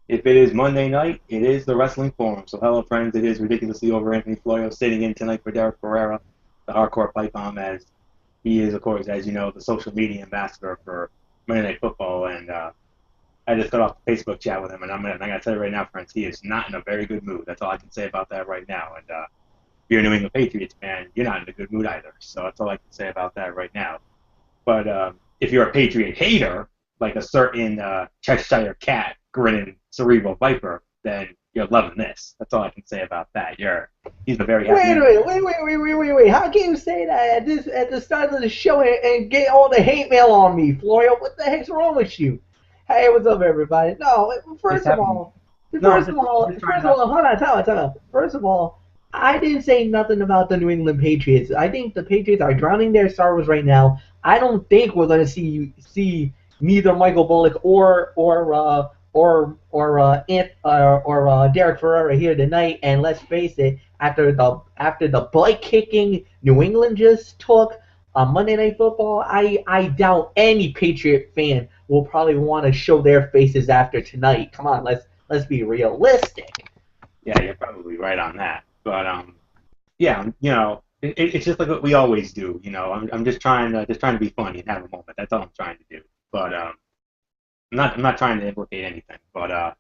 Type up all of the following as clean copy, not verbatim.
If it is Monday night, it is the Wrestling Forum. So, hello, friends. It is ridiculously over Anthony Florio sitting in tonight for Derek Ferreira, the hardcore pipe bomb, as he is, of course, as you know, the social media ambassador for Monday Night Football. And I just got off the Facebook chat with him, and I'm gonna tell you right now, friends, he is not in a very good mood. That's all I can say about that right now. And if you're a New England Patriots fan, you're not in a good mood either. So that's all I can say about that right now. But if you're a Patriot hater, like a certain Cheshire cat grinning cerebral viper, then you're loving this. That's all I can say about that. He's a very happy Wait a man. minute, wait. How can you say that at the start of the show and get all the hate mail on me, Florio? What the heck's wrong with you? Hey, what's up, everybody? No, Just happy. No, I'm just trying first of not. all, hold on, time out. First of all, I didn't say nothing about the New England Patriots. I think the Patriots are drowning their sorrows right now. I don't think we're going to see neither Michael Bullock or Derek Ferrera here tonight. And let's face it, after the butt kicking New England just took on Monday Night Football, I doubt any Patriot fan will probably want to show their faces after tonight. Come on, let's be realistic. Yeah, you're probably right on that. But yeah, it's just like what we always do. I'm just trying to be funny and have a moment. That's all I'm trying to do. But I'm not trying to implicate anything. But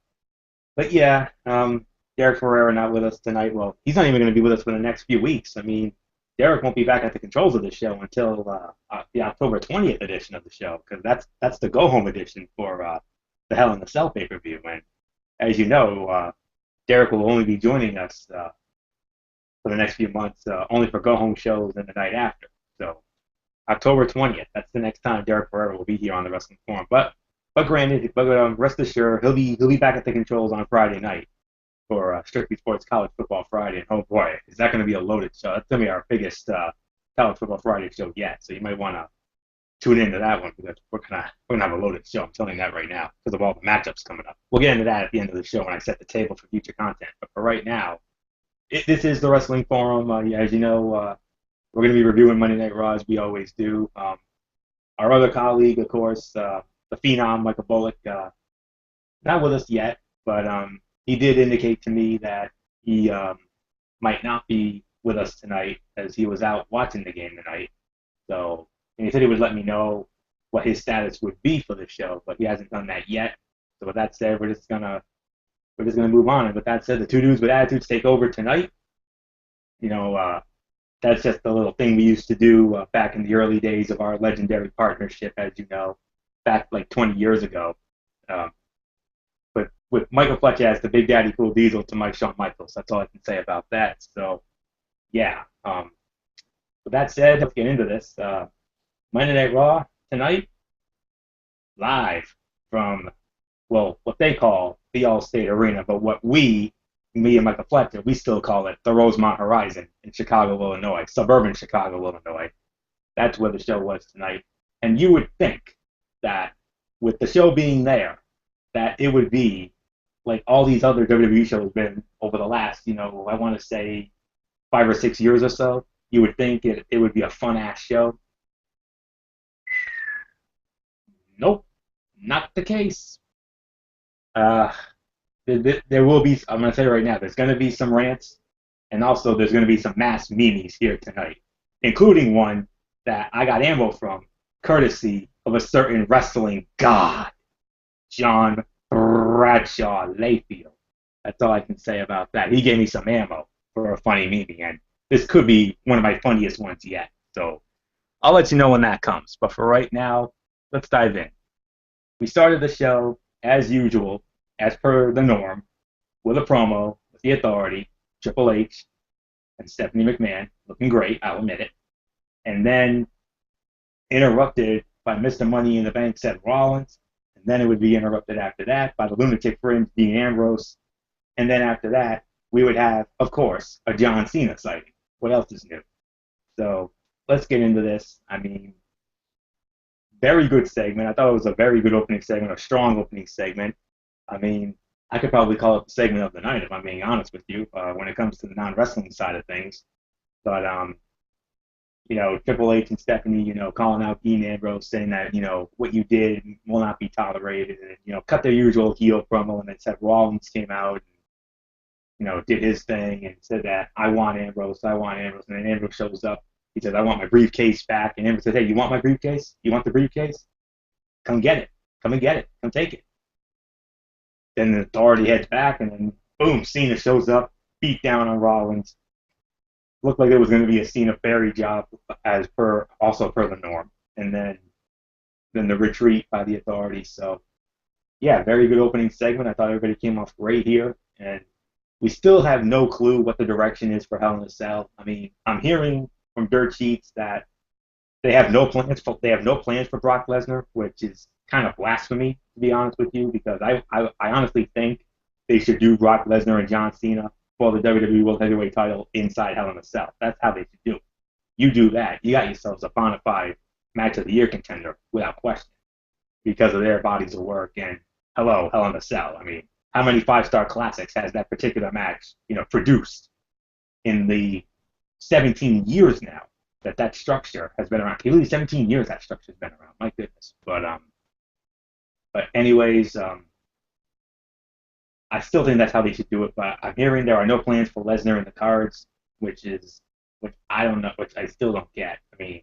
yeah, Derek Ferrera not with us tonight. Well, he's not even going to be with us for the next few weeks. I mean, Derek won't be back at the controls of the show until the October 20th edition of the show, because that's the go home edition for the Hell in the Cell pay per view. And as you know, Derek will only be joining us for the next few months, only for go home shows and the night after. So October 20th, that's the next time Derek Ferrera will be here on the Wrestling Forum. But granted, rest assured, he'll be back at the controls on Friday night for Strictly Sports College Football Friday. And oh boy, is that going to be a loaded show? That's going to be our biggest College Football Friday show yet. So you might want to tune into that one, because we're gonna have a loaded show. I'm telling you that right now because of all the matchups coming up. We'll get into that at the end of the show when I set the table for future content. But for right now, this is the Wrestling Forum. As you know, we're going to be reviewing Monday Night Raw as we always do. Our other colleague, of course, the Phenom Michael Bullock, not with us yet, but he did indicate to me that he might not be with us tonight as he was out watching the game tonight. So, and he said he would let me know what his status would be for the show, but he hasn't done that yet. So with that said, we're just gonna move on. And with that said, the two dudes with attitudes take over tonight. You know, that's just the little thing we used to do back in the early days of our legendary partnership, as you know, back like 20 years ago. Um, but with Michael Fletcher as the Big Daddy Cool Diesel to Mike Shawn Michaels, that's all I can say about that. So, yeah. With that said, let's get into this. Monday Night Raw tonight, live from, well, what they call the Allstate Arena, but what me and Michael Fletcher, we still call it the Rosemont Horizon in Chicago, Illinois, suburban Chicago, Illinois. That's where the show was tonight. And you would think that with the show being there, that it would be like all these other WWE shows been over the last, I want to say 5 or 6 years or so. You would think it would be a fun ass show. Nope, not the case. Uh, there will be, I'm going to say right now, there's going to be some rants, and also there's going to be some mass memes here tonight, including one that I got ammo from, courtesy of a certain wrestling god, John Bradshaw Layfield. That's all I can say about that. He gave me some ammo for a funny meme, and this could be one of my funniest ones yet. So I'll let you know when that comes. But for right now, let's dive in. We started the show, as usual, as per the norm, with a promo with the Authority, Triple H, and Stephanie McMahon, looking great, I'll admit it. And then interrupted by Mr. Money in the Bank Seth Rollins, and then it would be interrupted after that by the Lunatic Fringe Dean Ambrose, and then after that we would have, of course, a John Cena sighting. What else is new? So let's get into this. I mean, very good segment. I thought it was a very good opening segment, a strong opening segment. I mean, I could probably call it the segment of the night if I'm being honest with you when it comes to the non-wrestling side of things. But Triple H and Stephanie, calling out Dean Ambrose, saying that, what you did will not be tolerated, and, cut their usual heel promo, and then Seth Rollins came out and, did his thing and said that I want Ambrose, and then Ambrose shows up. He says, I want my briefcase back, and Ambrose says, hey, you want my briefcase? You want the briefcase? Come get it. Come and get it. Come take it. Then the Authority heads back, and then boom, Cena shows up, beat down on Rollins. Looked like it was going to be a Cena fairy job, also per the norm, and then the retreat by the Authority. So yeah, very good opening segment. I thought everybody came off great here, and we still have no clue what the direction is for Hell in a Cell. I mean, I'm hearing from dirt sheets that they have no plans for Brock Lesnar, which is kind of blasphemy, to be honest with you, because I honestly think they should do Brock Lesnar and John Cena for the WWE World Heavyweight title inside Hell in a Cell. That's how they should do it. You do that, you got yourselves a bona fide match of the year contender without question because of their bodies of work and hello, Hell in a Cell. I mean, how many 5-star classics has that particular match, produced in the 17 years now that structure has been around? At least 17 years that structure's been around. My goodness. But anyways, I still think that's how they should do it. But I'm hearing there are no plans for Lesnar in the cards, which I don't know, which I still don't get. I mean,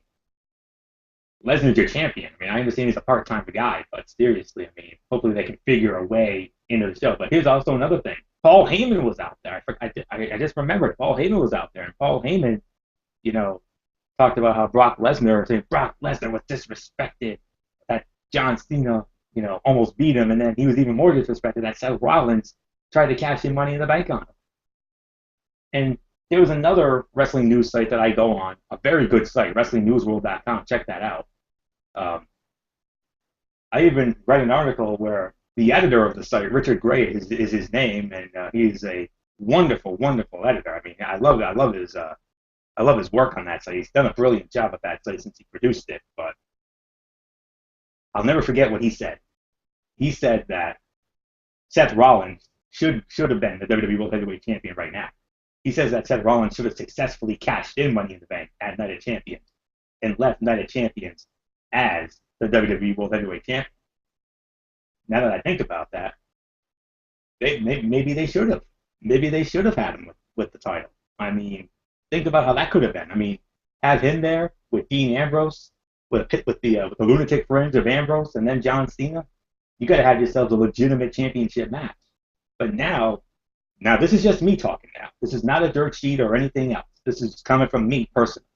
Lesnar's your champion. I mean, I understand he's a part-time guy, but seriously, I mean, hopefully they can figure a way into the show. But here's also another thing. Paul Heyman was out there. I just remembered Paul Heyman was out there, and Paul Heyman, talked about how Brock Lesnar was disrespected, that John Cena, almost beat him, and then he was even more disrespected that Seth Rollins tried to cash in Money in the Bank on him. And there was another wrestling news site that I go on, a very good site, WrestlingNewsWorld.com. Check that out. I even read an article where the editor of the site, Richard Gray, is his name, and he's a wonderful, wonderful editor. I mean, I love his work on that site. He's done a brilliant job at that site since he produced it. But I'll never forget what he said. He said that Seth Rollins should have been the WWE World Heavyweight Champion right now. He says that Seth Rollins should have successfully cashed in Money in the Bank at Night of Champions and left Night of Champions as the WWE World Heavyweight Champion. Now that I think about that, maybe they should have. Maybe they should have had him with the title. I mean, think about how that could have been. I mean, have him there with Dean Ambrose, with the lunatic fringe of Ambrose, and then John Cena. You got to have yourselves a legitimate championship match. But now this is just me talking now. This is not a dirt sheet or anything else. This is coming from me personally.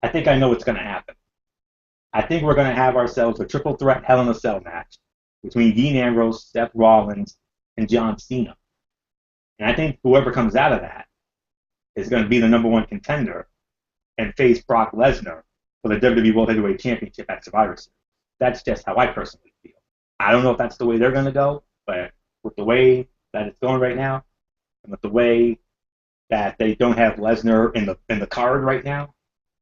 I think I know what's going to happen. I think we're going to have ourselves a triple threat Hell in a Cell match between Dean Ambrose, Seth Rollins, and John Cena. And I think whoever comes out of that is going to be the number one contender and face Brock Lesnar for the WWE World Heavyweight Championship at Survivor Series. That's just how I personally feel. I don't know if that's the way they're going to go, but with the way that it's going right now, and with the way that they don't have Lesnar in the card right now,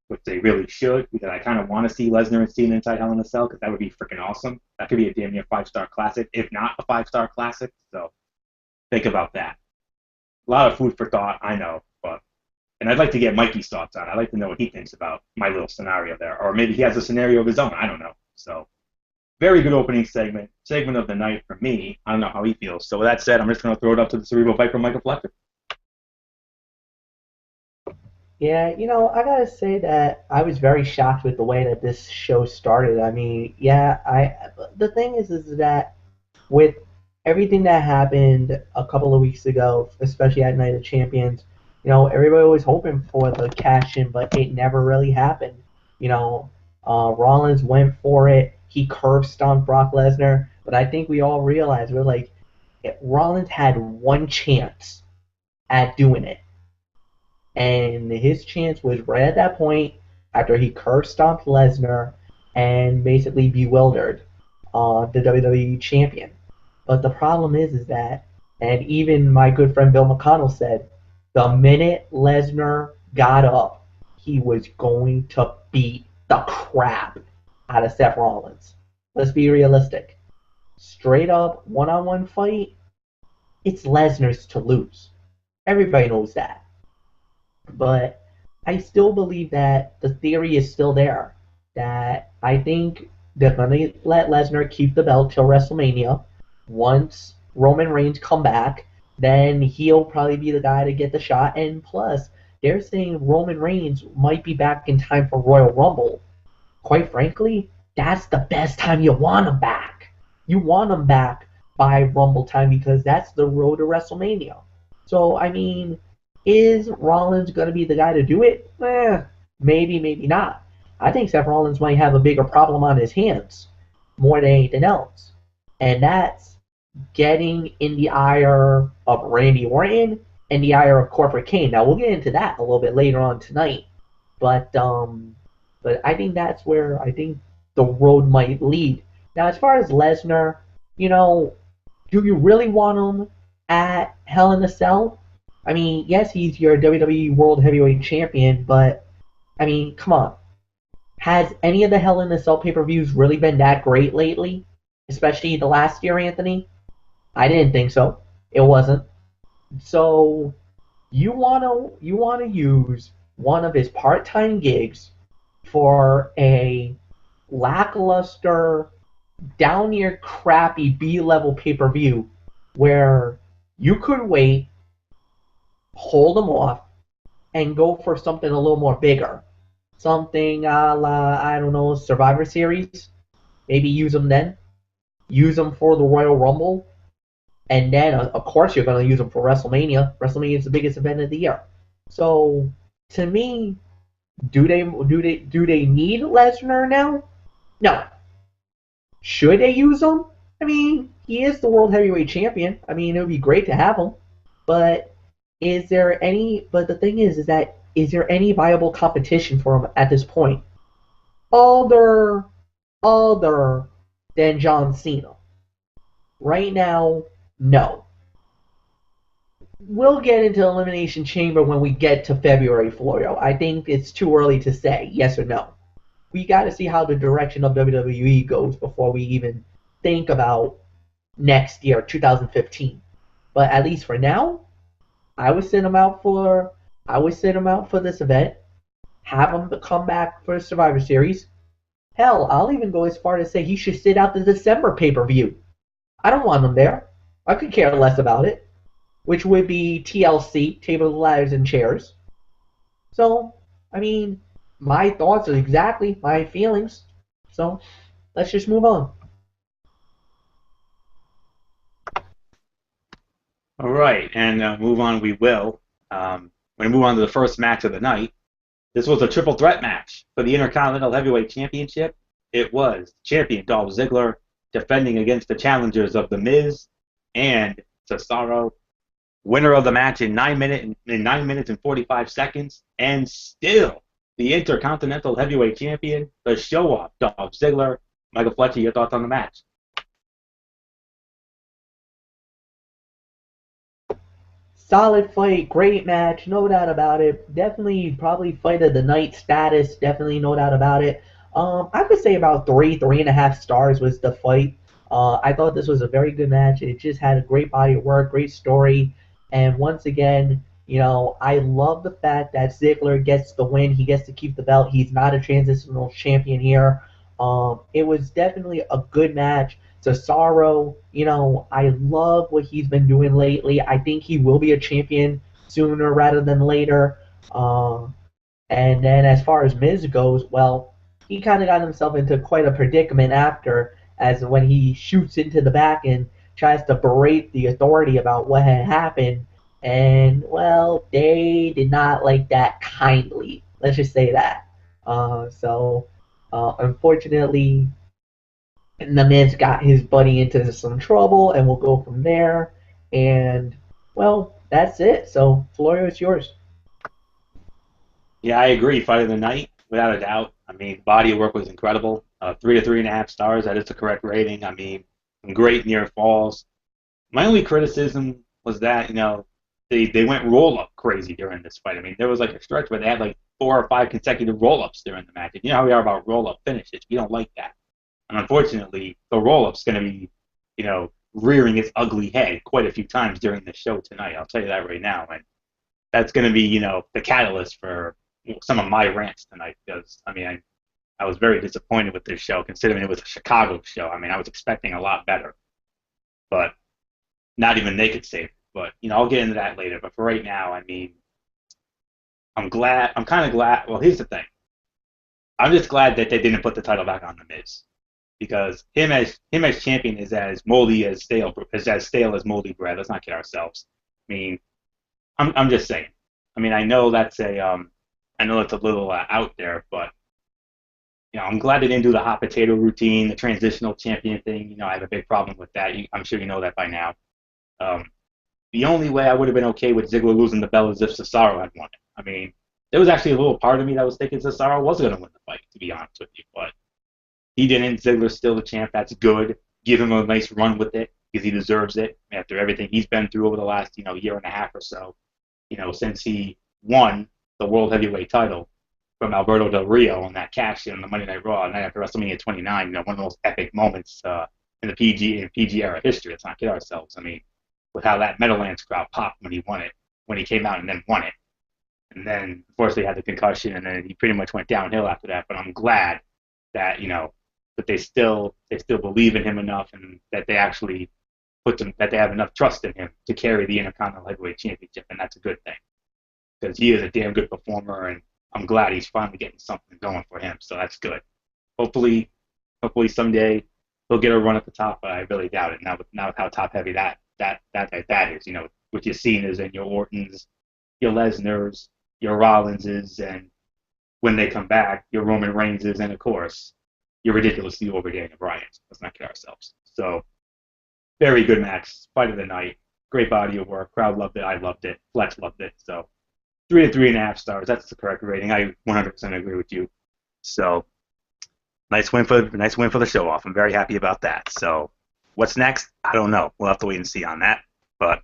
which they really should, because I kind of want to see Lesnar and Cena inside Hell in a Cell, because that would be freaking awesome. That could be a damn near 5-star classic, if not a 5-star classic. So think about that. A lot of food for thought, I know, and I'd like to get Mikey's thoughts on it. I'd like to know what he thinks about my little scenario there, or maybe he has a scenario of his own. I don't know. So very good opening segment of the night for me. I don't know how he feels. So with that said, I'm just going to throw it up to the Cerebral Viper, Michael Fletcher. Yeah, I gotta say that I was very shocked with the way that this show started. I mean, the thing is that with everything that happened a couple of weeks ago, especially at Night of Champions, everybody was hoping for the cash in, but it never really happened. Rollins went for it. He curb stomped Brock Lesnar, but I think we all realized Rollins had one chance at doing it. And his chance was right at that point after he curb stomped Lesnar and basically bewildered the WWE champion. But the problem is that, and even my good friend Bill McConnell said, the minute Lesnar got up, he was going to beat the crap out of Seth Rollins. Let's be realistic. Straight up one-on-one fight, it's Lesnar's to lose. Everybody knows that. But I still believe that the theory is still there. That I think they're gonna let Lesnar keep the belt till WrestleMania. Once Roman Reigns come back, then he'll probably be the guy to get the shot. And plus, they're saying Roman Reigns might be back in time for Royal Rumble. Quite frankly, that's the best time you want him back. You want him back by Rumble time because that's the road to WrestleMania. So, I mean, is Rollins going to be the guy to do it? Maybe, maybe not. I think Seth Rollins might have a bigger problem on his hands more than anything else. And that's getting in the ire of Randy Orton and the ire of Corporate Kane. Now, we'll get into that a little bit later on tonight. But I think that's where I think the road might lead. Now, as far as Lesnar, you know, do you really want him at Hell in a Cell? I mean, yes, he's your WWE World Heavyweight Champion, but I mean, come on. Has any of the Hell in a Cell pay-per-views really been that great lately? Especially the last year, Anthony? I didn't think so. It wasn't. So you wanna use one of his part-time gigs for a lackluster, down near crappy B-level pay-per-view where you could wait, hold them off, and go for something a little more bigger. Something a la, I don't know, Survivor Series. Maybe use them then. Use them for the Royal Rumble. And then, of course, you're going to use them for WrestleMania. WrestleMania is the biggest event of the year. So, to me, do they need Lesnar now? No. Should they use him? I mean, he is the World Heavyweight Champion. I mean, it would be great to have him. But is there any? But the thing is that is there any viable competition for him at this point? Other, other than John Cena. Right now, no. We'll get into Elimination Chamber when we get to February, Florio. I think it's too early to say yes or no. We got to see how the direction of WWE goes before we even think about next year, 2015. But at least for now, I would sit him out for this event. Have him come back for Survivor Series. Hell, I'll even go as far to say he should sit out the December pay-per-view. I don't want him there. I could care less about it, which would be TLC, Table, Ladders, and Chairs. So, I mean, my thoughts are exactly my feelings. So, let's just move on. All right, and move on we will. We're going to move on to the first match of the night. This was a triple threat match for the Intercontinental Heavyweight Championship. It was champion Dolph Ziggler defending against the challengers of The Miz and Cesaro. Winner of the match in 9 minutes and 45 seconds, and still the Intercontinental Heavyweight Champion, the show-off Dolph Ziggler. Michael Fletcher, your thoughts on the match? Solid fight, great match, no doubt about it. Definitely, probably fight of the night status, definitely no doubt about it. I would say about 3.5 stars was the fight. I thought this was a very good match. It just had a great body of work, great story, and once again, I love the fact that Ziggler gets the win. He gets to keep the belt. He's not a transitional champion here. It was definitely a good match. Cesaro, I love what he's been doing lately. I think he will be a champion sooner rather than later. And then as far as Miz goes, well, he kind of got himself into quite a predicament after, as when he shoots into the back and tries to berate the authority about what had happened. And, well, they did not like that kindly. Let's just say that. Unfortunately, the Miz got his buddy into some trouble, and we'll go from there. And, well, that's it. So, Florio, it's yours. Yeah, I agree. Fight of the night, without a doubt. I mean, body of work was incredible. 3 to 3.5 stars. That is the correct rating. I mean, great near falls. My only criticism was that, they went roll-up crazy during this fight. I mean, there was like a stretch where they had like 4 or 5 consecutive roll-ups during the match. And you know how we are about roll-up finishes. We don't like that. And unfortunately, the roll-up's going to be, rearing its ugly head quite a few times during the show tonight. I'll tell you that right now. And that's going to be, the catalyst for some of my rants tonight because I mean I was very disappointed with this show considering it was a Chicago show. I mean I was expecting a lot better, but not even they could save it. But I'll get into that later. But for right now, I mean, I'm glad. I'm kind of glad. Well, here's the thing. I'm just glad that they didn't put the title back on the Miz because him as champion is as moldy as stale as moldy bread. Let's not kid ourselves. I mean, I'm just saying. I mean, I know it's a little out there, but I'm glad they didn't do the hot potato routine, the transitional champion thing. I have a big problem with that. I'm sure you know that by now. Um, the only way I would have been okay with Ziggler losing the belt is if Cesaro had won it. I mean, there was actually a little part of me that was thinking Cesaro was going to win the fight, to be honest with you, but he didn't. Ziggler's still the champ. That's good. Give him a nice run with it because he deserves it after everything he's been through over the last, year and a half or so. Since he won the World Heavyweight title from Alberto Del Rio on that cash in on the Monday Night Raw night after WrestleMania 29. One of the most epic moments in the PG era history. Let's not kid ourselves. I mean, with how that Meadowlands crowd popped when he won it, when he came out and then won it. And then, of course, they had the concussion, and then he pretty much went downhill after that. But I'm glad that, that they still believe in him enough and that they actually that they have enough trust in him to carry the Intercontinental Heavyweight Championship, and that's a good thing. Because he is a damn good performer, and I'm glad he's finally getting something going for him, so that's good. Hopefully someday he'll get a run at the top, but I really doubt it. Now with how top heavy that is, what you're seeing is in your Ortons, your Lesnar's, your Rollins's, and when they come back, your Roman Reigns's, and of course, your ridiculously over Daniel Bryan's. Let's not kid ourselves. So, very good match, fight of the night, great body of work, crowd loved it, I loved it, Flex loved it. So, 3 to 3.5 stars. That's the correct rating. I 100% agree with you. So, nice win for the show off. I'm very happy about that. So, what's next? I don't know. We'll have to wait and see on that. But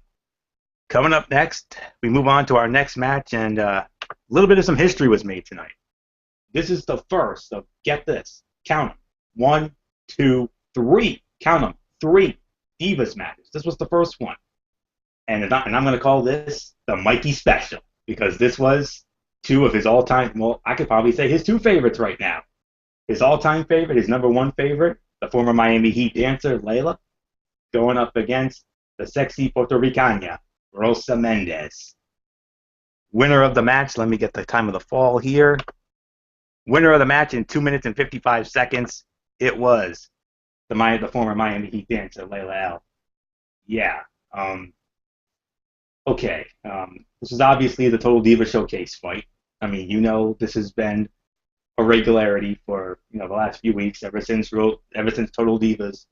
coming up next, we move on to our next match, and a little bit of some history was made tonight. This is the first of, get this, count them, 1, 2, 3, count them, 3 Divas matches. This was the first one. And I'm going to call this the Mikey Special, because this was 2 of his all-time, well, I could probably say his 2 favorites right now. His all-time favorite, his number 1 favorite, the former Miami Heat dancer, Layla, going up against the sexy Puerto Ricana, Rosa Mendes. Winner of the match, let me get the time of the fall here. Winner of the match in 2 minutes and 55 seconds, it was the former Miami Heat dancer, Layla L. Yeah. Okay. This is obviously the Total Diva Showcase fight. I mean, this has been a regularity for the last few weeks, ever since Total Divas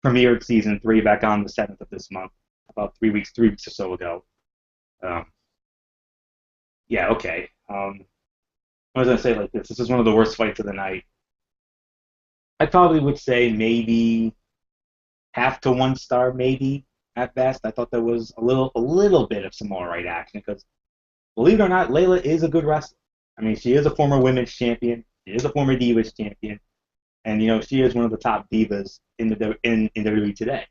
premiered season 3 back on the 7th of this month, about 3 weeks or so ago. Yeah. Okay. I was gonna say like this. This is one of the worst fights of the night. I probably would say maybe half to 1 star, maybe at best. I thought there was a little bit of some all right action because, believe it or not, Layla is a good wrestler. I mean, she is a former women's champion. She is a former Divas champion, and she is one of the top divas in WWE today.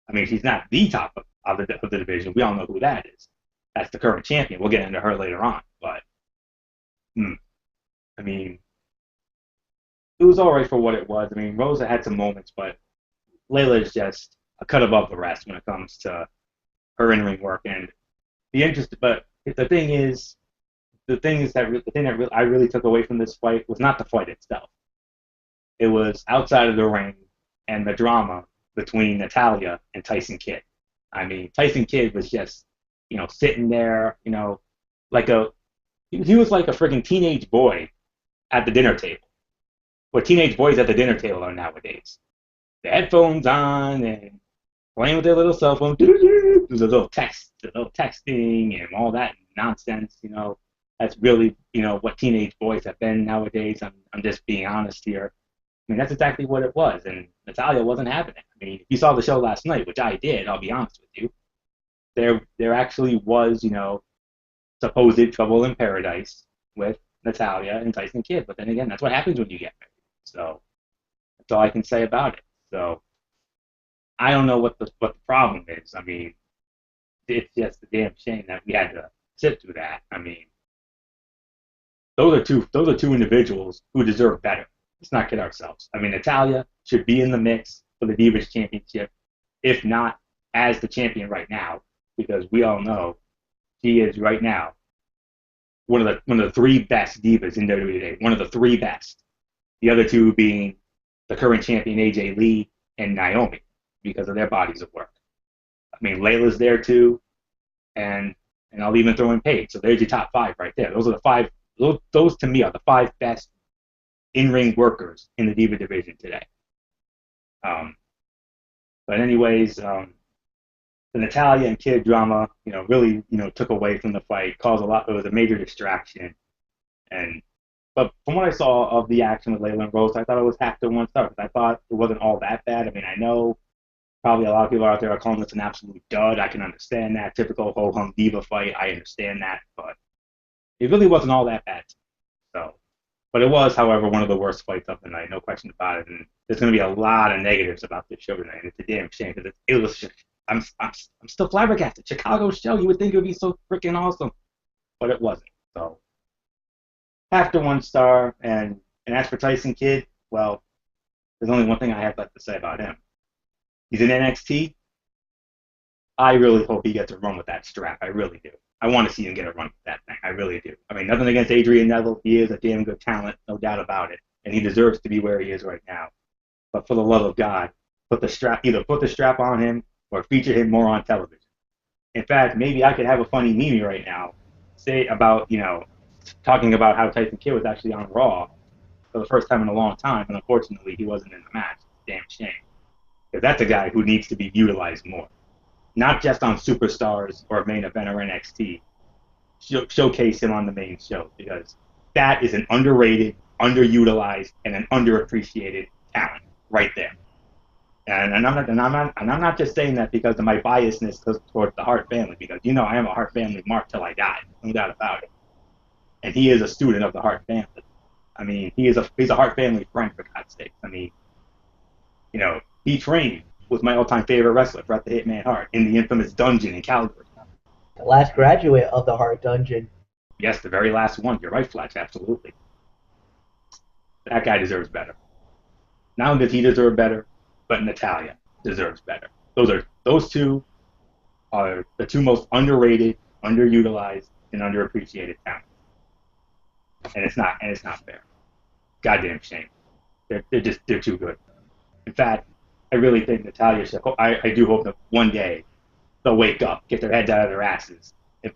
I mean, she's not the top of the division. We all know who that is. That's the current champion. We'll get into her later on, but I mean, it was all right for what it was. I mean, Rosa had some moments, but Layla is just a cut above the rest when it comes to her in-ring work. And but the thing that I really took away from this fight was not the fight itself. It was outside of the ring and the drama between Natalya and Tyson Kidd. I mean, Tyson Kidd was just, sitting there, he was like a freaking teenage boy at the dinner table. What teenage boys at the dinner table are nowadays. The headphones on and playing with their little cell phone, the little texting and all that nonsense. That's really what teenage boys have been nowadays. I'm just being honest here. I mean, that's exactly what it was, and Natalya wasn't having it. I mean, if you saw the show last night, which I did, I'll be honest with you, there actually was supposed trouble in paradise with Natalya and Tyson Kidd. But then again, that's what happens when you get married. So that's all I can say about it. So I don't know what the problem is. I mean, it's just a damn shame that we had to sit through that. I mean, those are two individuals who deserve better. Let's not kid ourselves. I mean, Natalya should be in the mix for the Divas Championship, if not as the champion right now, because we all know she is right now one of the three best divas in WWE today. One of the three best. The other two being the current champion AJ Lee and Naomi because of their bodies of work. I mean, Layla's there too, and I'll even throw in Paige. So there's your top five right there. Those are the five. Those to me are the five best in-ring workers in the Diva division today. But anyways, the Natalya and Kid drama, really, took away from the fight, caused a lot. It was a major distraction, but from what I saw of the action with Layla and Rose, I thought it was half to 1 star. I thought it wasn't all that bad. I mean, I know probably a lot of people out there are calling this an absolute dud. I can understand that. Typical ho-hum diva fight. I understand that, but it really wasn't all that bad. So, but it was, however, one of the worst fights of the night, no question about it. And there's going to be a lot of negatives about this show tonight. It's a damn shame because it was just, I'm still flabbergasted. Chicago show, you would think it would be so freaking awesome, but it wasn't. So, half to 1 star. And as for Tyson Kidd, well, there's only one thing I have left to say about him. He's in NXT. I really hope he gets a run with that strap. I really do. I want to see him get a run with that thing. I really do. I mean, nothing against Adrian Neville. He is a damn good talent, no doubt about it. And he deserves to be where he is right now. But for the love of God, either put the strap on him or feature him more on television. In fact, maybe I could have a funny meme right now, say about, talking about how Tyson Kidd was actually on Raw for the first time in a long time, and unfortunately he wasn't in the match. Damn shame. Because that's a guy who needs to be utilized more. Not just on Superstars or Main Event or NXT. Showcase him on the main show, because that is an underrated, underutilized, and an underappreciated talent right there. And I'm not just saying that because of my biasness towards the Hart family, because I am a Hart family mark till I die, no doubt about it. And he is a student of the Hart family. I mean, he's a Hart family friend, for God's sake. I mean, he trained with my all-time favorite wrestler, Bret the Hitman Hart, in the infamous dungeon in Calgary. The last graduate of the Hart dungeon. Yes, the very last one. You're right, Fletch, absolutely. That guy deserves better. Not only does he deserve better, but Natalya deserves better. Those two are the two most underrated, underutilized, and underappreciated talents. And it's not fair. Goddamn shame. They're too good. In fact, I really think Natalya should. I do hope that one day they'll wake up, get their heads out of their asses, and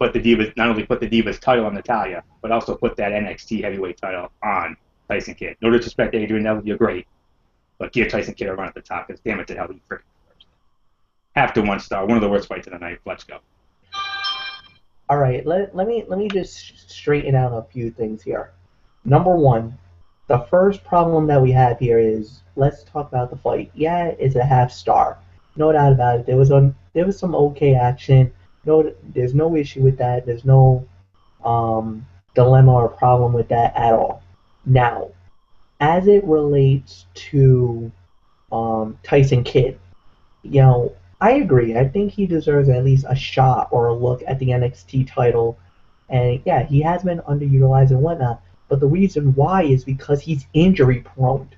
not only put the Divas title on Natalya, but also put that NXT heavyweight title on Tyson Kidd. No disrespect to Adrian Neville, you're great, but give Tyson Kidd a run at the top, because damn it to hell, he freaking deserves it. Half to 1 star, one of the worst fights of the night. Let's go. All right, let me just straighten out a few things here. Number one, the first problem that we have here is, let's talk about the fight. Yeah, it's a half star, no doubt about it. There was some okay action. No, there's no issue with that. There's no dilemma or problem with that at all. Now, as it relates to Tyson Kidd, I agree. I think he deserves at least a shot or a look at the NXT title. And yeah, he has been underutilized and whatnot. But the reason why is because he's injury prone.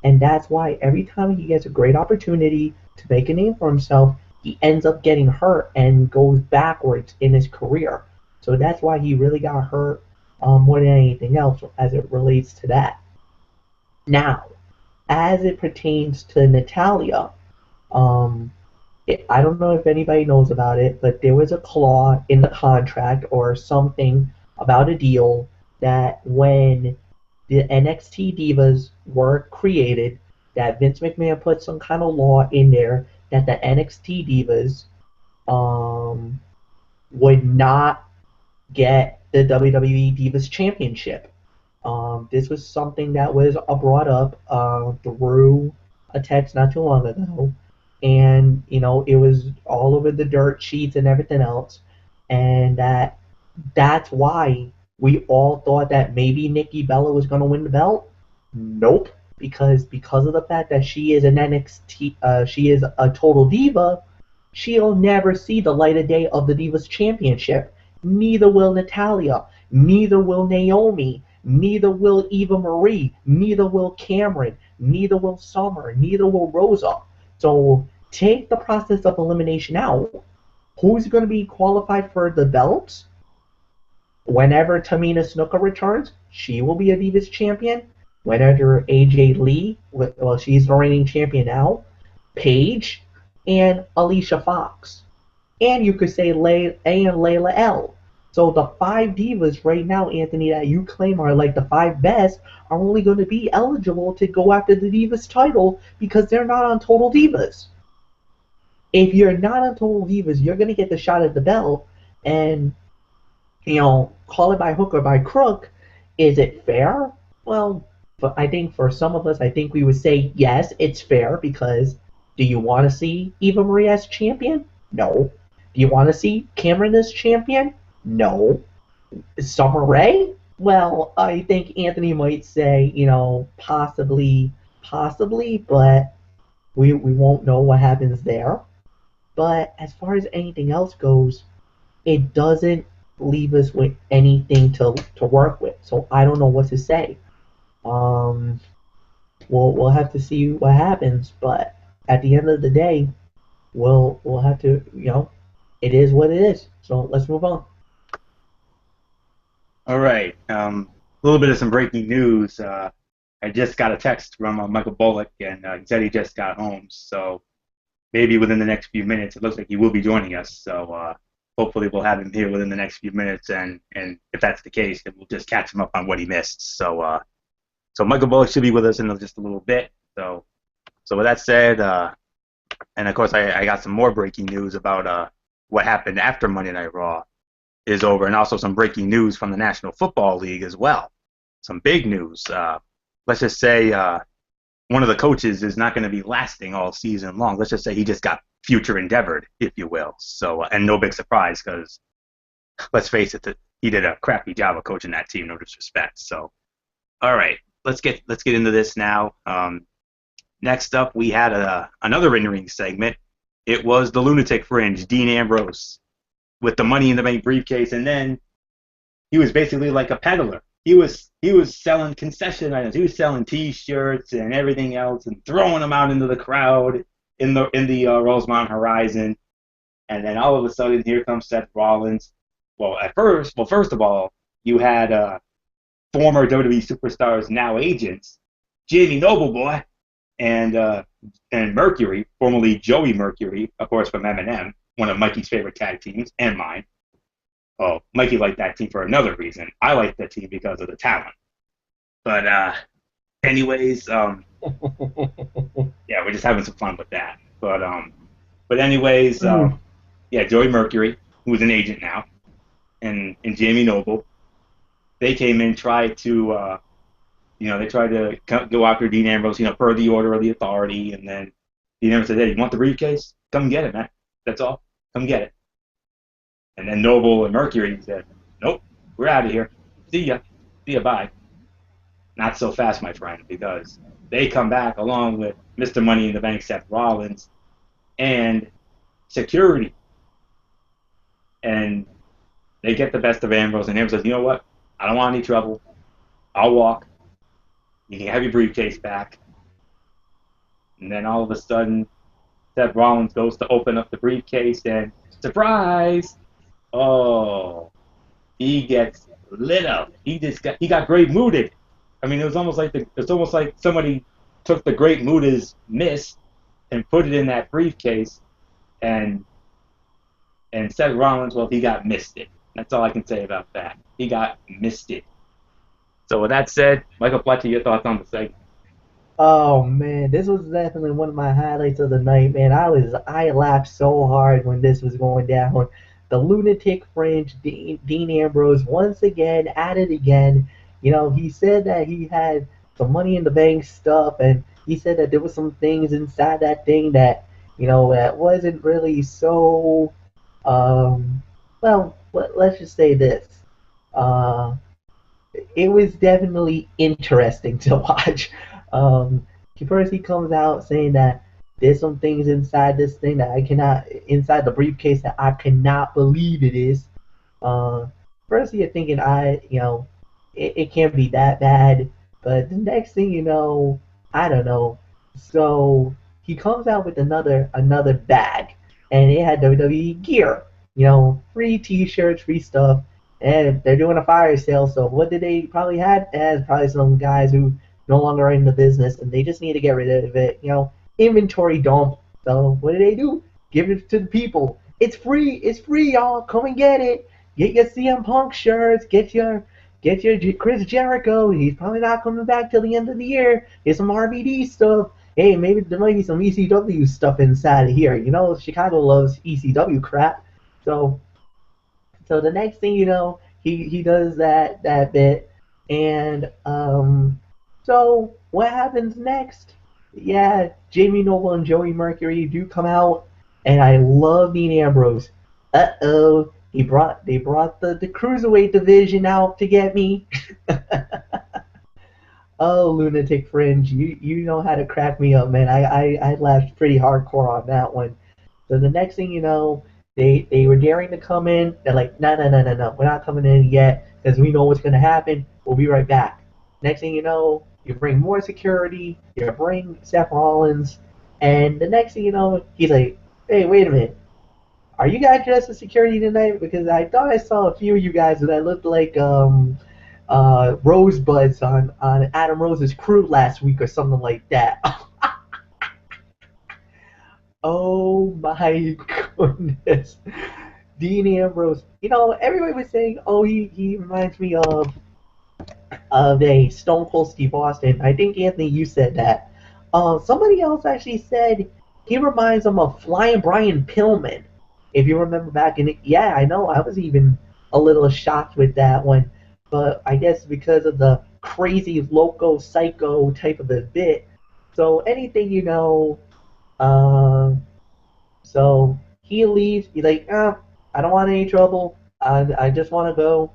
And that's why every time he gets a great opportunity to make a name for himself, he ends up getting hurt and goes backwards in his career. So that's why he really got hurt more than anything else as it relates to that. Now, as it pertains to Natalya, I don't know if anybody knows about it, but there was a clause in the contract or something about a deal that when the NXT Divas were created, that Vince McMahon put some kind of law in there that the NXT Divas would not get the WWE Divas Championship. This was something that was brought up through a text not too long ago. And, it was all over the dirt sheets and everything else. And that's why we all thought that maybe Nikki Bella was going to win the belt. Nope. Because of the fact that she is an NXT, she is a total diva, she'll never see the light of day of the Divas Championship. Neither will Natalya. Neither will Naomi. Neither will Eva Marie. Neither will Cameron. Neither will Summer. Neither will Rosa. So take the process of elimination out. Who's going to be qualified for the belts? Whenever Tamina Snuka returns, she will be a Divas champion. Whenever AJ Lee, well, she's the reigning champion now, Paige, and Alicia Fox. And you could say Layla L. So the 5 divas right now, Anthony, that you claim are like the 5 best, are only going to be eligible to go after the Divas title because they're not on Total Divas. If you're not on Total Divas, you're going to get the shot at the belt, and, call it by hook or by crook. Is it fair? Well, I think for some of us, I think we would say yes, it's fair, because do you want to see Eva Marie as champion? No. Do you want to see Cameron as champion? No. Summer Rae? Well, I think Anthony might say, possibly, but we won't know what happens there. But as far as anything else goes, it doesn't leave us with anything to work with. So I don't know what to say. We'll have to see what happens, but at the end of the day, we'll have to, it is what it is. So let's move on. All right. A little bit of some breaking news. I just got a text from Michael Bullock, and he said he just got home. So maybe within the next few minutes, it looks like he will be joining us. So hopefully we'll have him here within the next few minutes. And if that's the case, then we'll just catch him up on what he missed. So Michael Bullock should be with us in just a little bit. So with that said, and of course I got some more breaking news about what happened after Monday Night Raw is over, and also some breaking news from the National Football League as well. Some big news. Let's just say one of the coaches is not going to be lasting all season long. Let's just say he just got future endeavored, if you will. So, and no big surprise, because let's face it, he did a crappy job of coaching that team. No disrespect. So, all right, let's get into this now. Next up, we had another in-ring segment. It was the Lunatic Fringe, Dean Ambrose, with the Money in the Bank briefcase, and then he was basically like a peddler. He was selling concession items. He was selling T-shirts and everything else, and throwing them out into the crowd in the Rosemont Horizon. And then all of a sudden, here comes Seth Rollins. Well, first of all, you had former WWE superstars, now agents, Jamie Nobleboy and Mercury, formerly Joey Mercury, of course, from M&M, one of Mikey's favorite tag teams, and mine. Oh, Mikey liked that team for another reason. I like that team because of the talent. But anyways, yeah, we're just having some fun with that. But anyways, yeah, Joey Mercury, who's an agent now, and Jamie Noble, they came in, tried to go after Dean Ambrose, per the order of the Authority, and then Dean Ambrose said, "Hey, you want the briefcase? Come get it, man. That's all. Come get it." And then Noble and Mercury said, "Nope, we're out of here. See ya, bye." Not so fast, my friend, because they come back along with Mr. Money in the Bank, Seth Rollins, and security. And they get the best of Ambrose, and Ambrose says, "You know what? I don't want any trouble. I'll walk. You can have your briefcase back." And then all of a sudden, Seth Rollins goes to open up the briefcase, and surprise! Oh, he gets lit up. He got Great Mooted. I mean, it's almost like somebody took the Great Mooda's miss and put it in that briefcase, and Seth Rollins, well, he got misted. That's all I can say about that. He got misted. So with that said, Michael Fletcher, your thoughts on the segment? Oh man, this was definitely one of my highlights of the night, man. I laughed so hard when this was going down. The Lunatic Fringe, Dean Ambrose, once again, at it again. He said that he had some Money in the Bank stuff, and he said that there was some things inside that thing that, that wasn't really so, well, let's just say this. It was definitely interesting to watch. First he comes out saying that there's some things inside this thing that inside the briefcase that I cannot believe it is. First you're thinking it can't be that bad. But the next thing you know, I don't know. So he comes out with another bag, and it had WWE gear. Free T-shirts, free stuff, and they're doing a fire sale. So what did they probably had? It has probably some guys who no longer are in the business, and they just need to get rid of it. Inventory dump. So what do they do? Give it to the people. It's free. It's free, y'all. Come and get it. Get your CM Punk shirts. Get your Chris Jericho. He's probably not coming back till the end of the year. Get some RVD stuff. Hey, maybe there might be some ECW stuff inside of here. Chicago loves ECW crap. So, so the next thing you know, he does that bit, and so what happens next? Yeah, Jamie Noble and Joey Mercury do come out, and I love Dean Ambrose. Uh-oh, they brought the cruiserweight division out to get me. Oh, Lunatic Fringe, you know how to crack me up, man. I laughed pretty hardcore on that one. So the next thing you know, they were daring to come in. They're like, no, no, no, no, no, we're not coming in yet because we know what's gonna happen. We'll be right back. Next thing you know, you bring more security. You bring Seth Rollins, and the next thing you know, he's like, hey, wait a minute. Are you guys dressed as security tonight? Because I thought I saw a few of you guys that looked like rosebuds on Adam Rose's crew last week or something like that. Oh my goodness. Dean Ambrose. Everybody was saying, oh, he reminds me of a Stone Cold Steve Austin. I think, Anthony, you said that. Somebody else actually said he reminds him of Flying Brian Pillman. If you remember back in it, yeah, I know. I was even a little shocked with that one. But I guess because of the crazy loco psycho type of the bit. So anything uh, so he leaves. He's like, I don't want any trouble. I just want to go.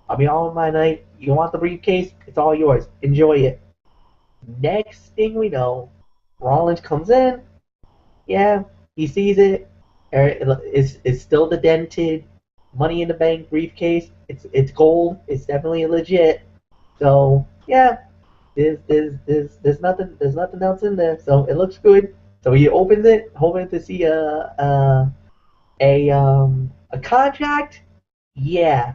I'll be on with my night. You want the briefcase? It's all yours. Enjoy it. Next thing we know, Rollins comes in. Yeah, he sees it. It's still the dented Money in the Bank briefcase. It's gold. It's definitely legit. So yeah, there's nothing else in there. So it looks good. So he opens it, hoping to see a contract. Yeah,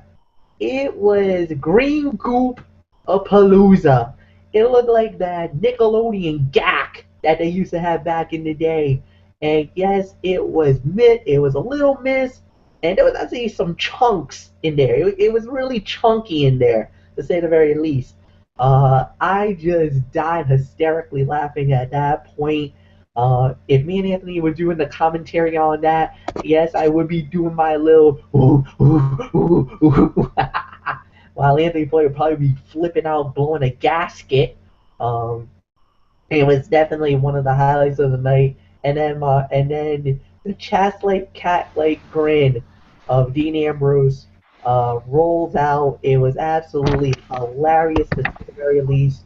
it was green goop a palooza. It looked like that Nickelodeon gack that they used to have back in the day. And yes, it was it was a little miss, and there was actually some chunks in there. It was really chunky in there, to say the very least. I just died hysterically laughing at that point. If me and Anthony were doing the commentary on that, yes, I would be doing my little ooh, ooh, ooh, ooh. While Anthony Boy would probably be flipping out, blowing a gasket. Um, it was definitely one of the highlights of the night. And then the chest-like cat-like grin of Dean Ambrose rolls out. It was absolutely hilarious to say the very least.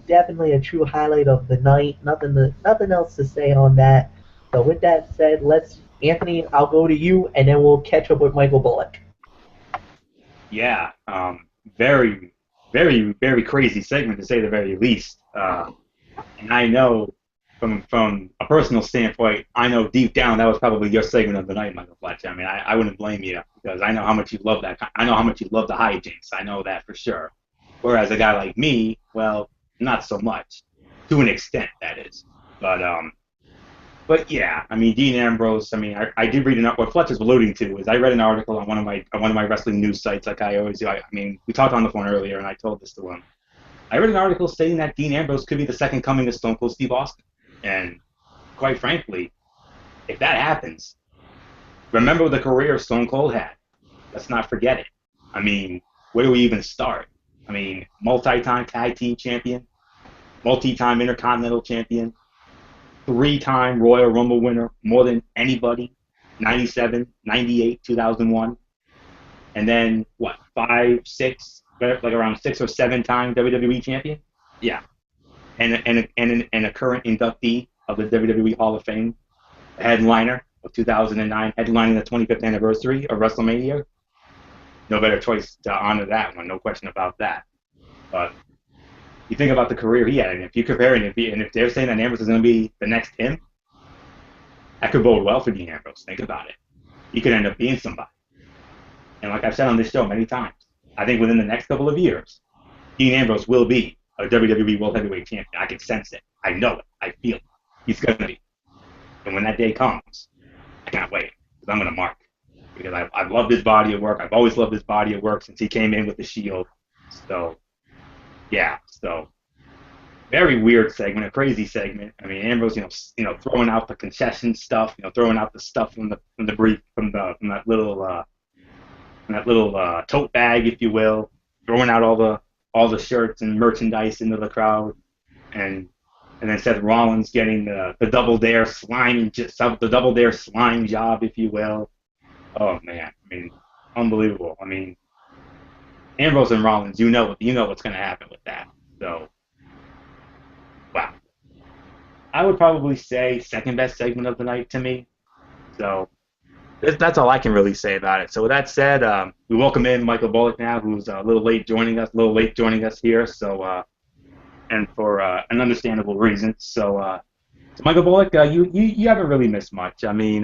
Definitely a true highlight of the night. Nothing else to say on that. So with that said, Anthony, I'll go to you, and then we'll catch up with Michael Bullock. Yeah, very, very, very crazy segment to say the very least. And I know from a personal standpoint, I know deep down that was probably your segment of the night, Michael Fletcher. I mean, I wouldn't blame you because I know how much you love that. I know how much you love the hijinks. I know that for sure. Whereas a guy like me, well, not so much, to an extent, that is. But yeah, I mean, Dean Ambrose. I mean, I did read what Fletcher's alluding to is I read an article on one of my wrestling news sites, like I always do. I mean, we talked on the phone earlier, and I told this to him. I read an article stating that Dean Ambrose could be the second coming of Stone Cold Steve Austin. And quite frankly, if that happens, remember the career Stone Cold had. Let's not forget it. I mean, where do we even start? I mean, multi-time tag team champion, multi-time intercontinental champion, 3-time Royal Rumble winner, more than anybody, 97, 98, 2001. And then, what, 5, 6, like around 6 or 7-time WWE champion? Yeah. And a current inductee of the WWE Hall of Fame, headliner of 2009, headlining the 25th anniversary of WrestleMania. no better choice to honor that one, no question about that. But you think about the career he had, and if you compare it, and if they're saying that Ambrose is going to be the next him, that could bode well for Dean Ambrose. Think about it. He could end up being somebody. And like I've said on this show many times, I think within the next couple of years, Dean Ambrose will be a WWE World Heavyweight Champion. I can sense it. I know it. I feel it. He's going to be. And when that day comes, I can't wait because I'm going to mark. Because I've loved his body of work. I've always loved his body of work since he came in with the Shield. So, yeah. So, very weird segment, a crazy segment. I mean, Ambrose, throwing out the concession stuff, throwing out the stuff from the brief from that little tote bag, if you will, throwing out all the shirts and merchandise into the crowd, and then Seth Rollins getting the double dare slime, the double dare slime job, if you will. Oh man, I mean, unbelievable. I mean, Ambrose and Rollins, you know what's going to happen with that. So, wow. I would probably say second best segment of the night to me. So that's all I can really say about it. So with that said, we welcome in Michael Bullock now, who's a little late joining us here. So and for an understandable reason. So Michael Bullock, you haven't really missed much. I mean,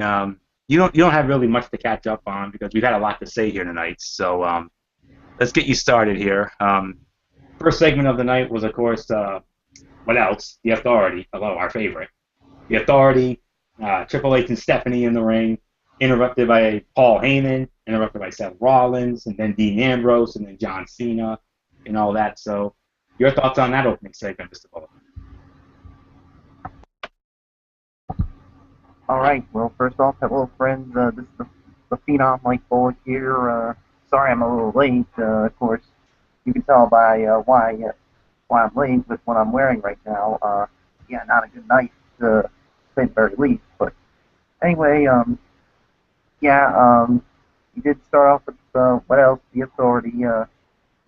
you don't have really much to catch up on because we've had a lot to say here tonight. So let's get you started here. First segment of the night was, of course, what else? The Authority. Hello, our favorite. The Authority, Triple H and Stephanie in the ring, interrupted by Paul Heyman, interrupted by Seth Rollins, and then Dean Ambrose, and then John Cena, and all that. So, your thoughts on that opening segment, Mr. Bullock? All right. Well, first off, hello, friends. This is the Phenom Mike Bullock here. Sorry I'm a little late. Of course, you can tell by why I'm late with what I'm wearing right now. Yeah, not a good night to say the very least. But anyway, you did start off with what else? The Authority.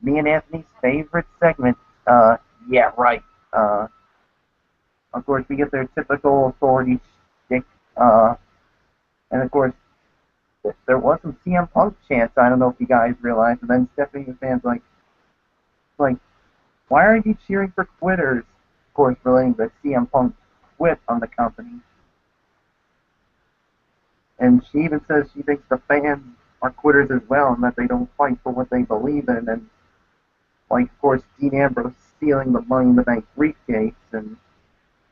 Me and Anthony's favorite segment. Yeah, right. Of course, we get their typical Authority shtick. And of course, there was some CM Punk chants. I don't know if you guys realized. And then Stephanie and the fans like, why are you cheering for quitters? Of course, relating to CM Punk quit on the company. And she even says she thinks the fans are quitters as well, and that they don't fight for what they believe in. And of course, Dean Ambrose stealing the Money in the Bank briefcase, and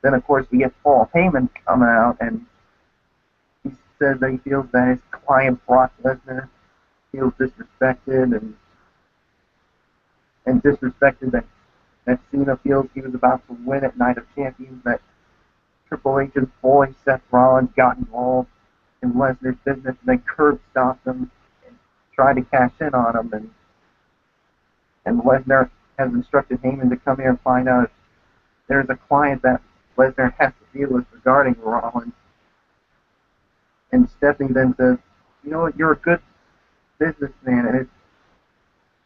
then of course we get Paul Heyman coming out, and he says that he feels that his client Brock Lesnar feels disrespected and disrespected that Cena feels he was about to win at Night of Champions, that Triple H's boy Seth Rollins got involved in Lesnar's business and then curb stomped him and tried to cash in on him, and Lesnar has instructed Heyman to come here and find out if there's a client that Lesnar has to deal with regarding Rollins. And Stephanie then says, you know what, you're a good businessman, and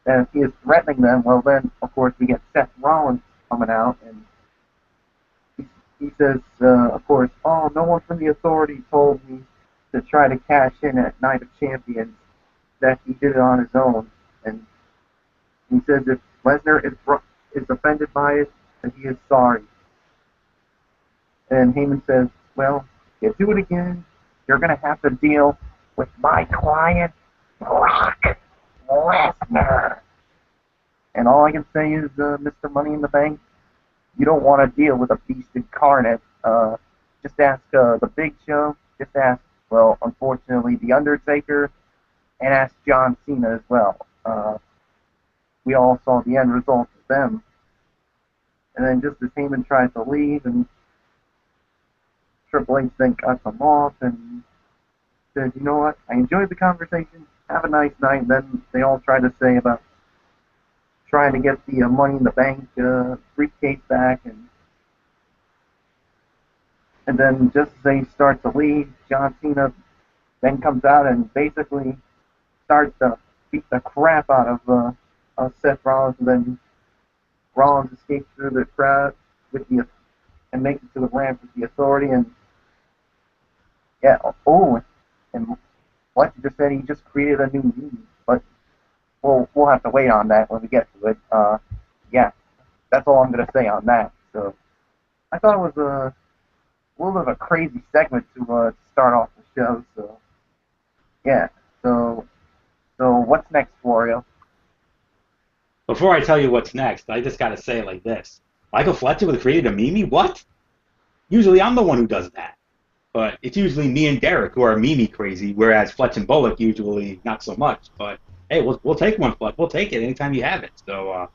if he is threatening them, well then, of course, we get Seth Rollins coming out, and he says, of course, oh, no one from the Authority told me to try to cash in at Night of Champions, that he did it on his own. And he says if Lesnar is offended by it, that he is sorry. And Heyman says, well, if you do it again, you're going to have to deal with my client, Brock Lesnar. And all I can say is, Mr. Money in the Bank, you don't want to deal with a beast incarnate. Just ask The Big Show. Just ask, well, unfortunately, The Undertaker. And ask John Cena as well. We all saw the end result of them. And then just as Heyman tries to leave, and Triple H then cuts him off and says, you know what, I enjoyed the conversation, have a nice night. And then they all try to say about trying to get the Money in the Bank briefcase back, and then just as they start to leave, John Cena then comes out and basically starts to beat the crap out of Seth Rollins, and then Rollins escapes through the crowd and makes it to the ramp with the Authority, and yeah, and Lesnar just said he just created a new meme, but we'll have to wait on that when we get to it. Yeah, that's all I'm gonna say on that. So I thought it was a little bit of a crazy segment to start off the show. So yeah, so what's next, Wario? Before I tell you what's next, I just gotta say it like this: Michael Fletcher would have created a Mimi? What? Usually I'm the one who does that, but it's usually me and Derek who are Mimi crazy, whereas Fletch and Bullock usually not so much. But hey, we'll take one, Fletch. We'll take it anytime you have it. So.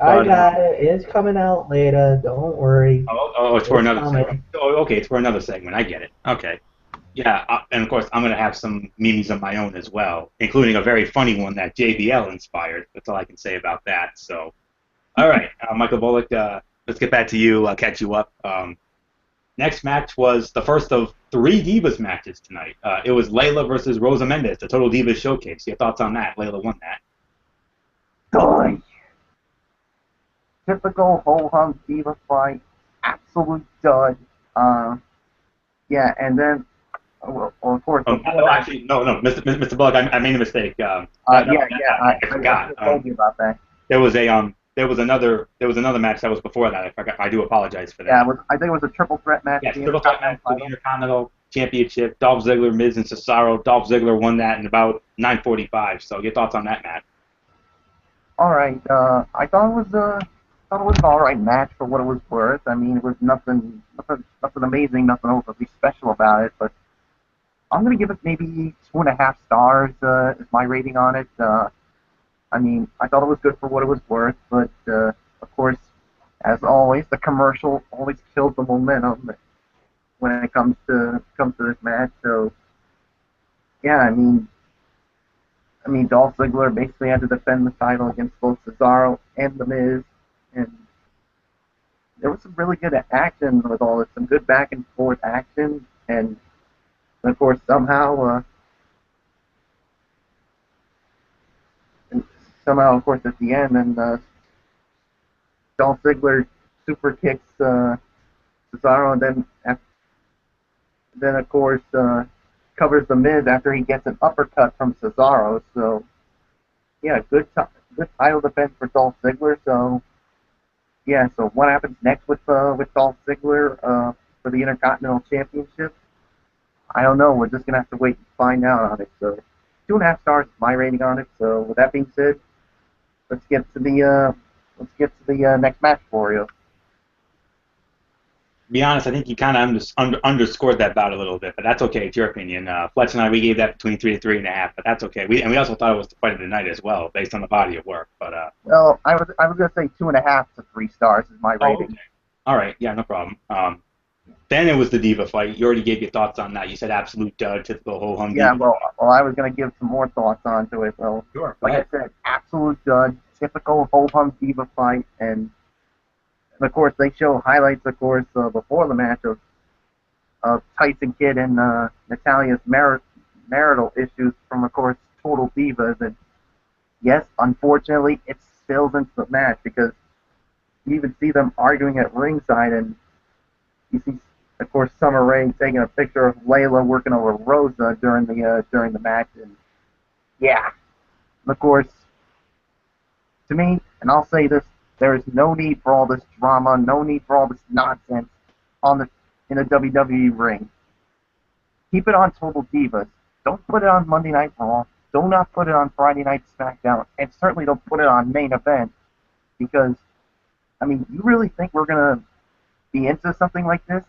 I got it. It's coming out later. Don't worry. It's for another coming. segment. Oh, okay, it's for another segment. I get it. Okay. Yeah, and of course, I'm going to have some memes of my own as well, including a very funny one that JBL inspired. That's all I can say about that. So, all right, Michael Bullock, let's get back to you. I'll catch you up. Next match was the first of 3 Divas matches tonight. It was Layla versus Rosa Mendes, the Total Divas Showcase. Your thoughts on that? Layla won that. Die. Typical ho-hum diva fight, absolute dud. Yeah, and then, well, of course. Actually, no, Mr. Bullock, I made a mistake. I forgot. I told you about that. There was another match that was before that. I forgot. I do apologize for that. Yeah, I think it was a triple threat match. Yeah, triple threat match for the Intercontinental Championship. Dolph Ziggler, Miz, and Cesaro. Dolph Ziggler won that in about 9:45. So, your thoughts on that match? All right. I thought it was an all right match for what it was worth. I mean, it was nothing amazing, nothing overly special about it. But I'm gonna give it maybe 2.5 stars as my rating on it. I mean, I thought it was good for what it was worth, but of course, as always, the commercial always kills the momentum when it comes to this match. So yeah, I mean, Dolph Ziggler basically had to defend the title against both Cesaro and The Miz. And there was some really good action with all this, some good back and forth action, and of course somehow, of course at the end, and Dolph Ziggler super kicks Cesaro, and then of course covers The Miz after he gets an uppercut from Cesaro. So yeah, good title defense for Dolph Ziggler. So. Yeah, so what happens next with Dolph Ziggler for the Intercontinental Championship? I don't know. We're just gonna have to wait and find out on it. So 2.5 stars is my rating on it. So with that being said, let's get to the next match for you. To be honest, I think you kind of underscored that bout a little bit, but that's okay. It's your opinion. Fletch and I, we gave that between 3 to 3.5, but that's okay. We also thought it was the fight of the night as well, based on the body of work. But well, I was gonna say 2.5 to 3 stars is my rating. Okay. All right, yeah, no problem. Then it was the Diva fight. You already gave your thoughts on that. You said absolute dud, typical ho-hum. Yeah, Diva. well, I was gonna give some more thoughts onto it. Well, sure. Like I said, absolute dud, typical ho-hum Diva fight, and of course, they show highlights, of course, before the match of Tyson Kidd and Natalia's marital issues from, of course, Total Divas. And yes, unfortunately, it spills into the match because you even see them arguing at ringside, and you see, of course, Summer Rae taking a picture of Layla working over Rosa during the match. And yeah, and of course, to me, and I'll say this. There is no need for all this drama, no need for all this nonsense in the WWE ring. Keep it on Total Divas. Don't put it on Monday Night Raw. Do not put it on Friday Night SmackDown. And certainly don't put it on Main Event. Because, I mean, you really think we're going to be into something like this?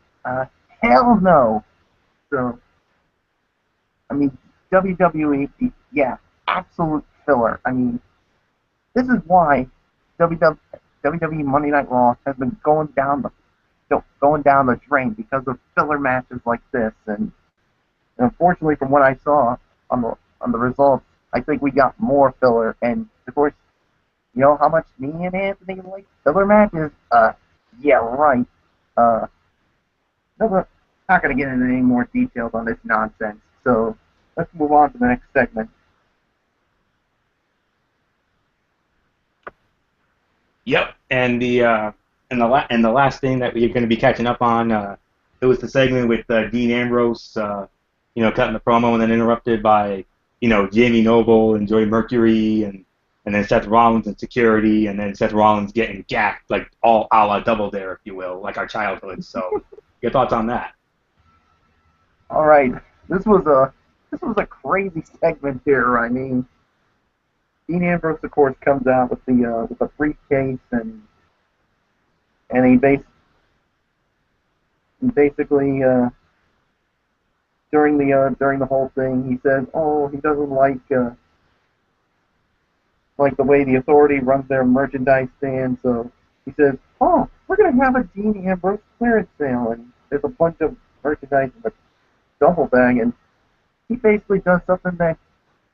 Hell no. So, I mean, WWE, yeah, absolute filler. I mean, this is why WWE Monday Night Raw has been going down the drain because of filler matches like this, and unfortunately, from what I saw on the results, I think we got more filler. And of course, you know how much me and Anthony like filler matches? Yeah, right. No, we're not gonna get into any more details on this nonsense. So let's move on to the next segment. Yep, and the last thing that we're going to be catching up on, it was the segment with Dean Ambrose, cutting the promo and then interrupted by, Jamie Noble and Joey Mercury and and then Seth Rollins in security, and then Seth Rollins getting gacked, like all a la Double Dare, if you will, like our childhood. So, your thoughts on that? All right, this was a crazy segment here. I mean, Dean Ambrose, of course, comes out with the briefcase, and he basically during the whole thing, he says, oh, he doesn't like the way the Authority runs their merchandise stand. So he says, oh, we're gonna have a Dean Ambrose clearance sale, and there's a bunch of merchandise in the duffel bag, and he basically does something that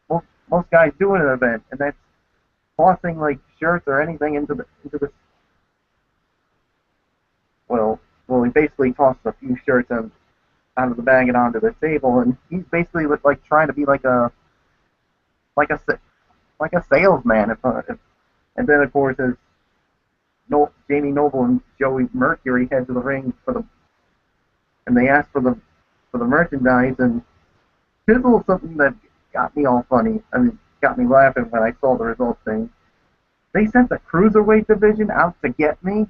most guys do at an event, and that's tossing like shirts or anything into the well, he basically tossed a few shirts out of the bag and onto the table, and he's basically like trying to be like a salesman. And then of course as Jamie Noble and Joey Mercury head to the ring and they ask for the merchandise, and here's a little something that got me all funny. I mean, got me laughing when I saw the results thing. They sent the cruiserweight division out to get me.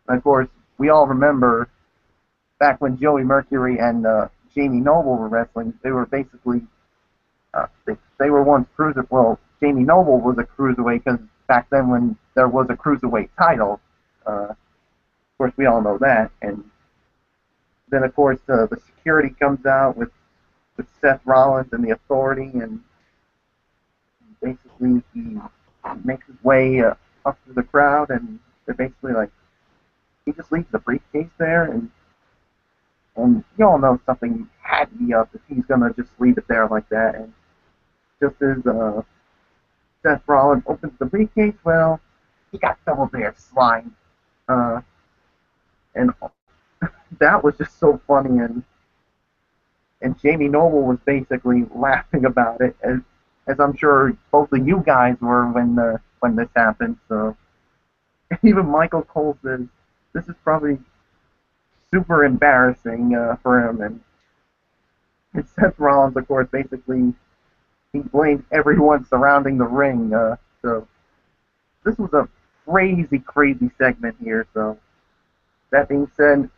And of course, we all remember back when Joey Mercury and Jamie Noble were wrestling. They were basically they were once cruiser. Well, Jamie Noble was a cruiserweight because back then when there was a cruiserweight title. Of course, we all know that. And then of course the security comes out with Seth Rollins and the Authority, and basically he makes his way up to the crowd, and they're basically like, he just leaves the briefcase there, and you all know something had to be up if he's gonna just leave it there like that. And just as Seth Rollins opens the briefcase, well, he got Double Dare slime, and that was just so funny, and Jamie Noble was basically laughing about it, as I'm sure both of you guys were when this happened. So even Michael Cole says this is probably super embarrassing for him, and Seth Rollins, of course, basically he blamed everyone surrounding the ring. So this was a crazy segment here. So that being said,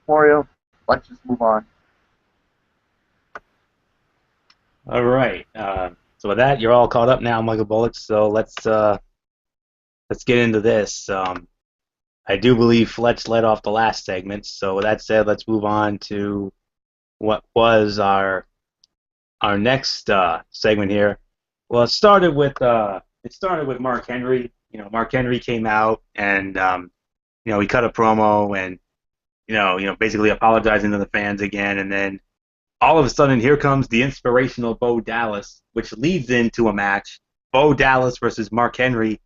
Florio, let's just move on. All right. So with that, you're all caught up now, Michael Bullock. So let's get into this. I do believe Fletch led off the last segment. So with that said, let's move on to what was our next segment here. Well, it started with Mark Henry. You know, Mark Henry came out and he cut a promo and basically apologizing to the fans again, and then all of a sudden, here comes the inspirational Bo Dallas, which leads into a match. Bo Dallas versus Mark Henry.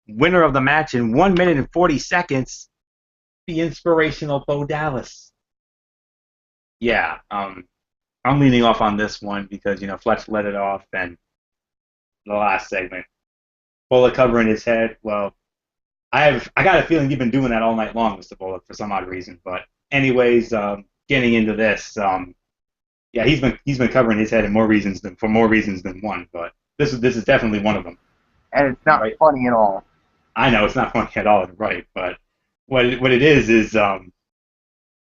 Winner of the match in 1 minute and 40 seconds. The inspirational Bo Dallas. Yeah, I'm leaning off on this one because, Fletch let it off, and the last segment. Bullock covering his head. Well, I got a feeling you've been doing that all night long, Mr. Bullock, for some odd reason. But anyways, getting into this, yeah, he's been covering his head for more reasons than one, but this is definitely one of them. And it's not right? Funny at all. I know it's not funny at all, right? But what it is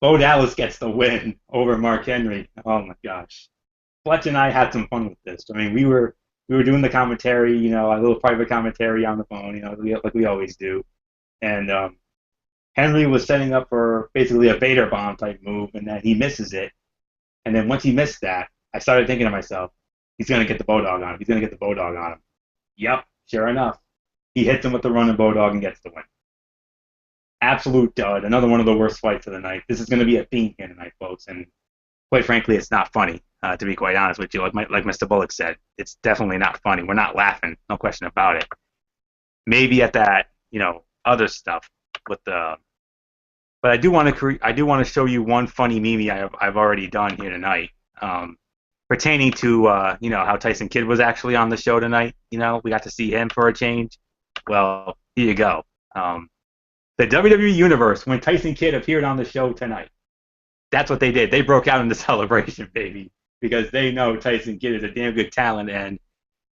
Bo Dallas gets the win over Mark Henry. Oh my gosh, Fletch and I had some fun with this. I mean, we were doing the commentary, a little private commentary on the phone, like we always do, and Henry was setting up for basically a Vader bomb type move, and then he misses it. And then once he missed that, I started thinking to myself, he's going to get the Bodog on him. Yep, sure enough. He hits him with the running Bodog and gets the win. Absolute dud. Another one of the worst fights of the night. This is going to be a theme here tonight, folks. And quite frankly, it's not funny, to be quite honest with you. Like Mr. Bullock said, it's definitely not funny. We're not laughing, no question about it. Maybe at that, other stuff with the... But I do want to show you one funny meme I've already done here tonight, pertaining to how Tyson Kidd was actually on the show tonight. We got to see him for a change. Well, here you go. The WWE Universe, when Tyson Kidd appeared on the show tonight, that's what they did. They broke out into celebration, baby, because they know Tyson Kidd is a damn good talent, and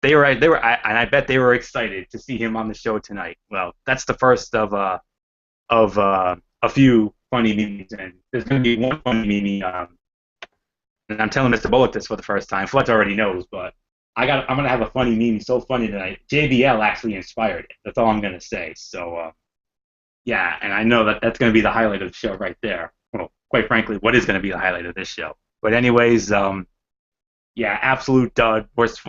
and I bet they were excited to see him on the show tonight. Well, that's the first of a few funny memes, and there's going to be one funny meme. And I'm telling Mr. Bullock this for the first time. Fletch already knows, but I'm gonna have a funny meme so funny tonight. JBL actually inspired it. That's all I'm gonna say. So yeah, and I know that that's gonna be the highlight of the show right there. Well, quite frankly, what is gonna be the highlight of this show? But anyways, yeah, absolute dud. It's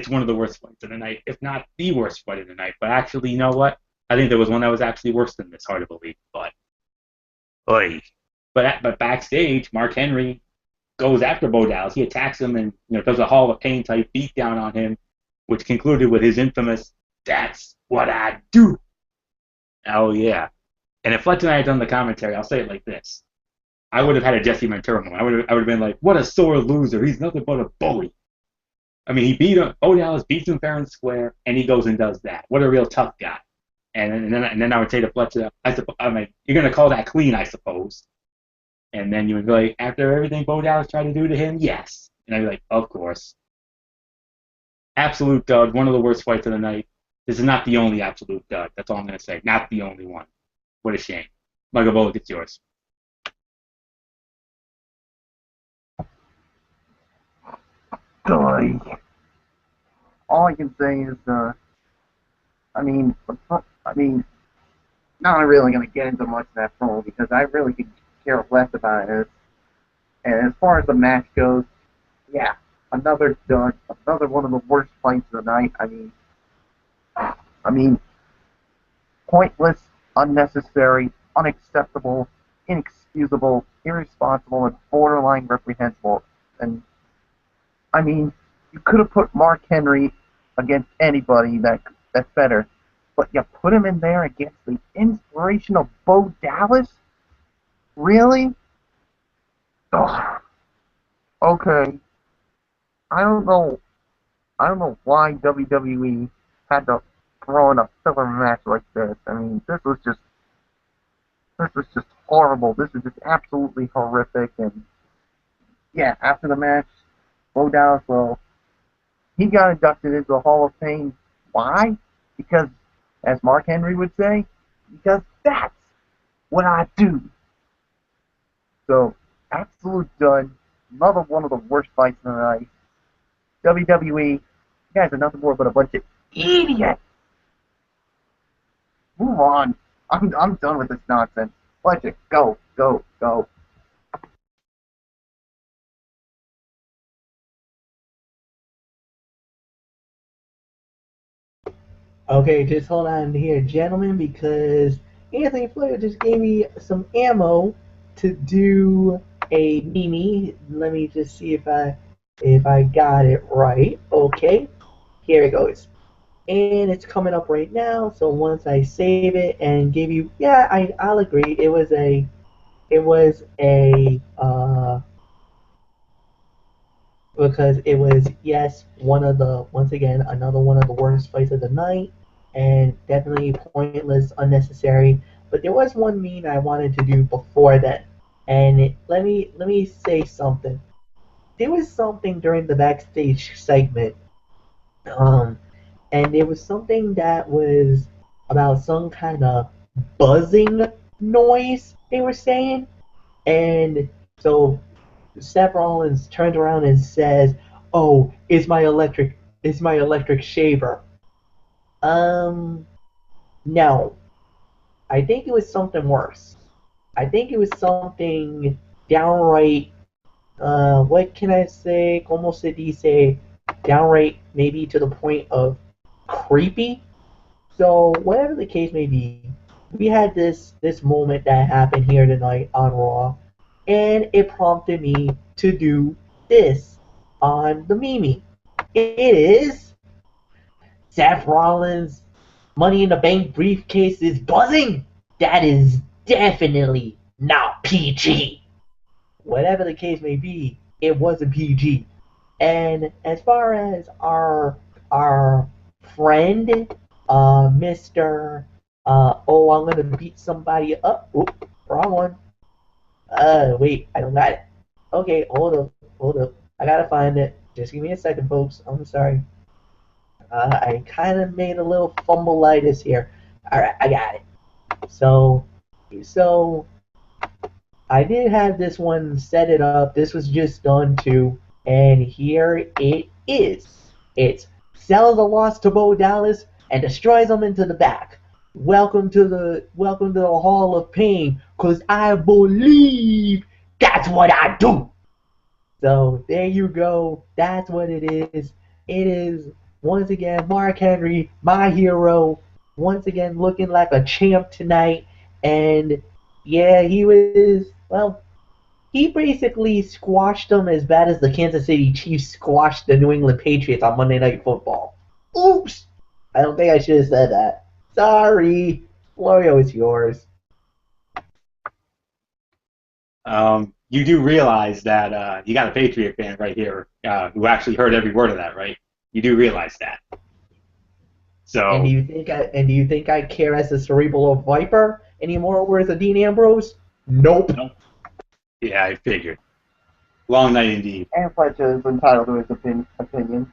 one of the worst fights of the night, if not the worst fight of the night. But actually, you know what? I think there was one that was actually worse than this. Hard to believe, but oy. But backstage, Mark Henry goes after Bo Dallas. He attacks him and does a Hall of Pain type beatdown on him, which concluded with his infamous "That's what I do." Oh yeah. And if Fletch and I had done the commentary, I'll say it like this: I would have had a Jesse Ventura moment. I would have been like, "What a sore loser! He's nothing but a bully." I mean, he beat him. Bo Dallas beats him fair and square, and he goes and does that. What a real tough guy. And then I would say to Fletcher, I mean, you're gonna call that clean, I suppose. And then you would be like, after everything Bo Dallas tried to do to him, yes. And I'd be like, of course. Absolute dud. One of the worst fights of the night. This is not the only absolute dud. That's all I'm going to say. Not the only one. What a shame. Michael Bullock, it's yours. All I can say is, I mean, not really going to get into much of that promo because I really could care less about it. And as far as the match goes, yeah, another dud, another one of the worst fights of the night. I mean, pointless, unnecessary, unacceptable, inexcusable, irresponsible, and borderline reprehensible. And I mean, you could have put Mark Henry against anybody that's better, but you put him in there against the inspirational Bo Dallas? Really? Ugh. Okay. I don't know why WWE had to throw in a filler match like this. I mean, this was just horrible. This is just absolutely horrific. And yeah, after the match, Bo Dallas, well, he got inducted into the Hall of Fame. Why? Because, as Mark Henry would say, because that's what I do. So, absolute dud. Another one of the worst fights of the night. WWE, you guys are nothing more but a bunch of idiots. Move on. I'm done with this nonsense. Let it go, go, go. Okay, just hold on here, gentlemen, because Anthony Flair just gave me some ammo to do a meme. Let me just see if I got it right. Okay, here it goes, and it's coming up right now. So once I save it and give you, yeah, I'll agree. It was a because it was, yes, once again, another one of the worst fights of the night, and definitely pointless, unnecessary. But there was one meme I wanted to do before that, and let me say something. There was something during the backstage segment, um, and there was something that was about some kind of buzzing noise they were saying, and so Seth Rollins turns around and says, "Oh, it's my electric shaver." Um, no. I think it was something worse. I think it was something downright, what can I say? Como se dice? Downright, maybe to the point of creepy. So, whatever the case may be, we had this moment that happened here tonight on Raw, and it prompted me to do this on the Mimi. It is Seth Rollins' Money in the Bank briefcase is buzzing. That is definitely not PG. Whatever the case may be, it wasn't PG. And as far as our friend, Mr. Oh, I'm gonna beat somebody up. Oop, wrong one. Wait, I don't got it. Okay, hold up. I gotta find it. Just give me a second, folks. I'm sorry. I kind of made a little fumbleitis here. All right, I got it. So I did have this one set it up. This was just done too, and here it is. It sells a loss to Bo Dallas and destroys him into the back. Welcome to the Hall of Pain, 'cause I believe that's what I do. So there you go. That's what it is. It is once again Mark Henry, my hero, once again looking like a champ tonight. And yeah, he was well. He basically squashed them as bad as the Kansas City Chiefs squashed the New England Patriots on Monday Night Football. Oops! I don't think I should have said that. Sorry. Florio, it's yours. You do realize that you got a Patriot fan right here who actually heard every word of that, right? You do realize that. So. And do you think I care as a cerebral viper anymore worth of Dean Ambrose? Nope. Yeah, I figured. Long night indeed. And Fletcher is entitled to his opinion.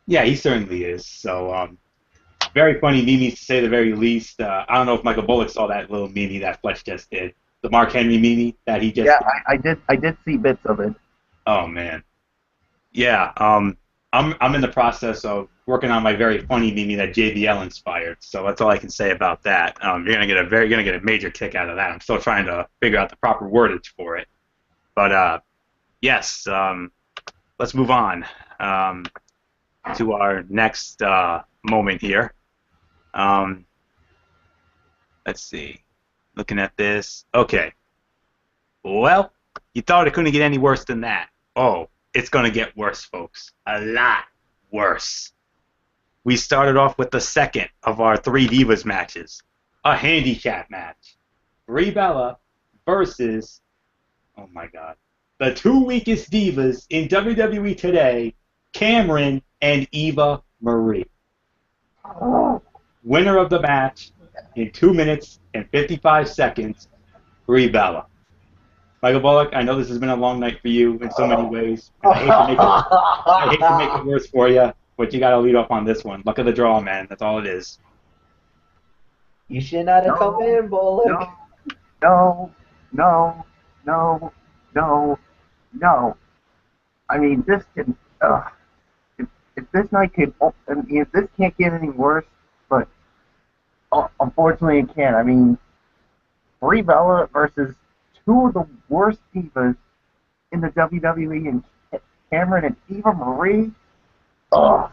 Yeah, he certainly is. So, very funny memes to say the very least. I don't know if Michael Bullock saw that little meme that Fletch just did. The Mark Henry meme that he just Yeah, did. I did see bits of it. Oh man. Yeah, I'm in the process of working on my very funny meme that JBL inspired. So that's all I can say about that. You're gonna get a major kick out of that. I'm still trying to figure out the proper wordage for it. But yes, let's move on to our next moment here. Let's see. Looking at this. Okay. Well, you thought it couldn't get any worse than that. Oh, it's going to get worse, folks. A lot worse. We started off with the second of our three Divas matches. A handicap match. Brie Bella versus, oh my God, the two weakest Divas in WWE today, Cameron and Eva Marie. Winner of the match in 2 minutes and 55 seconds, Brie Bella. Michael Bullock, I know this has been a long night for you in so many ways. I hate to make it worse for you, but you got to lead off on this one. Luck of the draw, man. That's all it is. You should not have come in, Bullock. No. I mean, this can. If this night could, I mean, if this can't get any worse, but unfortunately it can. I mean, Brie Bella versus two of the worst divas in the WWE, and Cameron and Eva Marie. Ugh.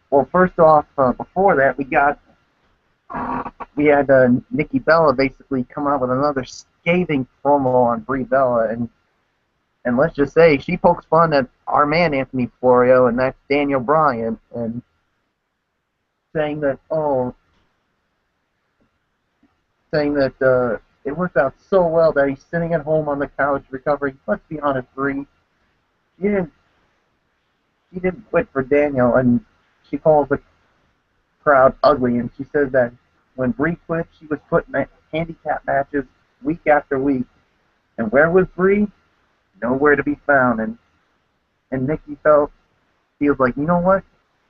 Well, first off, before that, we had Nikki Bella basically come out with another scathing promo on Brie Bella, and let's just say she pokes fun at our man Anthony Florio, and that's Daniel Bryan, and saying that it worked out so well that he's sitting at home on the couch recovering. Let's be honest, Brie, she didn't quit for Daniel, and she calls the crowd ugly, and she says that when Brie quit, she was putting handicap matches week after week, and where was Brie? Nowhere to be found, and Nikki feels like, you know what?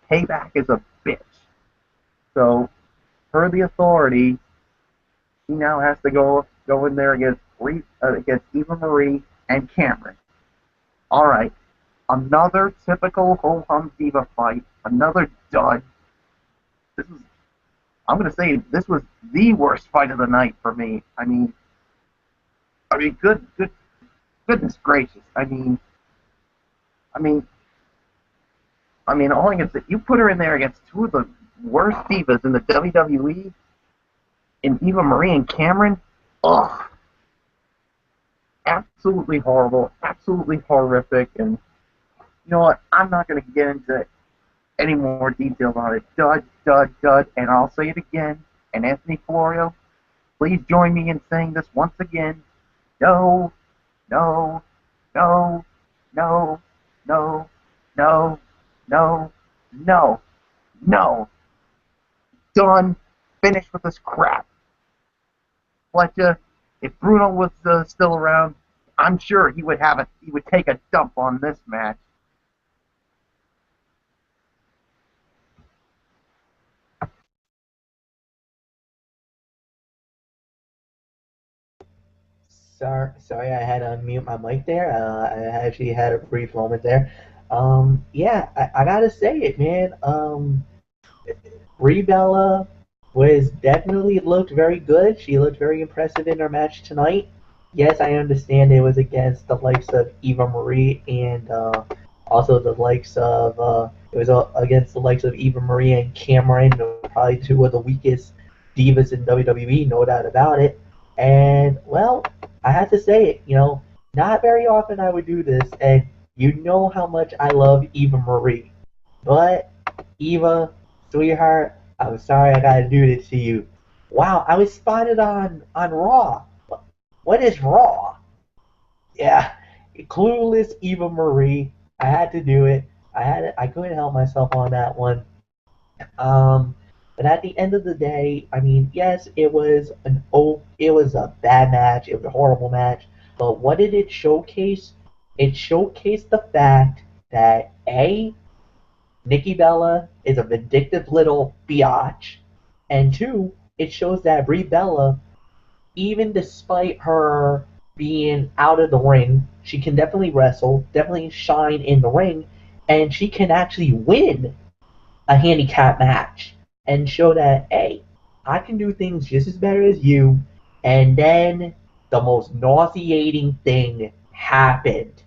Payback is a bitch. So, per the authority, she now has to go in there against Eva Marie and Cameron. All right, another typical ho-hum diva fight, another dud. I'm gonna say this was the worst fight of the night for me. I mean, goodness gracious. I mean, all I can say, you put her in there against two of the worst divas in the WWE, in Eva Marie and Cameron. Ugh. Absolutely horrible, absolutely horrific, and you know what? I'm not going to get into any more detail on it. Dud, and I'll say it again. And Anthony Florio, please join me in saying this once again. No. Done. Finished with this crap. Fletcher, if Bruno was still around, I'm sure he would take a dump on this match. Sorry, I had to unmute my mic there. I actually had a brief moment there. Yeah, I gotta say it, man. Brie Bella was definitely looked very good. She looked very impressive in her match tonight. Yes, I understand it was against the likes of Eva Marie and also the likes of it was against the likes of Eva Marie and Cameron, probably two of the weakest divas in WWE, no doubt about it. And well, I have to say it, not very often I would do this, and you know how much I love Eva Marie, but Eva, sweetheart, I'm sorry I gotta do this to you. Wow, I was spotted on Raw. What is Raw? Yeah, clueless Eva Marie. I had to do it. I couldn't help myself on that one. Um, but at the end of the day, I mean, yes, it was a bad match. It was a horrible match. But what did it showcase? It showcased the fact that Nikki Bella is a vindictive little biatch, and two, it shows that Brie Bella, even despite her being out of the ring, she can definitely wrestle, definitely shine in the ring, and she can actually win a handicap match and show that, hey, I can do things just as better as you. And then the most nauseating thing happened.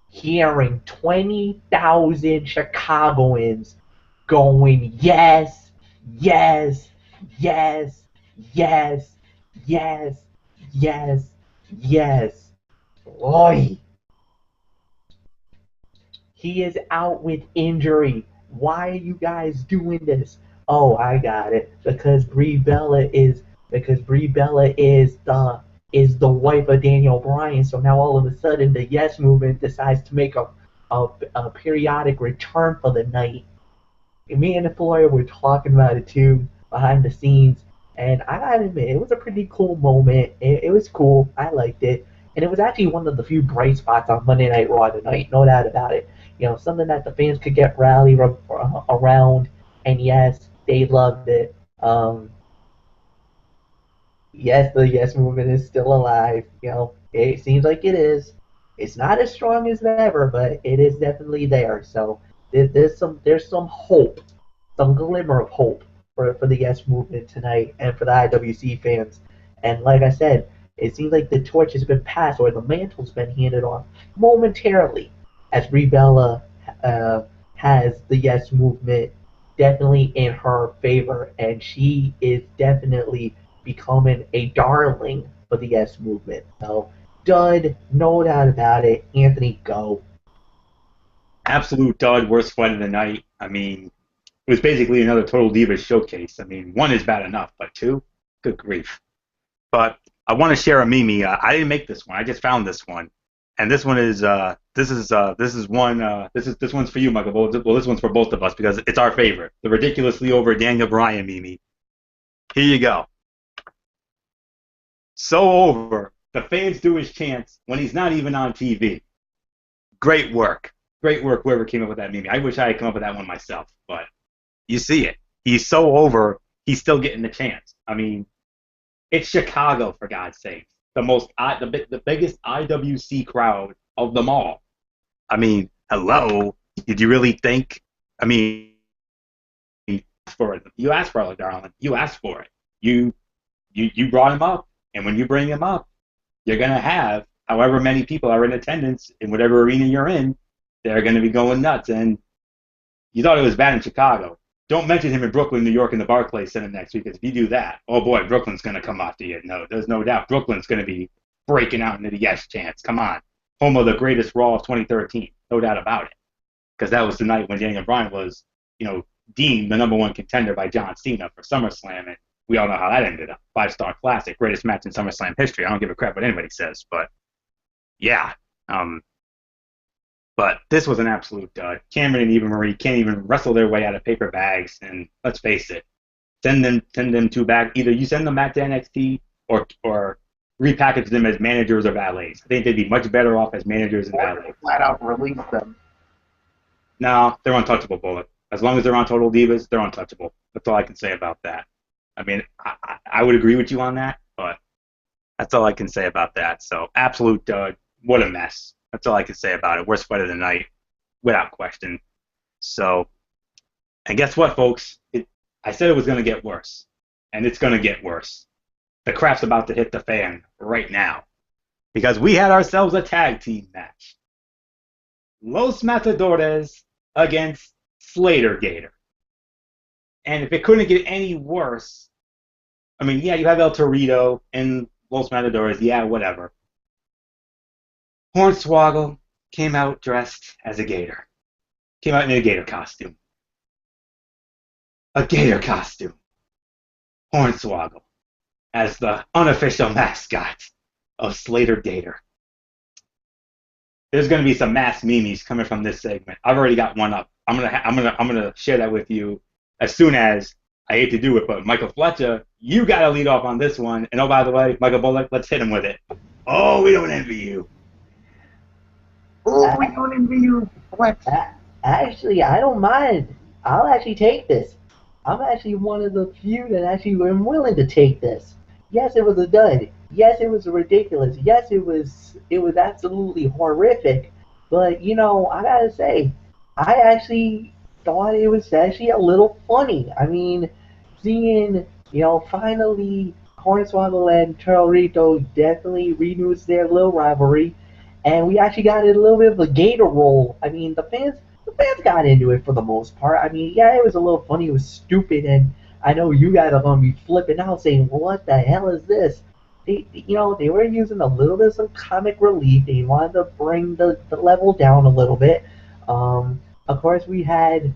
Hearing 20,000 Chicagoans going, yes, yes, yes, yes, yes, yes, yes. Oi, he is out with injury. Why are you guys doing this? Oh, I got it. Because Brie Bella is the wife of Daniel Bryan. So now all of a sudden the Yes Movement decides to make a periodic return for the night. And me and Floyd were talking about it too behind the scenes, and I gotta admit it was a pretty cool moment. It was cool. I liked it, and it was actually one of the few bright spots on Monday Night Raw tonight. No doubt about it. Something that the fans could get rallied around, and yes, they loved it. Yes, the Yes Movement is still alive. It seems like it is. It's not as strong as ever, but it is definitely there. So there's some hope, some glimmer of hope for the Yes Movement tonight and for the IWC fans. And like I said, it seems like the torch has been passed or the mantle's been handed off momentarily as Brie Bella uh, has the Yes Movement definitely in her favor, and she is definitely becoming a darling for the Yes Movement. So, dud, no doubt about it. Anthony, go. Absolute dud, worst fight of the night. I mean, it was basically another Total Divas showcase. I mean, one is bad enough, but two, good grief. But I want to share a Mimi. I didn't make this one. I just found this one, and this one is this one's for you, Michael. Well, this one's for both of us because it's our favorite. The ridiculously over Daniel Bryan Mimi. Here you go. So over. The fans do his chants when he's not even on TV. Great work. Great work, whoever came up with that Mimi. I wish I had come up with that one myself, but you see it. He's so over, he's still getting the chance. I mean, it's Chicago, for God's sake. The biggest IWC crowd of them all. I mean, hello? Did you really think? I mean, for it. You asked for it, darling. You asked for it. You brought him up, and when you bring him up, you're gonna have however many people are in attendance in whatever arena you're in. They're gonna be going nuts. And you thought it was bad in Chicago. Don't mention him in Brooklyn, New York, in the Barclays Center next week, because if you do that, oh boy, Brooklyn's gonna come after you. No, there's no doubt. Brooklyn's gonna be breaking out into the yes chants. Come on, home of the greatest Raw of 2013, no doubt about it. Because that was the night when Daniel Bryan was, deemed the number one contender by John Cena for SummerSlam, and we all know how that ended up. 5-star classic, greatest match in SummerSlam history. I don't give a crap what anybody says, but yeah. But this was an absolute dud. Cameron and Eva Marie can't even wrestle their way out of paper bags, and let's face it, send them two back. Either you send them back to NXT or repackage them as managers or valets. I think they'd be much better off as managers and valets. Flat out release them. No, they're untouchable, Bullet. As long as they're on Total Divas, they're untouchable. That's all I can say about that. I mean, I would agree with you on that, but That's all I can say about that. So absolute dud. What a mess. That's all I can say about it. Worst fight of the night, without question. So, and guess what, folks? I said it was going to get worse, and it's going to get worse. The crap's about to hit the fan right now because we had ourselves a tag team match. Los Matadores against Slater Gator. And if it couldn't get any worse, I mean, yeah, you have El Torito and Los Matadores, yeah, whatever. Hornswoggle came out dressed as a gator. Came out in a gator costume. A gator costume. Hornswoggle as the unofficial mascot of Slater Gator. There's going to be some mass memes coming from this segment. I've already got one up. I'm gonna share that with you as soon as I hate to do it, but Michael Fletcher, you got to lead off on this one. And oh, by the way, Michael Bullock, let's hit him with it. Oh, we don't envy you. Oh, we don't envy you, Flex. Actually, I don't mind. I'll actually take this. I'm actually one of the few that actually am willing to take this. Yes, it was a dud. Yes, it was ridiculous. Yes, it was absolutely horrific. But you know, I gotta say, I actually thought it was actually a little funny. I mean, seeing finally Hornswoggle and Torito definitely renews their little rivalry, and we actually got a little bit of a Gator roll. I mean, the fans got into it for the most part. I mean, yeah, it was a little funny. It was stupid, and I know you guys are gonna be flipping out, saying, "What the hell is this?" They were using a little bit of some comic relief. They wanted to bring the level down a little bit. Of course, we had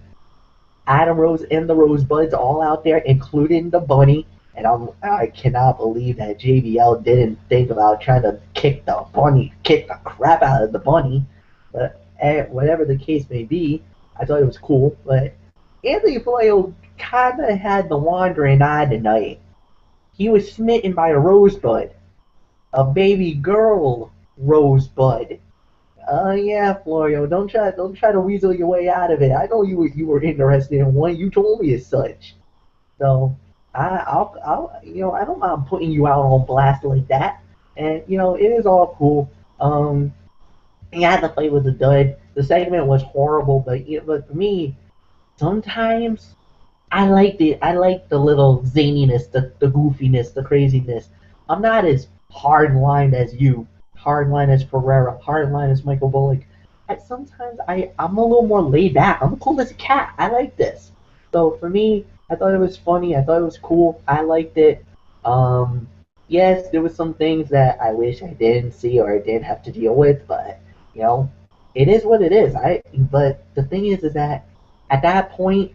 Adam Rose and the Rosebuds all out there, including the bunny. And I cannot believe that JBL didn't think about trying to kick the crap out of the bunny. But whatever the case may be, I thought it was cool. But Anthony Flayo kind of had the wandering eye tonight. He was smitten by a Rosebud, a baby girl Rosebud. Yeah, Florio, don't try to weasel your way out of it. I know you were interested in one. You told me as such. So I'll I don't mind putting you out on blast like that. And it is all cool. Yeah, the fight was a dud. The segment was horrible, but for me, sometimes I liked it. I liked the little zaniness, the goofiness, the craziness. I'm not as hard-lined as you, hard-lined as Pereira, hard-lined as Michael Bullock. Sometimes I'm a little more laid back. I'm cool as a cat. I like this. So for me, I thought it was funny. I thought it was cool. I liked it. Yes, there was some things that I wish I didn't see or I didn't have to deal with, but it is what it is. But the thing is that at that point,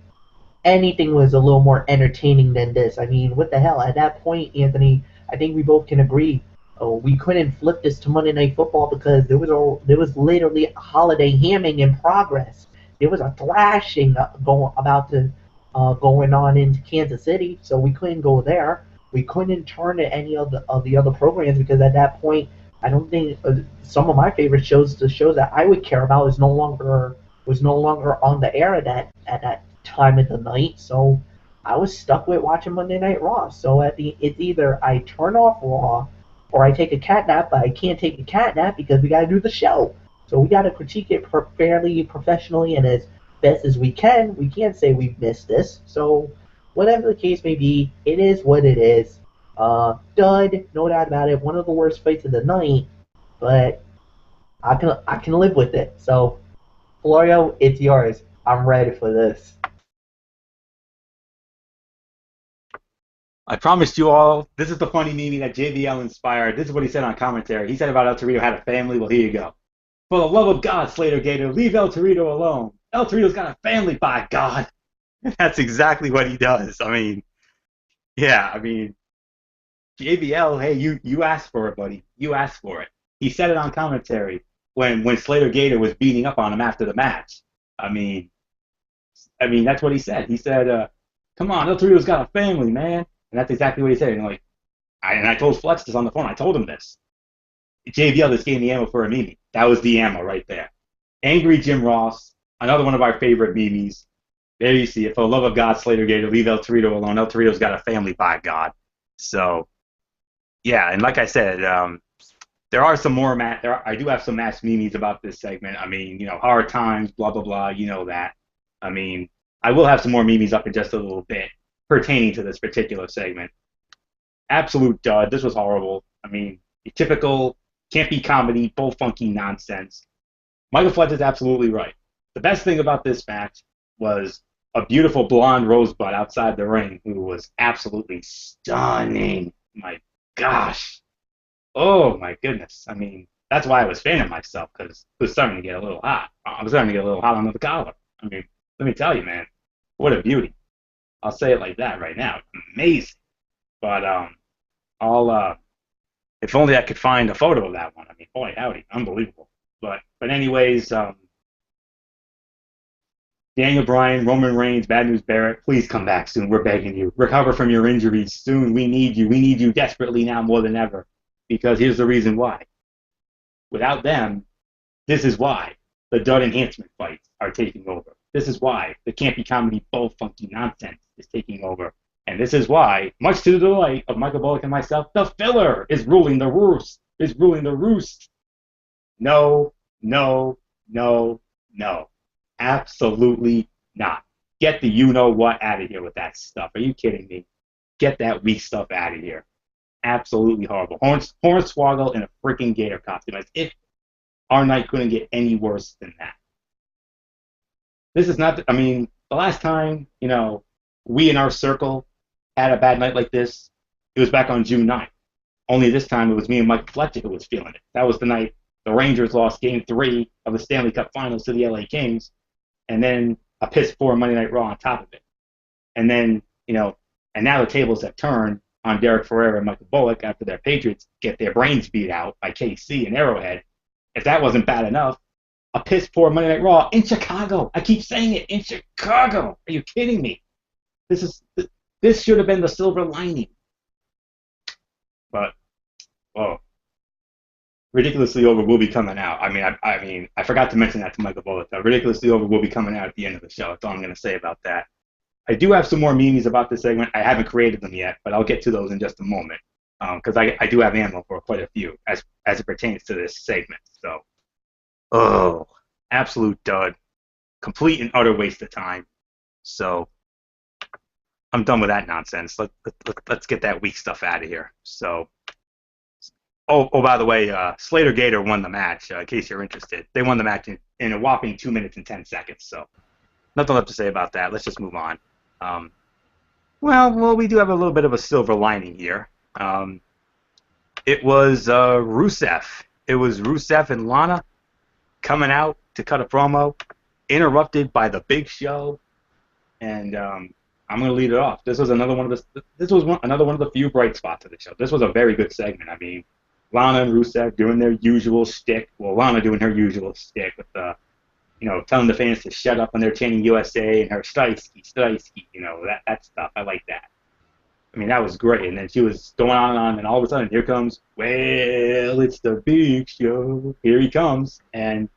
anything was a little more entertaining than this. I mean, what the hell? At that point, Anthony, I think we both can agree. We couldn't flip this to Monday Night Football because there was literally a holiday hamming in progress. There was a thrashing going on in Kansas City, so we couldn't go there. We couldn't turn to any of the other programs because at that point, I don't think some of my favorite shows, the shows that I would care about, was no longer on the air at that time of the night. So I was stuck with watching Monday Night Raw. So it's either I turn off Raw or I take a cat nap, but I can't take a cat nap because we got to do the show. So we got to critique it fairly professionally and as best as we can. We can't say we've missed this. So whatever the case may be, it is what it is. Dud, no doubt about it. One of the worst fights of the night, but I can live with it. So Florio, it's yours. I'm ready for this. I promised you all, this is the funny meme that JBL inspired. This is what he said on commentary. He said about El Torito had a family. Well, here you go. For the love of God, Slater Gator, leave El Torito alone. El Torito's got a family, by God. That's exactly what he does. I mean, yeah, I mean, JBL, hey, you asked for it, buddy. You asked for it. He said it on commentary when Slater Gator was beating up on him after the match. I mean, that's what he said. He said, come on, El Torito's got a family, man. And that's exactly what he said. And I told Flex this on the phone. I told him this. JBL just gave me ammo for a meme. That was the ammo right there. Angry Jim Ross, another one of our favorite memes. There you see it. For the love of God, Slater Gator, leave El Torito alone. El Torito's got a family, by God. So, Yeah, and like I said, there are some more I do have some match memes about this segment. I mean, hard times, blah blah blah. You know that. I mean, I will have some more memes up in just a little bit pertaining to this particular segment. Absolute dud. This was horrible. I mean, your typical campy comedy, bull funky nonsense. Michael Fletcher's absolutely right. The best thing about this match was a beautiful blonde rosebud outside the ring who was absolutely stunning. My gosh. Oh my goodness. I mean, that's why I was fanning myself because it was starting to get a little hot. I was starting to get a little hot under the collar. I mean, let me tell you, man, what a beauty. I'll say it like that right now. Amazing. But I'll if only I could find a photo of that one. I mean, boy, howdy, unbelievable. But anyways, Daniel Bryan, Roman Reigns, Bad News Barrett, please come back soon. We're begging you. Recover from your injuries soon. We need you. We need you desperately now more than ever. Because here's the reason why. Without them, this is why the dud enhancement fights are taking over. This is why the campy comedy bull funky nonsense is taking over. And this is why, much to the delight of Michael Bullock and myself, the filler is ruling the roost. Is ruling the roost. No, no, no, no. Absolutely not. Get the you-know-what out of here with that stuff. Are you kidding me? Get that weak stuff out of here. Absolutely horrible. Hornswoggle in a freaking gator costume. As if our night couldn't get any worse than that. This is not, I mean, the last time, we in our circle had a bad night like this, it was back on June 9th. Only this time it was me and Mike Fletcher who was feeling it. That was the night the Rangers lost Game 3 of the Stanley Cup Finals to the LA Kings, and then a piss-poor Monday Night Raw on top of it. And then, and now the tables have turned on Derek Ferrer and Michael Bullock after their Patriots get their brains beat out by KC and Arrowhead. If that wasn't bad enough, a piss-poor Monday Night Raw in Chicago. I keep saying it, in Chicago. Are you kidding me? This should have been the silver lining. But, Ridiculously Over will be coming out. I mean, I forgot to mention that to Michael Bullock. Ridiculously Over will be coming out at the end of the show. That's all I'm going to say about that. I do have some more memes about this segment. I haven't created them yet, but I'll get to those in just a moment because I do have ammo for quite a few as it pertains to this segment. So, absolute dud, complete and utter waste of time. So, I'm done with that nonsense. Let's get that weak stuff out of here. So, by the way, Slater Gator won the match. In case you're interested, they won the match in a whopping 2 minutes and 10 seconds. So, nothing left to say about that. Let's just move on. Well, we do have a little bit of a silver lining here. It was Rusev. It was Rusev and Lana coming out to cut a promo, interrupted by the Big Show, and I'm going to lead it off. This was another one of the few bright spots of the show. This was a very good segment. I mean, Lana and Rusev doing their usual shtick. Well, Lana doing her usual shtick with the telling the fans to shut up when they're chanting USA and her Staisky, that stuff. I like that. I mean, that was great. And then she was going on and on, and all of a sudden, here comes, well, it's the Big Show. Here he comes. And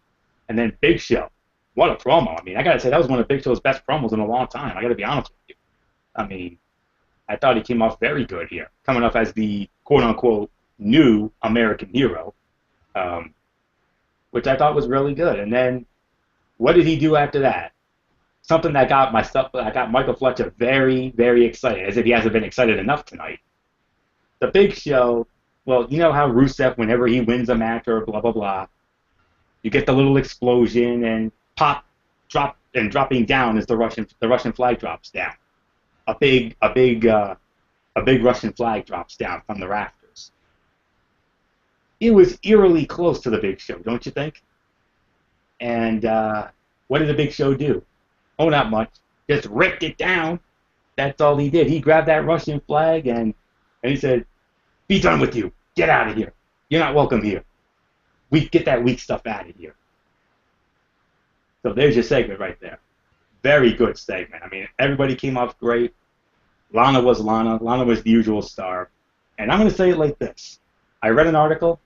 then Big Show. What a promo. I mean, I got to say, that was one of Big Show's best promos in a long time. I got to be honest with you. I mean, I thought he came off very good here, coming off as the quote-unquote new American hero, which I thought was really good. And then, what did he do after that? Something that got Michael Fletcher very, very excited, as if he hasn't been excited enough tonight. The Big Show, well, you know how Rusev, whenever he wins a match or blah, blah, blah, you get the little explosion and dropping down as the Russian flag drops down. A big Russian flag drops down from the rafters. It was eerily close to the Big Show, don't you think? And what did the Big Show do? Oh, not much. Just ripped it down. That's all he did. He grabbed that Russian flag and he said, "Be done with you. Get out of here. You're not welcome here. We get that weak stuff out of here." So there's your segment right there. Very good segment. I mean, everybody came off great. Lana was Lana. Lana was the usual star. And I'm going to say it like this. I read an article,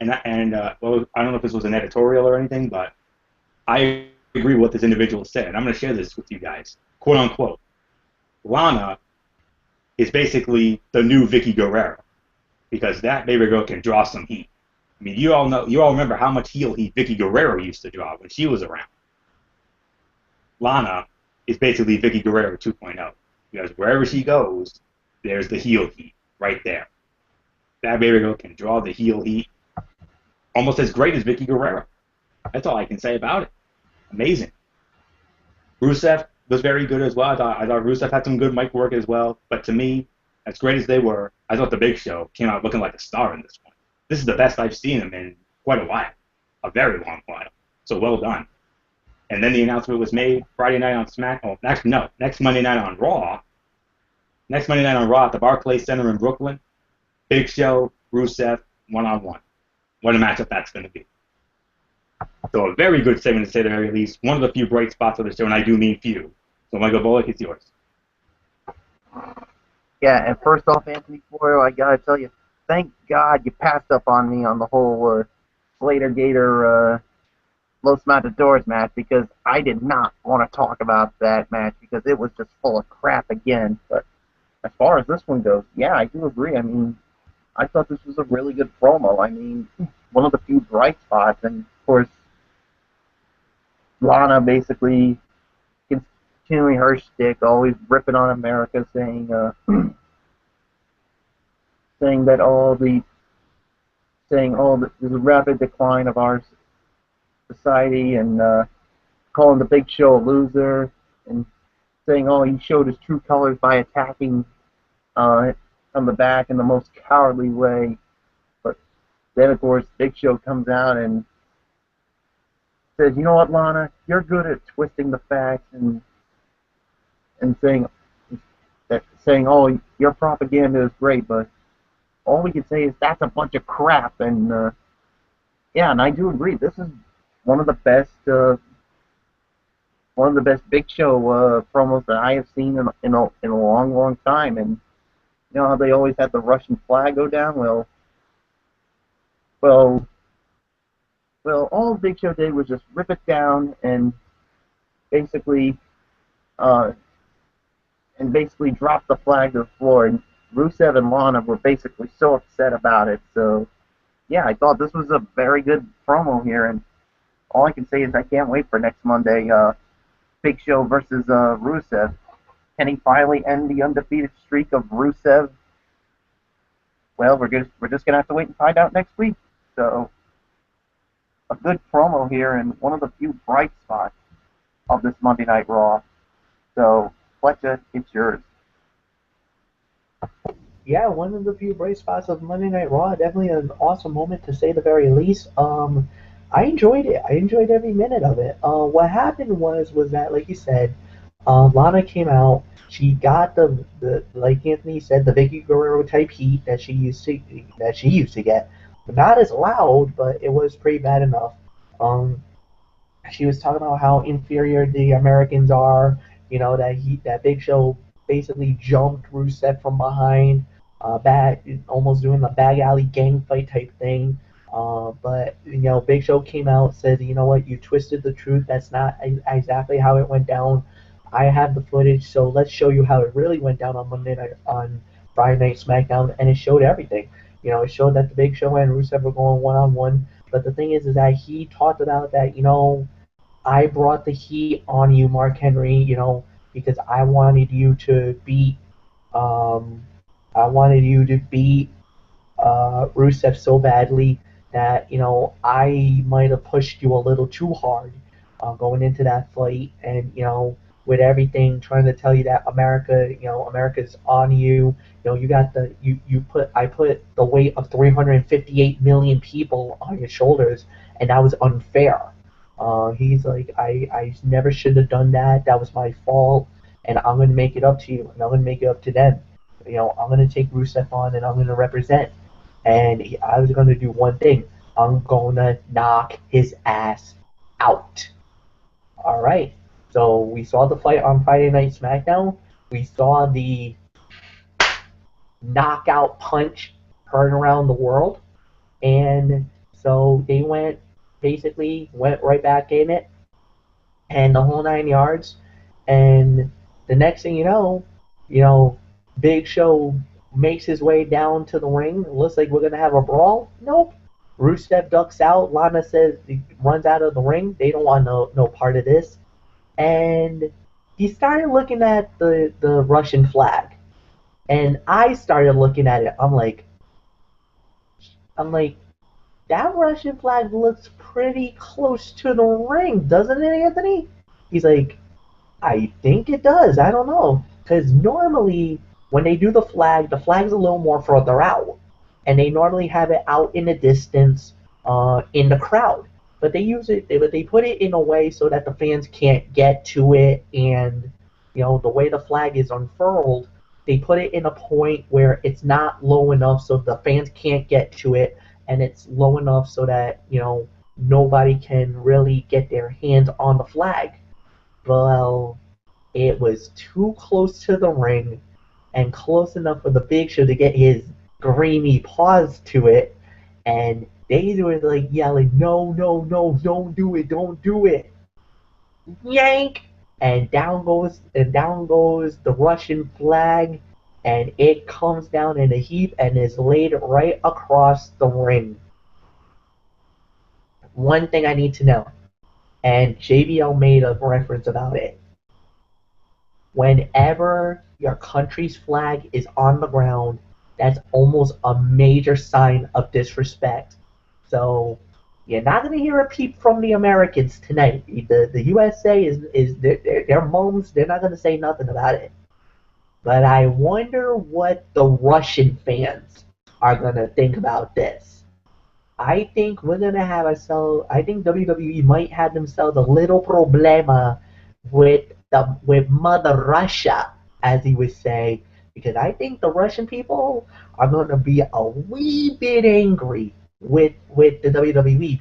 well, I don't know if this was an editorial or anything, but I agree with what this individual said. I'm going to share this with you guys. Quote unquote. Lana is basically the new Vicky Guerrero. because that baby girl can draw some heat. I mean, you all remember how much heel heat Vicky Guerrero used to draw when she was around. Lana is basically Vicky Guerrero 2.0 because wherever she goes, there's the heel heat right there. That baby girl can draw the heel heat almost as great as Vicky Guerrero. That's all I can say about it. Amazing. Rusev was very good as well. I thought Rusev had some good mic work as well. But to me, as great as they were, I thought the Big Show came out looking like a star in this one. This is the best I've seen him in quite a while, a very long while. So well done. And then the announcement was made Friday night on next Monday night on Raw. Next Monday night on Raw at the Barclays Center in Brooklyn. Big Show, Rusev, one-on-one. What a matchup that's going to be. So a very good segment to say the very least. One of the few bright spots of the show, and I do mean few. So Michael Bullock, it's yours. Yeah, and first off, Anthony Florio, I gotta tell you, thank God you passed up on me on the whole Slater Gator Los Matadores match, because I did not want to talk about that match because it was just full of crap again. But as far as this one goes, yeah, I do agree. I mean, I thought this was a really good promo. I mean, one of the few bright spots, and of course, Lana basically continuing her shtick, always ripping on America, saying saying that there's a rapid decline of our society, and calling the Big Show a loser, and saying, he showed his true colors by attacking from the back in the most cowardly way. But then, of course, Big Show comes out and says, you know what, Lana, you're good at twisting the facts and saying, your propaganda is great, but all we can say is that's a bunch of crap. And yeah, and I do agree. This is one of the best Big Show promos that I have seen in a long, long time. And you know how they always had the Russian flag go down? Well, all Big Show did was just rip it down and basically drop the flag to the floor. And Rusev and Lana were basically so upset about it. So, yeah, I thought this was a very good promo here. And all I can say is I can't wait for next Monday, Big Show versus Rusev. Can he finally end the undefeated streak of Rusev? Well, we're just gonna have to wait and find out next week. So, a good promo here and one of the few bright spots of this Monday Night Raw. So, Fletcher, it's yours. Yeah, one of the few bright spots of Monday Night Raw. Definitely an awesome moment, to say the very least. I enjoyed it. I enjoyed every minute of it. What happened was that, like you said, Lana came out. She got the like Anthony said, the Vicky Guerrero type heat that she used to get. Not as loud, but it was pretty bad enough. She was talking about how inferior the Americans are. You know, that Big Show basically jumped Rusev from behind, almost doing the back alley gang fight type thing. But you know, Big Show came out, said, you know what, you twisted the truth. That's not exactly how it went down. I have the footage, so let's show you how it really went down on Friday Night SmackDown, and it showed everything. You know, it showed that the Big Show and Rusev were going one-on-one. But the thing is that he talked about that, you know, I brought the heat on you, Mark Henry, you know, because I wanted you to beat Rusev so badly that, you know, I might have pushed you a little too hard going into that fight, and, you know, with everything trying to tell you that America's on you. You know, I put the weight of 358 million people on your shoulders, and that was unfair. He's like, I never should have done that. That was my fault, and I'm going to make it up to you, and I'm going to make it up to them. You know, I'm going to take Rusev on, and I'm going to represent. And I was going to do one thing. I'm going to knock his ass out. All right. So we saw the fight on Friday Night SmackDown. We saw the knockout punch heard around the world. And so they went right back in it, and the whole 9 yards. And the next thing you know, Big Show makes his way down to the ring. It looks like we're gonna have a brawl. Nope. Rusev ducks out. Lana says he runs out of the ring. They don't want no part of this. And he started looking at the Russian flag, and I started looking at it. I'm like, that Russian flag looks pretty close to the ring, doesn't it, Anthony? He's like, I think it does. I don't know. Because normally, when they do the flag's a little more further out. And they normally have it out in the distance in the crowd. But they put it in a way so that the fans can't get to it. And, the way the flag is unfurled, they put it in a point where it's not low enough so the fans can't get to it. And it's low enough so that, nobody can really get their hands on the flag. Well, it was too close to the ring and close enough for the Big Show to get his grimy paws to it, and they were like yelling, "No, no, no! Don't do it! Don't do it!" Yank! And down goes the Russian flag, and it comes down in a heap and is laid right across the ring. One thing I need to know, and JBL made a reference about it. Whenever your country's flag is on the ground, that's almost a major sign of disrespect. So you're not going to hear a peep from the Americans tonight. The USA is their moms. They're not going to say nothing about it. But I wonder what the Russian fans are going to think about this. I think we're going to have ourselves. I think WWE might have themselves a little problema with Mother Russia, as he would say, because I think the Russian people are going to be a wee bit angry with the WWE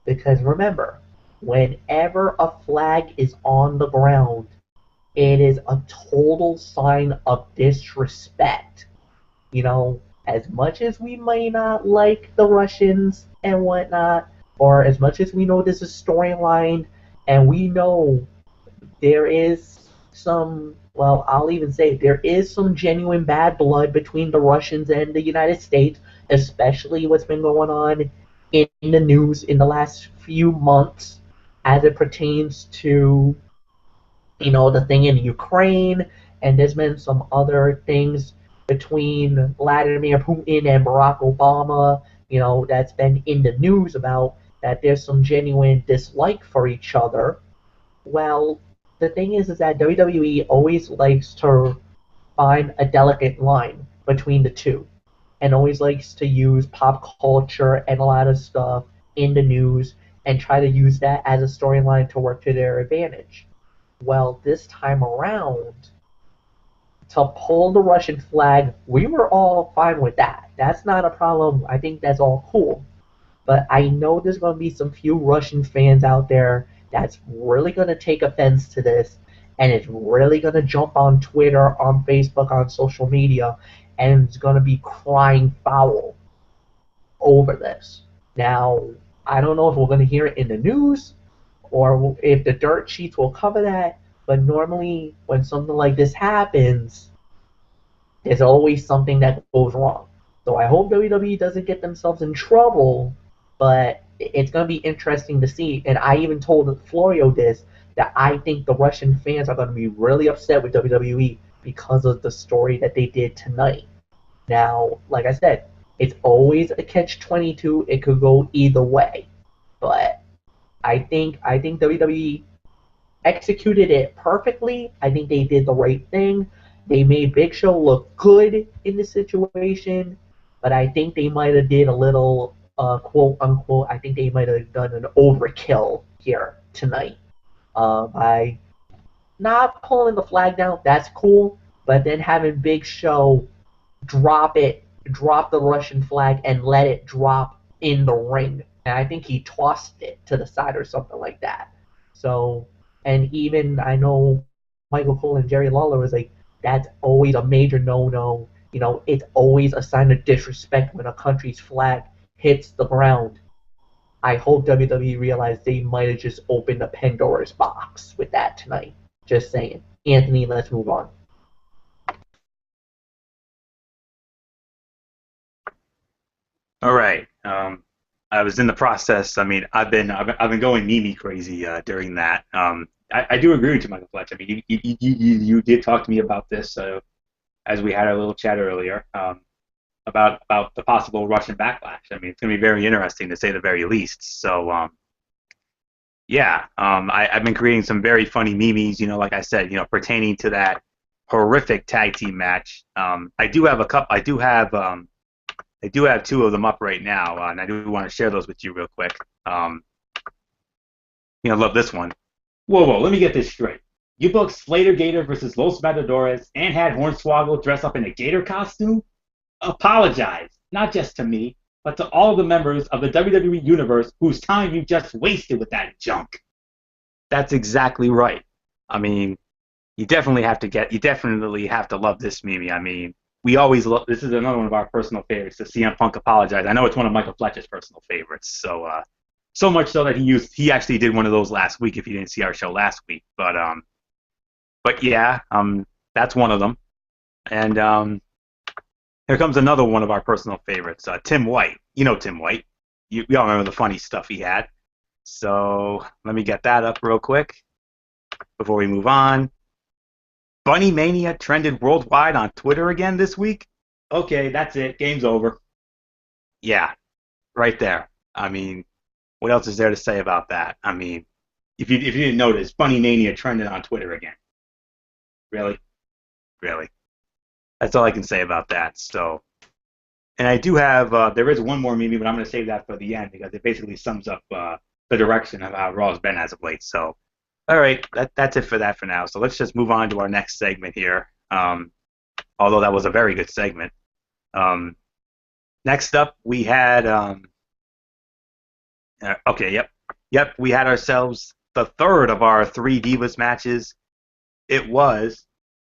because remember, whenever a flag is on the ground, it is a total sign of disrespect. As much as we may not like the Russians and whatnot, or as much as we know this is storyline, and we know there is well, I'll even say there is some genuine bad blood between the Russians and the United States, especially what's been going on in the news in the last few months as it pertains to, the thing in Ukraine, and there's been some other things between Vladimir Putin and Barack Obama, that's been in the news about that there's some genuine dislike for each other. Well, the thing is that WWE always likes to find a delicate line between the two, and always likes to use pop culture and a lot of stuff in the news and try to use that as a storyline to work to their advantage. Well, this time around, to pull the Russian flag, we were all fine with that. That's not a problem. I think that's all cool. But I know there's going to be some few Russian fans out there that's really going to take offense to this, and it's really going to jump on Twitter, on Facebook, on social media, and it's going to be crying foul over this. Now, I don't know if we're going to hear it in the news or if the dirt sheets will cover that, but normally when something like this happens, there's always something that goes wrong. So I hope WWE doesn't get themselves in trouble, but it's going to be interesting to see. And I even told Florio this, that I think the Russian fans are going to be really upset with WWE because of the story that they did tonight. Now, like I said, it's always a catch-22. It could go either way. But I think WWE executed it perfectly. I think they did the right thing. They made Big Show look good in the situation, but I think they might have did a little quote unquote. I think they might have done an overkill here tonight by not pulling the flag down. That's cool, but then having Big Show drop the Russian flag, and let it drop in the ring. And I think he tossed it to the side or something like that. So, and even I know Michael Cole and Jerry Lawler was like, that's always a major no-no. It's always a sign of disrespect when a country's flag hits the ground. I hope WWE realized they might have just opened a Pandora's box with that tonight. Just saying. Anthony, let's move on. All right. I was in the process. I mean, I've been going Mimi crazy during that. I do agree with you, Michael Fletch. I mean, you did talk to me about this as we had our little chat earlier about the possible Russian backlash. I mean, it's going to be very interesting to say the very least. So, yeah, I've been creating some very funny memes. Like I said, pertaining to that horrific tag team match. I do have a cup. I do have two of them up right now, and I do want to share those with you real quick. Love this one. Whoa, let me get this straight. You booked Slater Gator versus Los Matadores and had Hornswoggle dress up in a gator costume? Apologize, not just to me, but to all the members of the WWE Universe whose time you just wasted with that junk. That's exactly right. I mean, you definitely have to love this meme. I mean, we always love. This is another one of our personal favorites. To CM Punk apologize. I know it's one of Michael Fletcher's personal favorites. So much so that he actually did one of those last week. If you didn't see our show last week, but yeah, that's one of them. And here comes another one of our personal favorites, Tim White. You know Tim White. We all remember the funny stuff he had. So let me get that up real quick before we move on. Bunny Mania trended worldwide on Twitter again this week. Okay, that's it. Game's over. Yeah, right there. I mean, what else is there to say about that? I mean, if you didn't notice, Bunny Mania trended on Twitter again. Really? That's all I can say about that. So, and I do have there is one more meme, but I'm going to save that for the end because it basically sums up the direction of how Raw's been as of late. So, all right, that's it for that for now. So let's just move on to our next segment here. Although that was a very good segment. Next up, we had we had ourselves the third of our three Divas matches. It was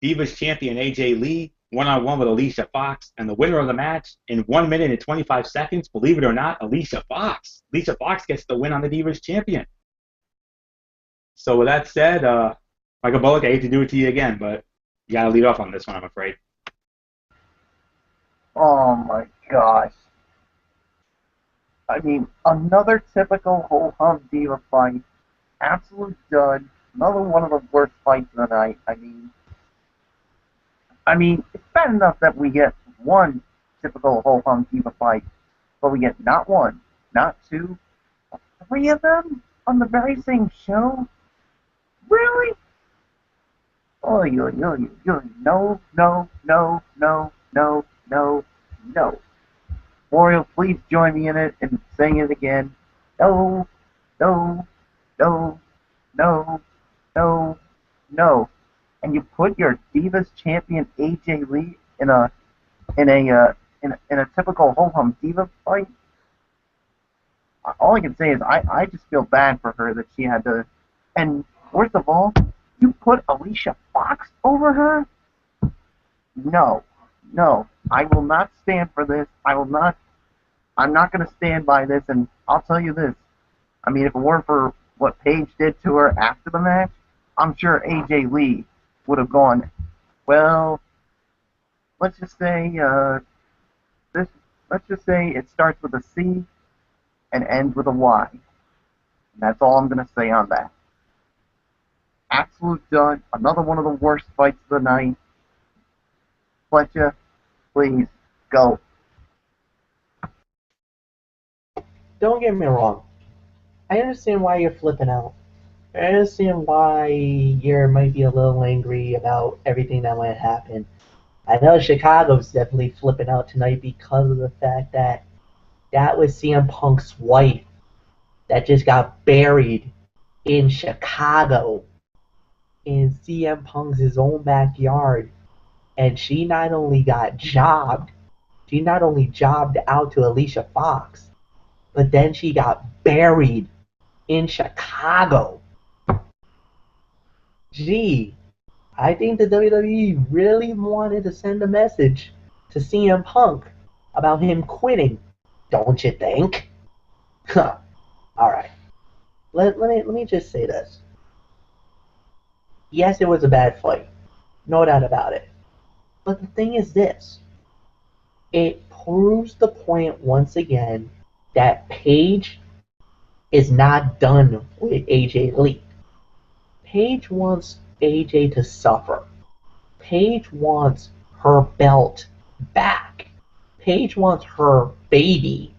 Divas champion AJ Lee one-on-one with Alicia Fox, and the winner of the match in 1 minute and 25 seconds, believe it or not, Alicia Fox. Alicia Fox gets the win on the Divas champion. So with that said, Michael Bullock, I hate to do it to you again, but you got to lead off on this one, I'm afraid. Oh my gosh. I mean, another typical ho-hum diva fight. Absolute dud. Another one of the worst fights of the night. I mean, it's bad enough that we get one typical ho-hum diva fight, but we get not one, not two, but three of them on the very same show? Really? Oh, no. Oriole, please join me in it and saying it again. No. And you put your Divas champion AJ Lee in a typical ho-hum diva fight. All I can say is I just feel bad for her that she had to. And worst of all, you put Alicia Fox over her? No. I will not stand for this. I'm not going to stand by this, and I'll tell you this. I mean, if it weren't for what Paige did to her after the match, I'm sure AJ Lee would have gone, well, let's just say it starts with a C and ends with a Y. And that's all I'm going to say on that. Absolute dud. Another one of the worst fights of the night. Fletcher, please, go. Don't get me wrong. I understand why you're flipping out. I understand why you might be a little angry about everything that might happen. I know Chicago's definitely flipping out tonight because of the fact that was CM Punk's wife that just got buried in Chicago in CM Punk's own backyard. And she not only jobbed out to Alicia Fox, but then she got buried in Chicago. Gee, I think the WWE really wanted to send a message to CM Punk about him quitting. Don't you think? Huh. All right. Let me just say this. Yes, it was a bad fight. No doubt about it. But the thing is this. It proves the point once again that Paige is not done with AJ Lee. Paige wants AJ to suffer. Paige wants her belt back. Paige wants her baby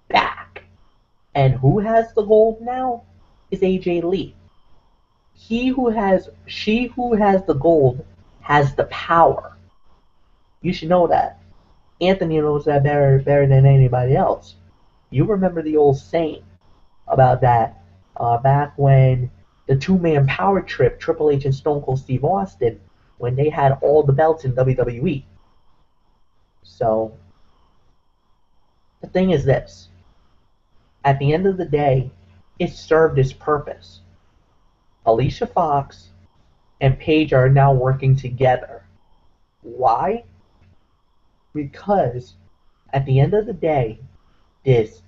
back. And who has the gold now? Is AJ Lee. She who has the gold has the power. You should know that. Anthony knows that better than anybody else. You remember the old saying about that back when the two-man power trip, Triple H and Stone Cold Steve Austin, when they had all the belts in WWE. So, the thing is this. At the end of the day, it served its purpose. Alicia Fox and Paige are now working together. Why? Because at the end of the day, this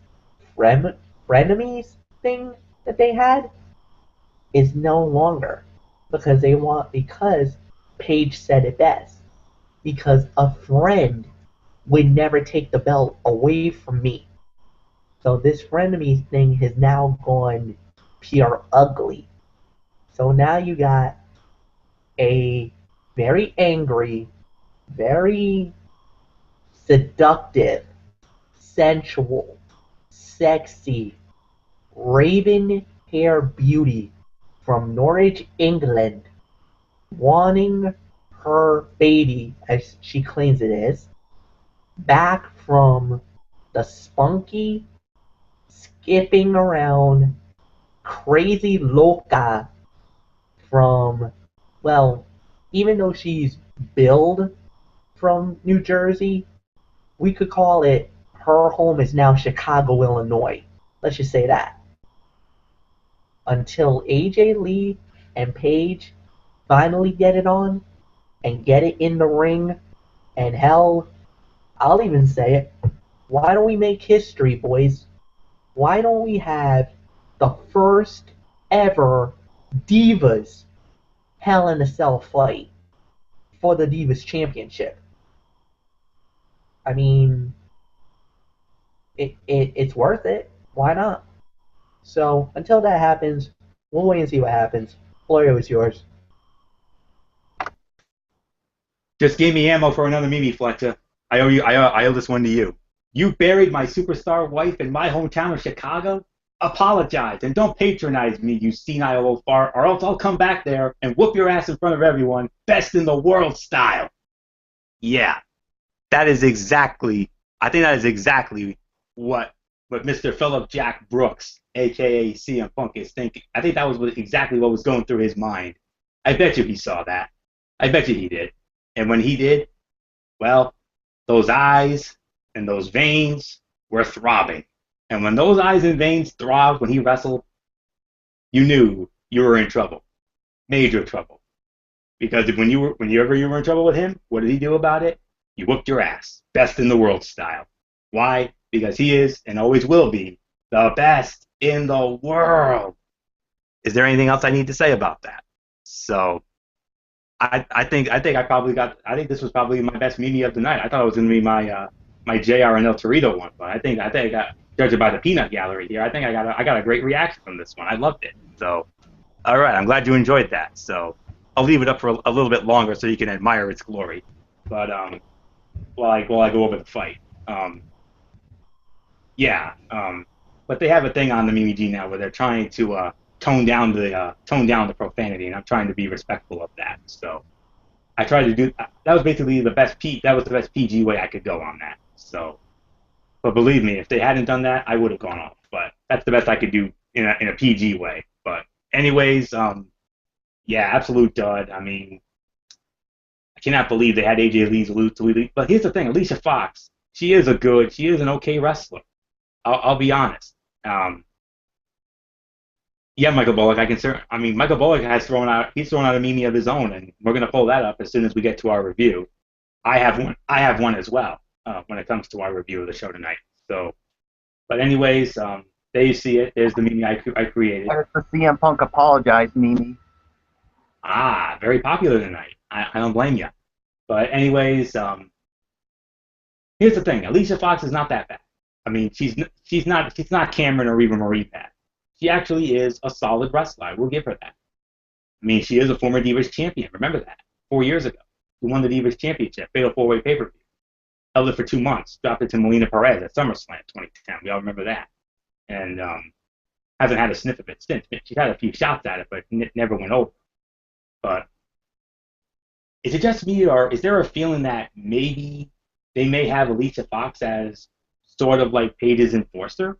frenemies thing that they had is no longer because Paige said it best. Because a friend would never take the belt away from me. So this frenemies thing has now gone pure ugly. So now you got a very angry, very seductive, sensual, sexy, raven hair beauty from Norwich, England, wanting her baby, as she claims it is, back from the spunky, skipping around, crazy loca from, well, even though she's billed from New Jersey, we could call it her home is now Chicago, Illinois. Let's just say that. Until AJ Lee and Paige finally get it on and get it in the ring, and hell, I'll even say it, why don't we make history, boys? Why don't we have the first ever Divas Hell in a Cell fight for the Divas Championship? I mean, it's worth it. Why not? So, until that happens, we'll wait and see what happens. Florio is yours. Just gave me ammo for another Mimi, Fletcher. I owe this one to you. You buried my superstar wife in my hometown of Chicago? Apologize and don't patronize me, you senile old fart, or else I'll come back there and whoop your ass in front of everyone, best in the world style. Yeah, I think that is exactly what Mr. Philip Jack Brooks, a.k.a. CM Punk, is thinking. I think that was exactly what was going through his mind. I bet you he saw that. I bet you he did. And when he did, well, those eyes and those veins were throbbing. And when those eyes and veins throbbed when he wrestled, you knew you were in trouble. Major trouble. Because whenever you were in trouble with him, what did he do about it? He whooped your ass. Best in the world style. Why? Because he is, and always will be, the best in the world. Is there anything else I need to say about that? So, I think this was probably my best media of the night. I thought it was going to be my JR and El Torito one, but I think I got, judging by the peanut gallery here, I think I got a great reaction from this one. I loved it. So, all right, I'm glad you enjoyed that. So, I'll leave it up for a little bit longer so you can admire its glory. But while I go over the fight, but they have a thing on the Mimi G now where they're trying to tone down the profanity, and I'm trying to be respectful of that. So I tried to do that. Was basically the best PG way I could go on that. So, but believe me, if they hadn't done that, I would have gone off. But that's the best I could do in a PG way. But anyways, absolute dud. I mean, I cannot believe they had AJ Lee lose to Lee. But here's the thing, Alicia Fox, she is an okay wrestler. I'll be honest. Michael Bullock. Michael Bullock he's thrown out a Mimi of his own, and we're gonna pull that up as soon as we get to our review. I have one as well when it comes to our review of the show tonight. So, but anyways, there you see it. There's the Mimi I created. There's the CM Punk apologize Mimi. Very popular tonight. I don't blame you. But anyways, Here's the thing: Alicia Fox is not that bad. I mean, she's not Cameron or even Marie bad. She actually is a solid wrestler. I will give her that. I mean, she is a former Divas champion. Remember that 4 years ago, she won the Divas championship, fatal four-way pay-per-view. Held it for 2 months, dropped it to Melina Perez at SummerSlam 2010. We all remember that. And hasn't had a sniff of it since. She's had a few shots at it, but never went over. But is it just me, or is there a feeling that maybe they may have Alicia Fox as sort of like Paige's enforcer?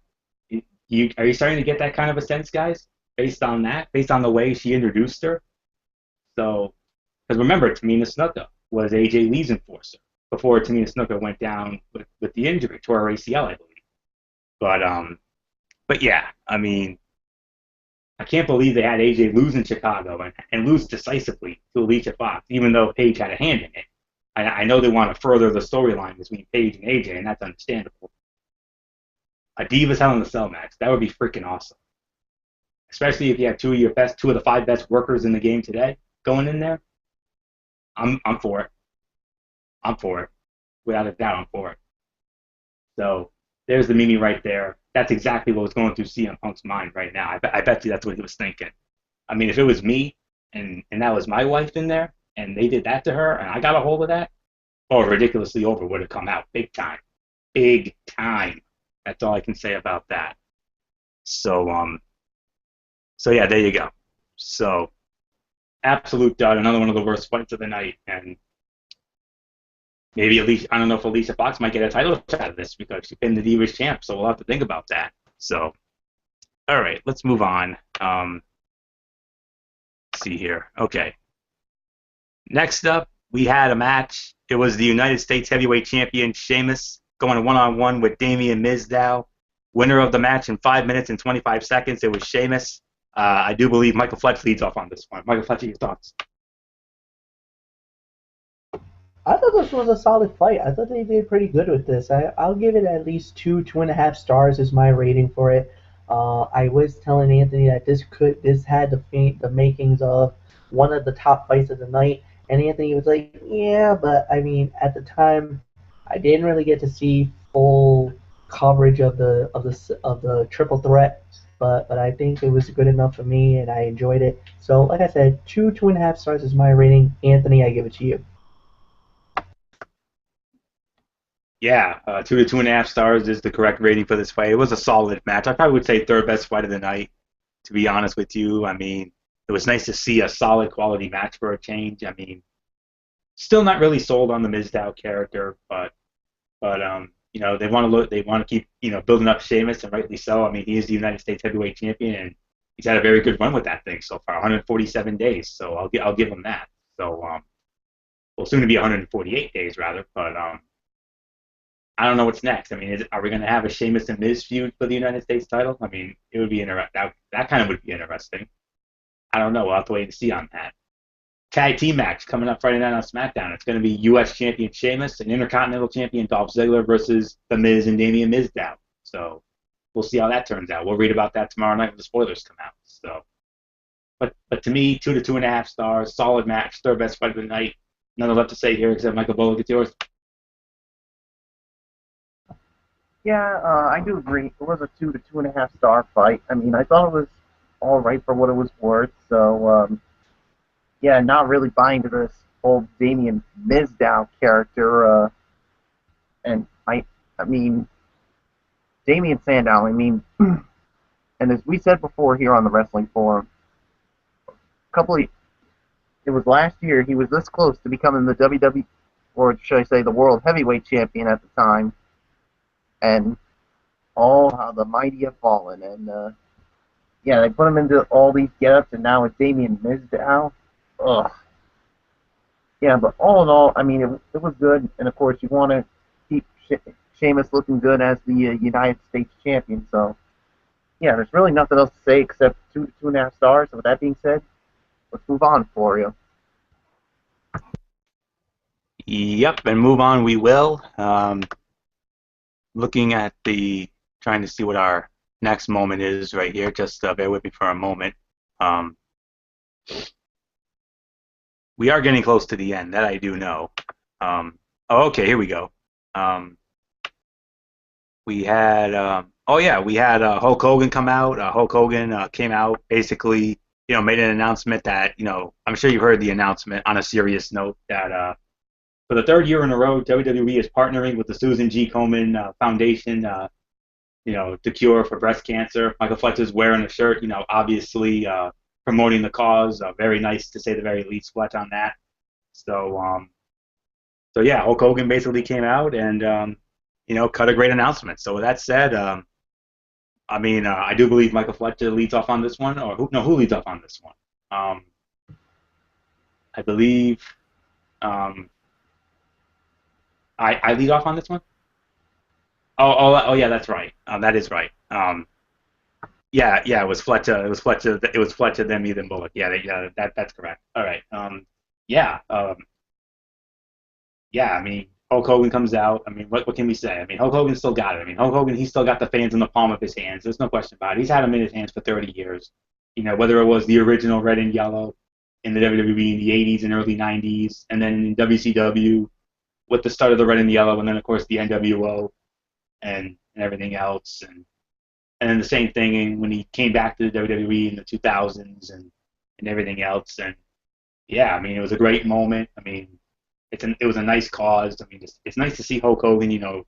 Are you starting to get that kind of a sense, guys, based on that, based on the way she introduced her? So, because remember, Tamina Snuka was AJ Lee's enforcer before Tamina Snuka went down with the injury, tore her ACL, I believe. But yeah, I mean, I can't believe they had AJ lose in Chicago and lose decisively to Alicia Fox, even though Paige had a hand in it. I know they want to further the storyline between Paige and AJ, and that's understandable. A Divas Hell in a Cell match, that would be freaking awesome. Especially if you have two of the five best workers in the game today going in there. I'm for it. I'm for it. Without a doubt, I'm for it. So there's the Mimi right there. That's exactly what was going through CM Punk's mind right now. I bet you that's what he was thinking. I mean, if it was me and that was my wife in there and they did that to her and I got a hold of that, Ridiculously Over would have come out big time. Big time. That's all I can say about that. So yeah, there you go. So absolute dud, another one of the worst fights of the night, and maybe I don't know if Alicia Fox might get a title shot out of this because she pinned the Divas champ, so we'll have to think about that. So, all right, let's move on. Let's see here. Okay. Next up, we had a match. It was the United States Heavyweight Champion Sheamus going one-on-one with Damien Mizdow. Winner of the match in 5 minutes and 25 seconds, it was Sheamus. I do believe Michael Fletcher leads off on this one. Michael Fletcher, your thoughts? I thought this was a solid fight. I thought they did pretty good with this. I'll give it at least 2.5 stars is my rating for it. I was telling Anthony that this had the makings of one of the top fights of the night, and Anthony was like, yeah, but I mean, at the time, I didn't really get to see full coverage of the triple threat, but I think it was good enough for me, and I enjoyed it. So, like I said, 2.5 stars is my rating. Anthony, I give it to you. Yeah, 2 to 2.5 stars is the correct rating for this fight. It was a solid match. I probably would say third best fight of the night, to be honest with you. I mean, it was nice to see a solid quality match for a change. I mean, still not really sold on the Mizdow character, but you know, they want to keep, you know, building up Sheamus, and rightly so. I mean, he is the United States Heavyweight Champion, and he's had a very good run with that thing so far, 147 days. So I'll give him that. So well, soon to be 148 days rather, but I don't know what's next. I mean, are we going to have a Sheamus and Miz feud for the United States title? I mean, it would be that kind of would be interesting. I don't know. We'll have to wait and see on that. Tag team match coming up Friday night on SmackDown. It's going to be U.S. Champion Sheamus and Intercontinental Champion Dolph Ziggler versus The Miz and Damien Mizdow. So we'll see how that turns out. We'll read about that tomorrow night when the spoilers come out. So, but to me, 2 to 2.5 stars, solid match, third best fight of the night. Nothing left to say here except Michael Bullock, it's yours. Yeah, I do agree. It was a 2 to 2.5 star fight. I mean, I thought it was all right for what it was worth. So, yeah, not really buying to this whole Damien Mizdow character. And I mean, Damien Sandow. I mean, and as we said before here on the Wrestling Forum, it was last year he was this close to becoming the WWE, or should I say, the World Heavyweight Champion at the time. And how the mighty have fallen. And, yeah, they put him into all these get-ups, and now it's Damien Mizdow. Ugh. Yeah, but all in all, I mean, it was good. And, of course, you want to keep Sheamus looking good as the United States champion. So, yeah, there's really nothing else to say except 2 to 2.5 stars. So with that being said, let's move on, Florio. Yep, and move on we will. Looking at trying to see what our next moment is right here. Just bear with me for a moment. We are getting close to the end, that I do know. Okay, here we go. We had we had Hulk Hogan come out. Hulk Hogan came out basically, made an announcement that, I'm sure you heard the announcement on a serious note that for the third year in a row, WWE is partnering with the Susan G. Komen Foundation, to cure for breast cancer. Michael Fletcher's wearing a shirt, obviously promoting the cause. Very nice to say the very least, Fletch, on that. So, so yeah, Hulk Hogan basically came out and cut a great announcement. So with that said, I do believe Michael Fletcher leads off on this one, or who leads off on this one? I believe I lead off on this one. Oh, yeah, that's right. That is right. Yeah, it was Fletcher. It was Fletcher, then me, then Bullock. Yeah, that's correct. All right. Yeah. Yeah, Hulk Hogan comes out. What can we say? Hulk Hogan still got it. Hulk Hogan, he's still got the fans in the palm of his hands. There's no question about it. He's had them in his hands for 30 years. Whether it was the original red and yellow in the WWE in the 80s and early 90s, and then in WCW with the start of the red and yellow, and then, of course, the NWO and everything else. And then the same thing when he came back to the WWE in the 2000s and everything else. And, yeah, it was a great moment. It was a nice cause. It's nice to see Hulk Hogan,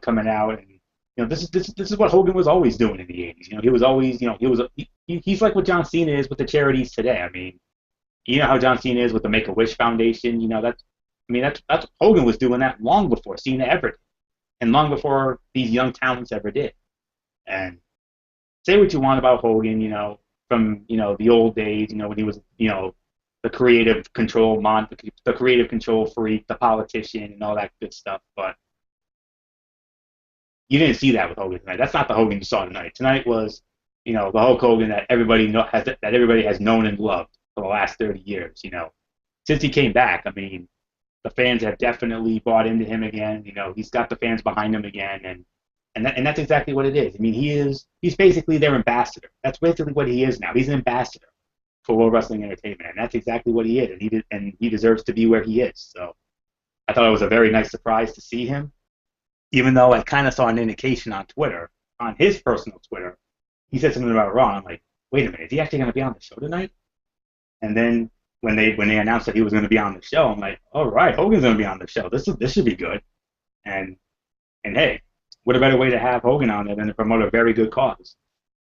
coming out, and this is what Hogan was always doing in the 80s. He was always, he's like what John Cena is with the charities today. How John Cena is with the Make-A-Wish Foundation. That's Hogan was doing that long before Cena ever did, and long before these young talents ever did. And say what you want about Hogan, from the old days, when he was, the creative control the creative control freak, the politician, and all that good stuff. But you didn't see that with Hogan tonight. That's not the Hogan you saw tonight. Tonight was, the Hulk Hogan that everybody that everybody has known and loved for the last 30 years. Since he came back, the fans have definitely bought into him again. He's got the fans behind him again, and that's exactly what it is. He's basically their ambassador. That's basically what he is now. He's an ambassador for World Wrestling Entertainment, and that's exactly what he is, and he deserves to be where he is. So I thought it was a very nice surprise to see him, even though I kind of saw an indication on Twitter, on his personal Twitter, he said something about Raw. I'm like, wait a minute, is he actually going to be on the show tonight? And then when they announced that he was going to be on the show, I'm like, all right, Hogan's going to be on the show. This should be good. And hey, what a better way to have Hogan on there than to promote a very good cause,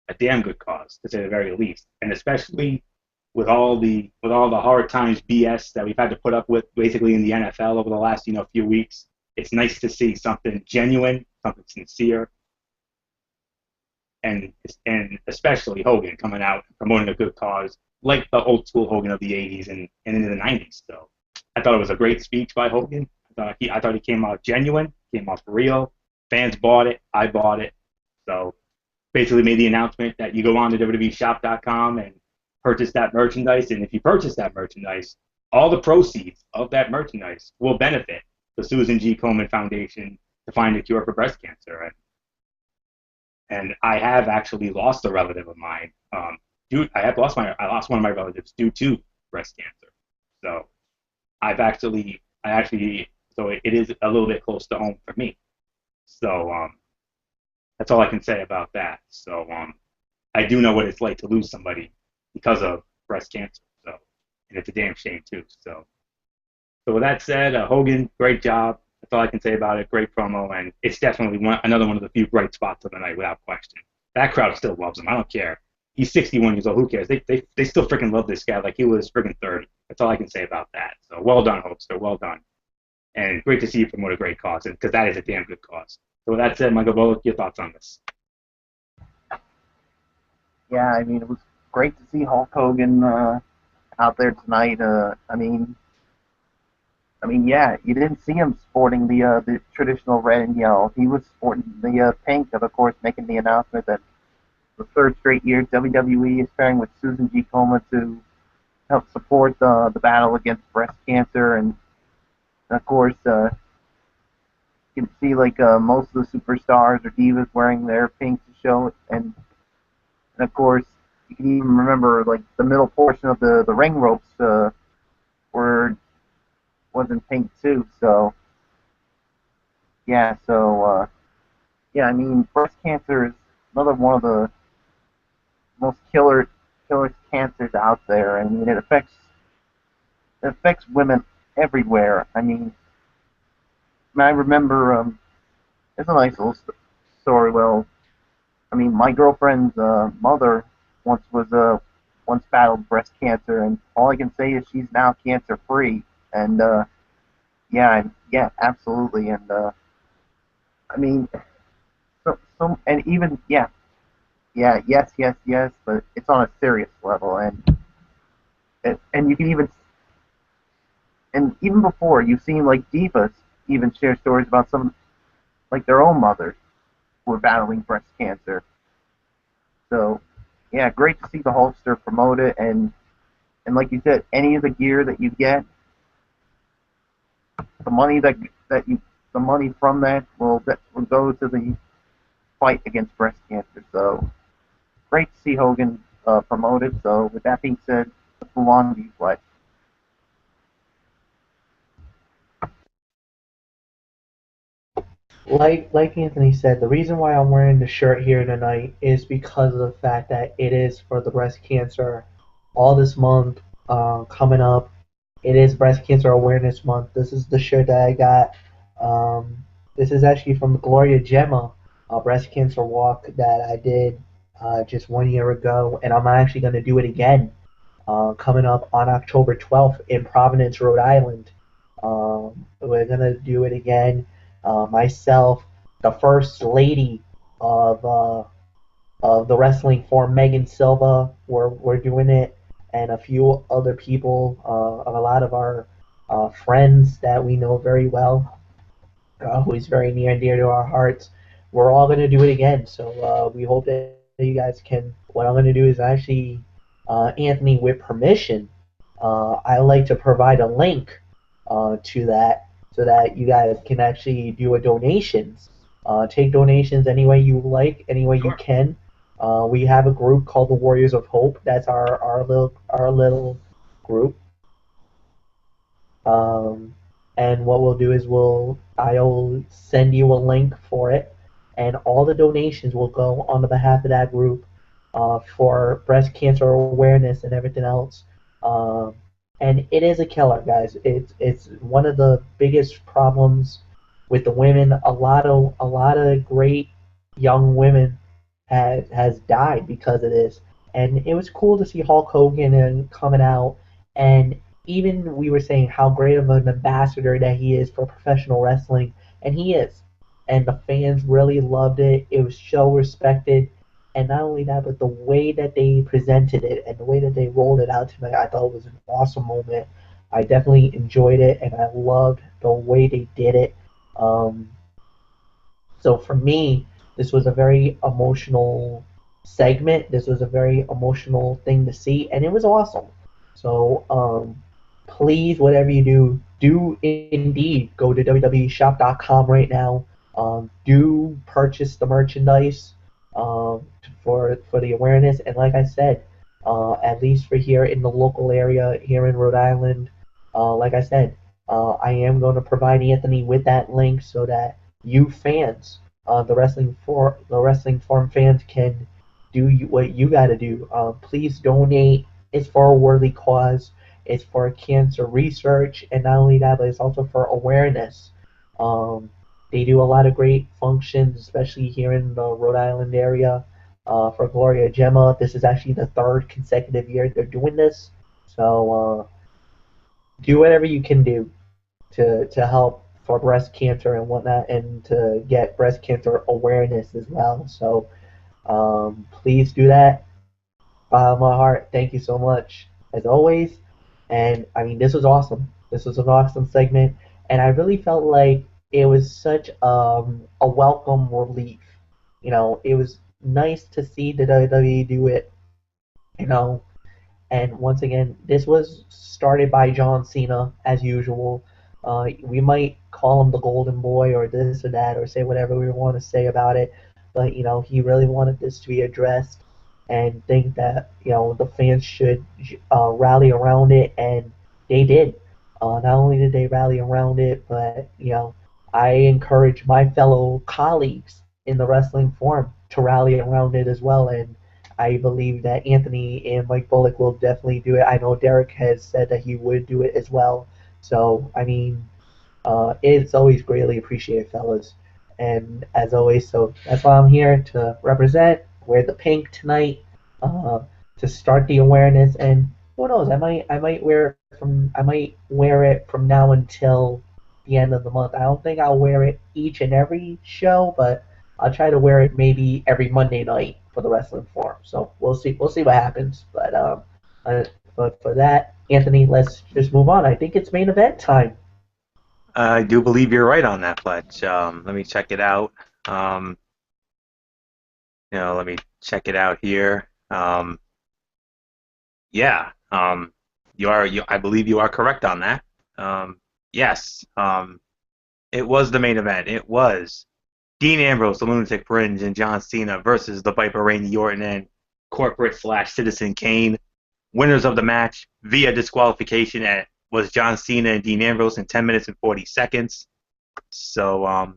a damn good cause, to say the very least, and especially with all the hard times BS that we've had to put up with basically in the NFL over the last few weeks. It's nice to see something genuine, something sincere, and especially Hogan coming out and promoting a good cause like the old school Hogan of the 80s and into the 90s. So I thought it was a great speech by Hogan. I thought he came out genuine, came out for real. Fans bought it. I bought it. So basically made the announcement that you go on to WWEshop.com and purchase that merchandise. And if you purchase that merchandise, all the proceeds of that merchandise will benefit the Susan G. Komen Foundation to find a cure for breast cancer. And I have actually lost a relative of mine. I lost one of my relatives due to breast cancer. So so it is a little bit close to home for me. So that's all I can say about that. So I do know what it's like to lose somebody because of breast cancer. So, and it's a damn shame too. So with that said, Hogan, great job. That's all I can say about it. Great promo, and it's definitely another one of the few bright spots of the night, without question. That crowd still loves him. I don't care. He's 61 years old. Who cares? They still freaking love this guy like he was freaking 30. That's all I can say about that. So well done, Hulkster. Well done. And great to see you promote a great cause, because that is a damn good cause. So with that said, Michael Bullock, your thoughts on this? Yeah, it was great to see Hulk Hogan out there tonight. Yeah, you didn't see him sporting the traditional red and yellow. He was sporting the pink, and of course making the announcement that the third straight year WWE is pairing with Susan G. Komen to help support the battle against breast cancer. And of course, you can see most of the superstars or divas wearing their pink to show it. And of course, you can even remember the middle portion of the ring ropes was in pink too. So yeah, yeah, I mean, breast cancer is another one of the most killer cancers out there. I mean, it affects women everywhere. I remember it's a nice little story. Well, I mean, my girlfriend's mother once was once battled breast cancer, and all I can say is she's now cancer free. And yeah, absolutely. And I mean, and even yes, but it's on a serious level, and you can even before you've seen like divas even share stories about some like their own mothers who were battling breast cancer. So yeah, great to see the Hulkster promote it, and like you said, any of the gear that you get, the money that you the money from that will go to the fight against breast cancer. So great to see Hogan promote it. So with that being said, let's move on to you, Fletch. Like Anthony said, the reason why I'm wearing the shirt here tonight is because of the fact that it is for the breast cancer all this month coming up. It is Breast Cancer Awareness Month. This is the shirt that I got. This is actually from the Gloria Gemma breast cancer walk that I did just 1 year ago, and I'm actually going to do it again coming up on October 12th in Providence, Rhode Island. We're going to do it again. Myself, the First Lady of, uh, of the wrestling form, Megan Silva, we're doing it, and a few other people, a lot of our friends that we know very well, who is very near and dear to our hearts. We're all going to do it again. So we hope that you guys can. What I'm going to do is actually, Anthony, with permission, I like to provide a link to that so that you guys can actually do a donations. Take donations any way you like, any way you Sure. can. We have a group called the Warriors of Hope. That's our little group. Um, and what we'll do is I'll send you a link for it, and all the donations will go on the behalf of that group for breast cancer awareness and everything else. Um, and it is a killer, guys. It's one of the biggest problems with the women. A lot of great young women has died because of this. And it was cool to see Hulk Hogan and coming out, and even we were saying how great of an ambassador that he is for professional wrestling, and he is. And the fans really loved it. It was so respected. And not only that, but the way that they presented it and the way that they rolled it out tonight, I thought was an awesome moment. I definitely enjoyed it, and I loved the way they did it. Um, so for me, this was a very emotional segment. This was a very emotional thing to see, and it was awesome. So please, whatever you do, do indeed go to www.shop.com right now. Do purchase the merchandise for the awareness, and like I said, at least for here in the local area here in Rhode Island, like I said, I am going to provide Anthony with that link so that you fans, the wrestling forum fans, can do what you got to do. Please donate. It's for a worthy cause. It's for cancer research, and not only that, but it's also for awareness. Um, they do a lot of great functions, especially here in the Rhode Island area. For Gloria Gemma, this is actually the third consecutive year they're doing this. So do whatever you can do to help for breast cancer and whatnot, and to get breast cancer awareness as well. So please do that. Bottom of my heart, thank you so much as always. And I mean, this was awesome. This was an awesome segment, and I really felt like it was such a welcome relief. It was nice to see the WWE do it. You know, and once again, this was started by John Cena, as usual. We might call him the Golden Boy or this or that, or say whatever we want to say about it, but he really wanted this to be addressed, and think that the fans should rally around it, and they did. Not only did they rally around it, but I encourage my fellow colleagues in the wrestling forum to rally around it as well. And I believe that Anthony and Mike Bullock will definitely do it. I know Derek has said that he would do it as well. So, I mean, it's always greatly appreciated, fellas. And as always, so that's why I'm here to represent, wear the pink tonight, uh, to start the awareness. And who knows, I might wear it from now until the end of the month. I don't think I'll wear it each and every show, but I'll try to wear it maybe every Monday night for the wrestling forum. So we'll see what happens. Uh, but for that, Anthony, let's just move on. I think it's main event time. I do believe you're right on that, Fletch. Let me check it out. Um, let me check it out here. Yeah, I believe you are correct on that. Yes, it was the main event. It was Dean Ambrose, the Lunatic Fringe, and John Cena versus the Viper, Randy Orton, and Corporate/Citizen Kane. Winners of the match via disqualification was John Cena and Dean Ambrose in 10 minutes and 40 seconds. So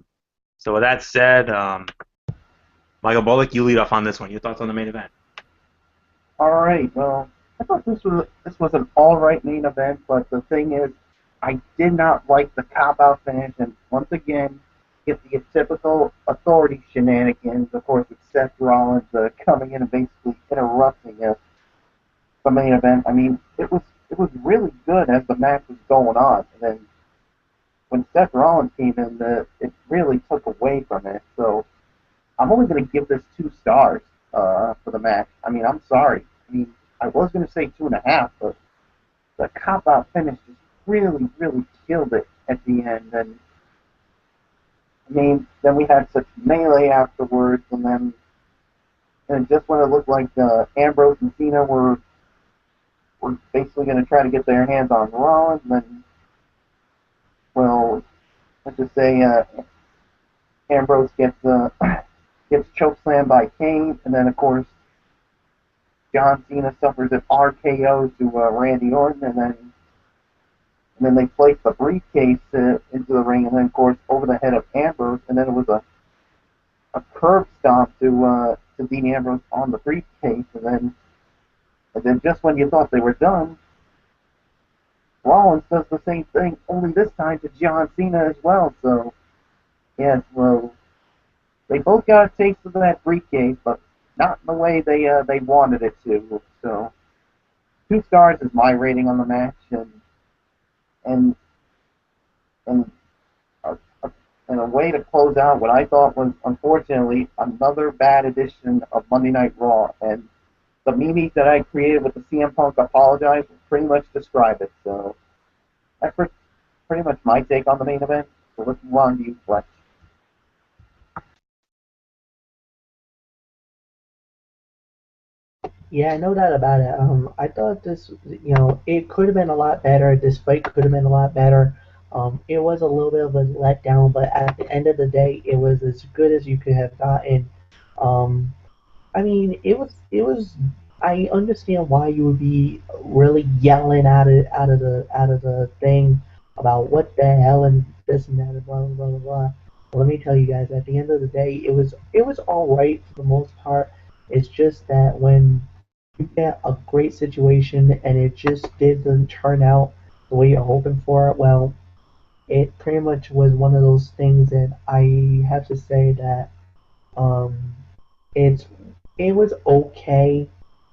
with that said, Michael Bullock, you lead off on this one. Your thoughts on the main event? All right. Well, I thought this was an all right main event, but the thing is, I did not like the cop-out finish, and once again, get the typical authority shenanigans. Of course, with Seth Rollins coming in and basically interrupting the main event. I mean, it was really good as the match was going on, and then when Seth Rollins came in, it really took away from it. So I'm only going to give this 2 stars for the match. I mean, I'm sorry. I mean, I was going to say 2.5, but the cop-out finish just really, really killed it at the end. And I mean, then we had such melee afterwards, and just when it looked like Ambrose and Cena were basically going to try to get their hands on Rollins, and then, well, let's just say Ambrose gets chokeslammed by Kane, and then of course John Cena suffers an RKO to Randy Orton, and then they place the briefcase into the ring, and then of course over the head of Ambrose, and then it was a curb stomp to Dean Ambrose on the briefcase, and then just when you thought they were done, Rollins does the same thing, only this time to John Cena as well. So, yes, well, they both got a taste of that briefcase, but not in the way they wanted it to. So, 2 stars is my rating on the match, and a way to close out what I thought was, unfortunately, another bad edition of Monday Night Raw. And the memes that I created with the CM Punk apologize will pretty much describe it. So that's pretty much my take on the main event. So let's move on to you, Fletch. Yeah, no doubt about it. I thought this, it could have been a lot better. This fight could have been a lot better. It was a little bit of a letdown, but at the end of the day, it was as good as you could have gotten. Um, I mean, it was. I understand why you would be really yelling out of the thing about what the hell and this and that and blah blah blah blah blah. But let me tell you guys, at the end of the day, it was all right for the most part. It's just that when you get a great situation and it just didn't turn out the way you're hoping for it, well, it pretty much was one of those things that I have to say that um, it's it was okay,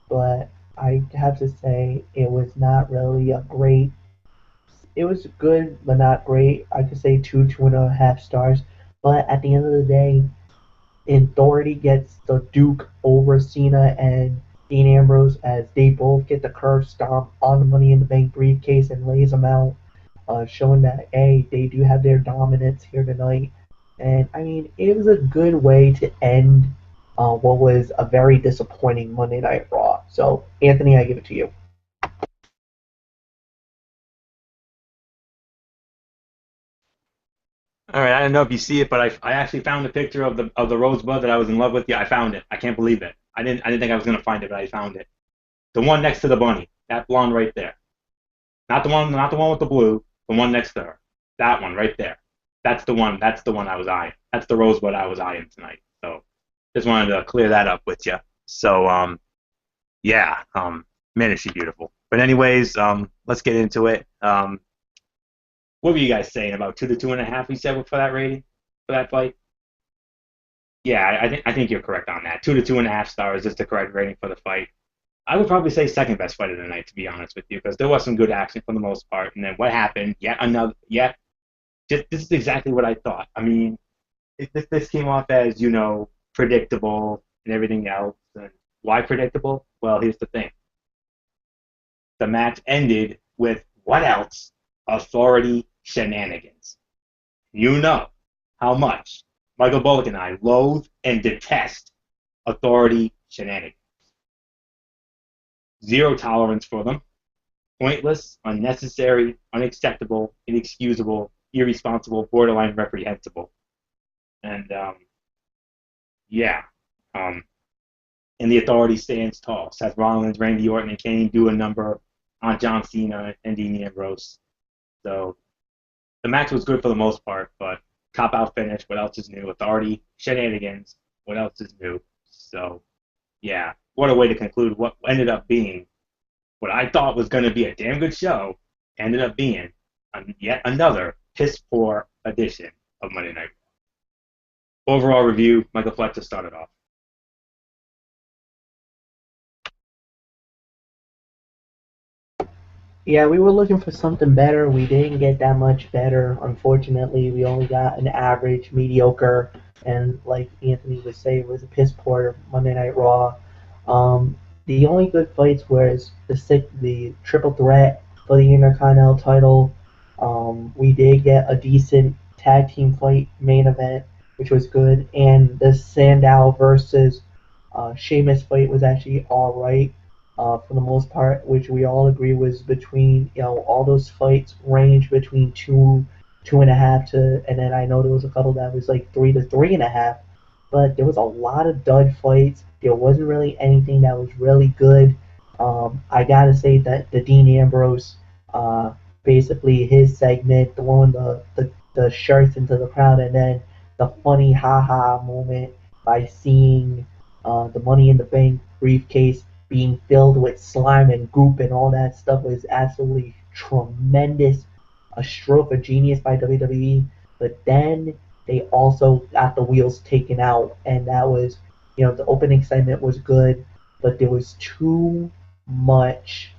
but I have to say it was not really a great. It was good, but not great. I could say 2.5 stars. But at the end of the day, Authority gets the Duke over Cena and Dean Ambrose as they both get the curve stomp on the Money in the Bank briefcase and lays them out, showing that they do have their dominance here tonight. And I mean, it was a good way to end what was a very disappointing Monday Night Raw. So, Anthony, I give it to you. All right, I don't know if you see it, but I actually found a picture of the rosebud that I was in love with. Yeah, I found it. I can't believe it. I didn't think I was gonna find it, but I found it. The one next to the bunny, that blonde right there. Not the one with the blue. The one next to her. That one right there. That's the one. That's the one I was eyeing. That's the rosebud I was eyeing tonight. So just wanted to clear that up with you. So yeah, man, is she beautiful. But anyways, let's get into it. What were you guys saying about 2 to 2.5? You said for that rating for that fight. Yeah, I think you're correct on that. 2 to 2.5 stars is the correct rating for the fight. I would probably say second best fight of the night, to be honest with you, because there was some good action for the most part. And then what happened? This is exactly what I thought. I mean, this came off as predictable and everything else. And why predictable? Well, here's the thing: the match ended with what else? Authority shenanigans. You know how much Michael Bullock and I loathe and detest authority shenanigans. Zero tolerance for them. Pointless, unnecessary, unacceptable, inexcusable, irresponsible, borderline reprehensible. And yeah, and the authority stands tall. Seth Rollins, Randy Orton, and Kane do a number on John Cena and Dean Ambrose. So the match was good for the most part, but cop out finish. What else is new? Authority shenanigans. What else is new? So yeah, what a way to conclude what ended up being what I thought was going to be a damn good show. Ended up being yet another piss poor edition of Monday Night Raw. Overall review, Michael Fletcher started off. Yeah, we were looking for something better. We didn't get that much better. Unfortunately, we only got an average, mediocre, and like Anthony would say, it was a piss poor Monday Night Raw. The only good fights was the triple threat for the Intercontinental title. We did get a decent tag team fight main event, which was good, and the Sandow versus Sheamus fight was actually all right for the most part, which we all agree was between, all those fights range between 2.5 to, and then I know there was a couple that was like 3 to 3.5, but there was a lot of dud fights. There wasn't really anything that was really good. I gotta say that the Dean Ambrose, basically his segment, the one with the shirts into the crowd, and then the funny haha moment by seeing the Money in the Bank briefcase being filled with slime and goop and all that stuff was absolutely tremendous. A stroke of genius by WWE. But then they also got the wheels taken out, and that was, the opening segment was good, but there was too much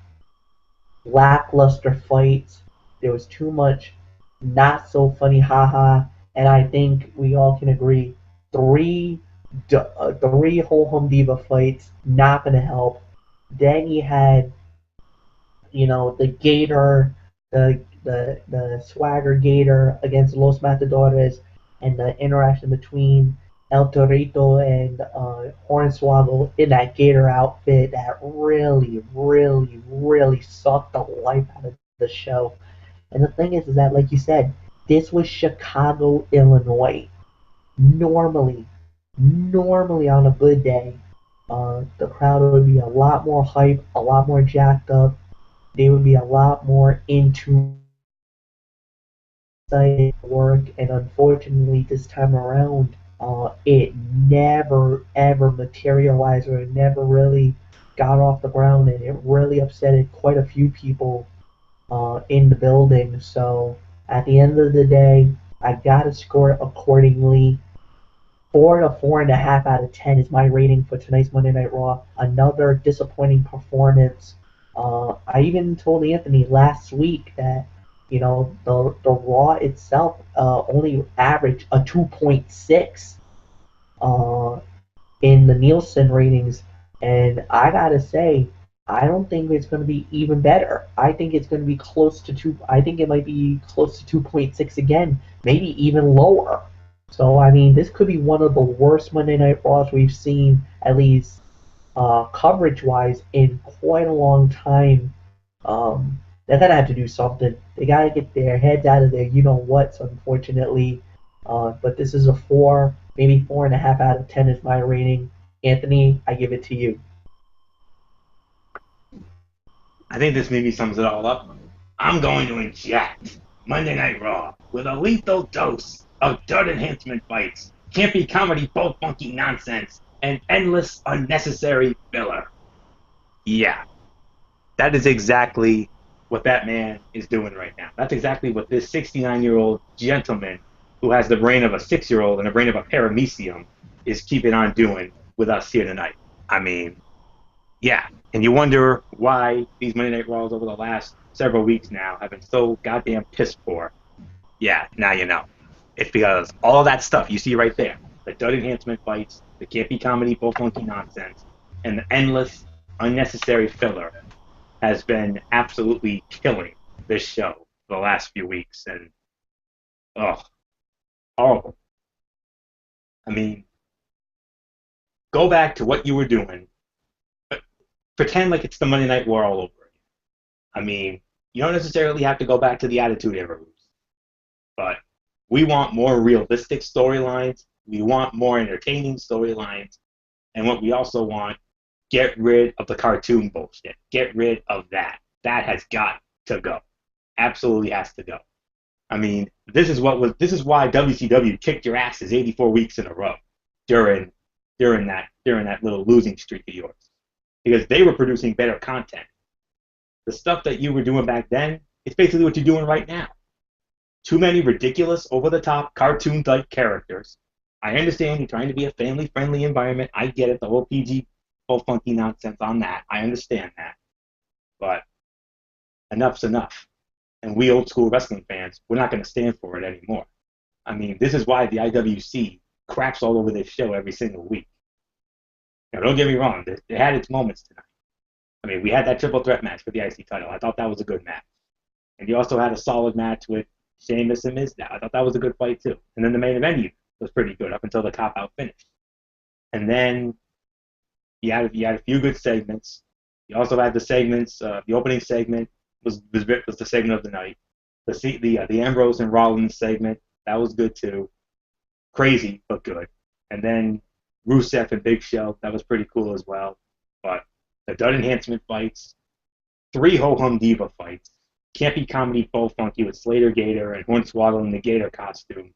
lackluster fights. There was too much not so funny haha, and I think we all can agree three whole home diva fights not gonna help. Then you had, the Gator, the Swagger Gator against Los Matadores, and the interaction between El Torito and Hornswoggle in that Gator outfit that really, really, really sucked the life out of the show. And the thing is that, like you said, this was Chicago, Illinois. Normally, normally on a good day, the crowd would be a lot more hype, a lot more jacked up. They would be a lot more into work, and unfortunately, this time around, it never ever materialized, or it never really got off the ground, and it really upset quite a few people in the building. So at the end of the day, I gotta score it accordingly. 4 to 4.5 out of 10 is my rating for tonight's Monday Night Raw. Another disappointing performance. I even told Anthony last week that the Raw itself only averaged a 2.6 in the Nielsen ratings, and I gotta say, I don't think it's going to be even better. I think it's going to be close to two. I think it might be close to 2.6 again, maybe even lower. So I mean, this could be one of the worst Monday Night Raws we've seen, at least coverage-wise, in quite a long time. They're gonna have to do something. They gotta get their heads out of their you-know-whats, unfortunately. But this is a 4, maybe 4.5 out of 10 is my rating. Anthony, I give it to you. I think this maybe sums it all up. I'm going to inject Monday Night Raw with a lethal dose of dirt enhancement fights campy comedy, bull funky nonsense, and endless unnecessary filler. Yeah, that is exactly what that man is doing right now. That's exactly what this 69-year-old gentleman who has the brain of a 6-year-old and the brain of a paramecium is keeping on doing with us here tonight. I mean, yeah. And you wonder why these Monday Night Raws over the last several weeks now have been so goddamn piss poor. Yeah, now you know. It's because all that stuff you see right there, the dud enhancement fights, the campy comedy, bull funky nonsense, and the endless, unnecessary filler has been absolutely killing this show for the last few weeks. And, oh, horrible. I mean, go back to what you were doing. Pretend like it's the Monday Night War all over again. I mean, you don't necessarily have to go back to the Attitude Era roots, but we want more realistic storylines. We want more entertaining storylines. And what we also want, get rid of the cartoon bullshit. Get rid of that. That has got to go. Absolutely has to go. I mean, this is why WCW kicked your asses 84 weeks in a row during that little losing streak of yours. Because they were producing better content. The stuff that you were doing back then, it's basically what you're doing right now. Too many ridiculous, over-the-top, cartoon-type characters. I understand you're trying to be a family-friendly environment. I get it, the whole PG, whole funky nonsense on that. I understand that. But enough's enough. And we old-school wrestling fans, we're not going to stand for it anymore. I mean, this is why the IWC craps all over this show every single week. Now, don't get me wrong. It had its moments tonight. I mean, we had that triple threat match for the IC title. I thought that was a good match. And you also had a solid match with Sheamus and Miz. I thought that was a good fight, too. And then the main event was pretty good up until the cop-out finish. And then you had a few good segments. You also had the segments. The opening segment was the segment of the night. The Ambrose and Rollins segment, that was good, too. Crazy, but good. And then Rusev and Big Show, that was pretty cool as well. But the Dud Enhancement fights, 3 Ho-Hum Diva fights, campy comedy bull funky with Slater Gator and Hornswoggle in the Gator costume.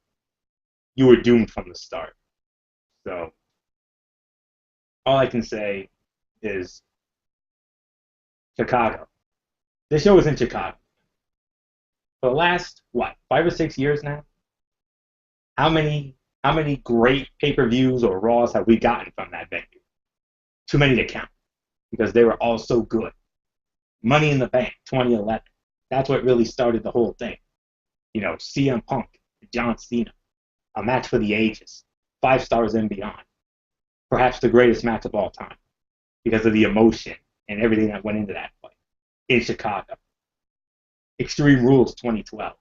You were doomed from the start. So, all I can say is Chicago. This show was in Chicago. For the last, 5 or 6 years now? How many great pay-per-views or Raws have we gotten from that venue? Too many to count, because they were all so good. Money in the Bank, 2011. That's what really started the whole thing. You know, CM Punk, John Cena, a match for the ages, 5 stars and beyond. Perhaps the greatest match of all time, because of the emotion and everything that went into that fight in Chicago. Extreme Rules 2012.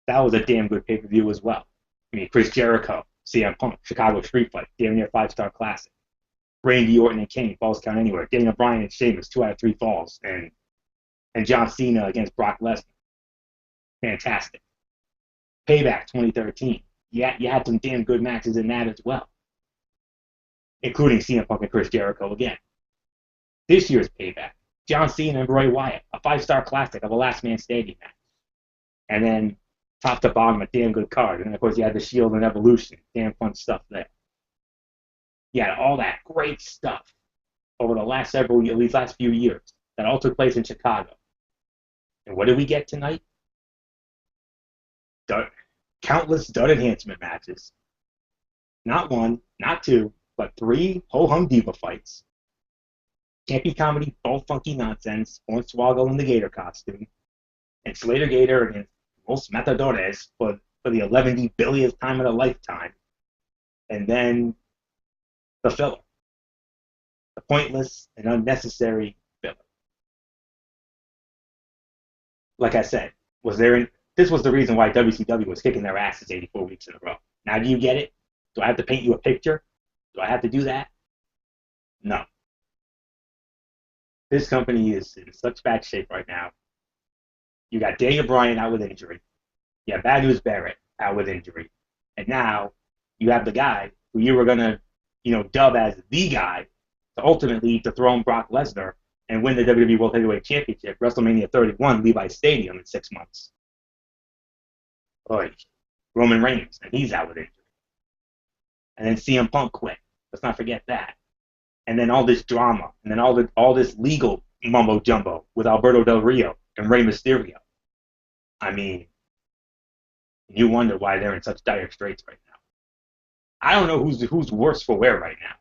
That was a damn good pay-per-view as well. I mean, Chris Jericho, CM Punk, Chicago Street Fight, damn near 5-star classic. Randy Orton and Kane, Falls Count Anywhere. Daniel Bryan and Sheamus, 2 out of 3 falls. And John Cena against Brock Lesnar. Fantastic. Payback 2013. Yeah, you had some damn good matches in that as well. Including CM Punk and Chris Jericho again. This year's Payback. John Cena and Bray Wyatt, a 5-star classic of a last man standing match. And then top to bottom, a damn good card. And of course you had the Shield and Evolution. Damn fun stuff there. You had all that great stuff over the last few years that all took place in Chicago. And what did we get tonight? Countless dud enhancement matches. Not 1, not 2, but 3 ho-hum diva fights. Campy comedy, bull funky nonsense, Hornswoggle in the Gator costume, and Slater Gator against Los Matadores for the 11 billionth time in a lifetime. And then the filler. The pointless and unnecessary filler. Like I said, this was the reason why WCW was kicking their asses 84 weeks in a row. Now do you get it? Do I have to paint you a picture? Do I have to do that? No. This company is in such bad shape right now. You got Daniel Bryan out with injury. You have Bad News Barrett out with injury. And now you have the guy who you were going to, dub as the guy to ultimately dethrone Brock Lesnar and win the WWE World Heavyweight Championship, WrestleMania 31, Levi's Stadium in 6 months. Roman Reigns, and he's out with injury. and then CM Punk quit. Let's not forget that. And then all this drama, and then all this legal mumbo jumbo with Alberto Del Rio and Rey Mysterio. I mean, you wonder why they're in such dire straits right now. I don't know who's worse for wear right now.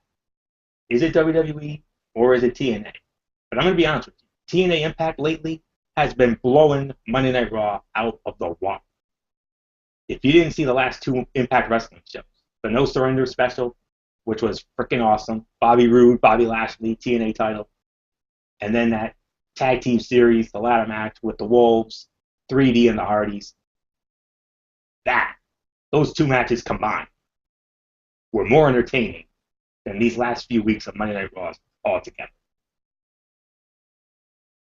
Is it WWE or is it TNA? But I'm going to be honest with you. TNA Impact lately has been blowing Monday Night Raw out of the water. If you didn't see the last two Impact Wrestling shows, the No Surrender special, which was freaking awesome, Bobby Roode, Bobby Lashley, TNA title, and then that tag team series, the ladder match with the Wolves, 3D and the Hardys, those two matches combined were more entertaining than these last few weeks of Monday Night Raw altogether.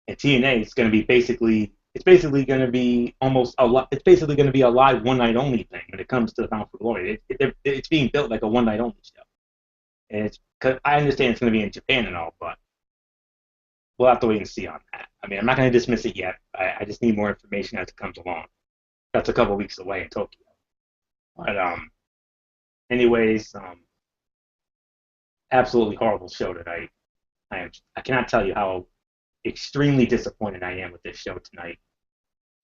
And TNA is going to be it's basically going to be a live one night only thing when it comes to the Bound for Glory. It's being built like a one night only show. And I understand it's going to be in Japan and all, but we'll have to wait and see on that. I mean, I'm not going to dismiss it yet. I just need more information as it comes along. That's a couple weeks away in Tokyo. But anyways, absolutely horrible show tonight. I cannot tell you how extremely disappointed I am with this show tonight.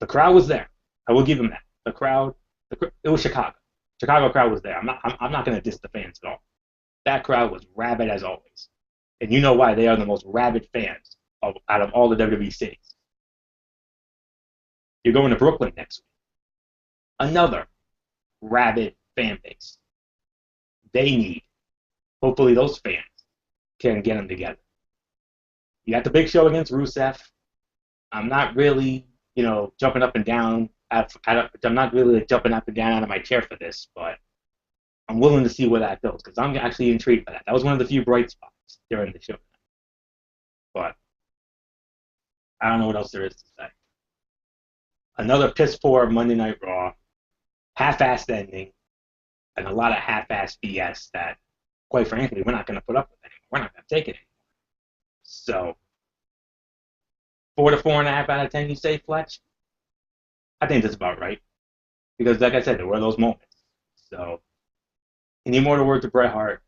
The crowd was there. I will give them that. The crowd, it was Chicago. Chicago crowd was there. I'm not going to diss the fans at all. That crowd was rabid as always, and you know why they are the most rabid fans out of all the WWE cities. You're going to Brooklyn next week. Another rabid fan base. Hopefully those fans can get them together. You got the big show against Rusev. I'm not really, jumping up and down. I'm not really jumping up and down out of my chair for this, but I'm willing to see where that goes because I'm actually intrigued by that. That was one of the few bright spots during the show. But I don't know what else there is to say. Another piss poor Monday Night Raw, half-assed ending, and a lot of half-assed BS that, quite frankly, we're not going to put up with anymore. We're not going to take it anymore. So, 4 to 4.5 out of 10, you say, Fletch? I think that's about right. Because, like I said, there were those moments. So, any more words to Bret Hart?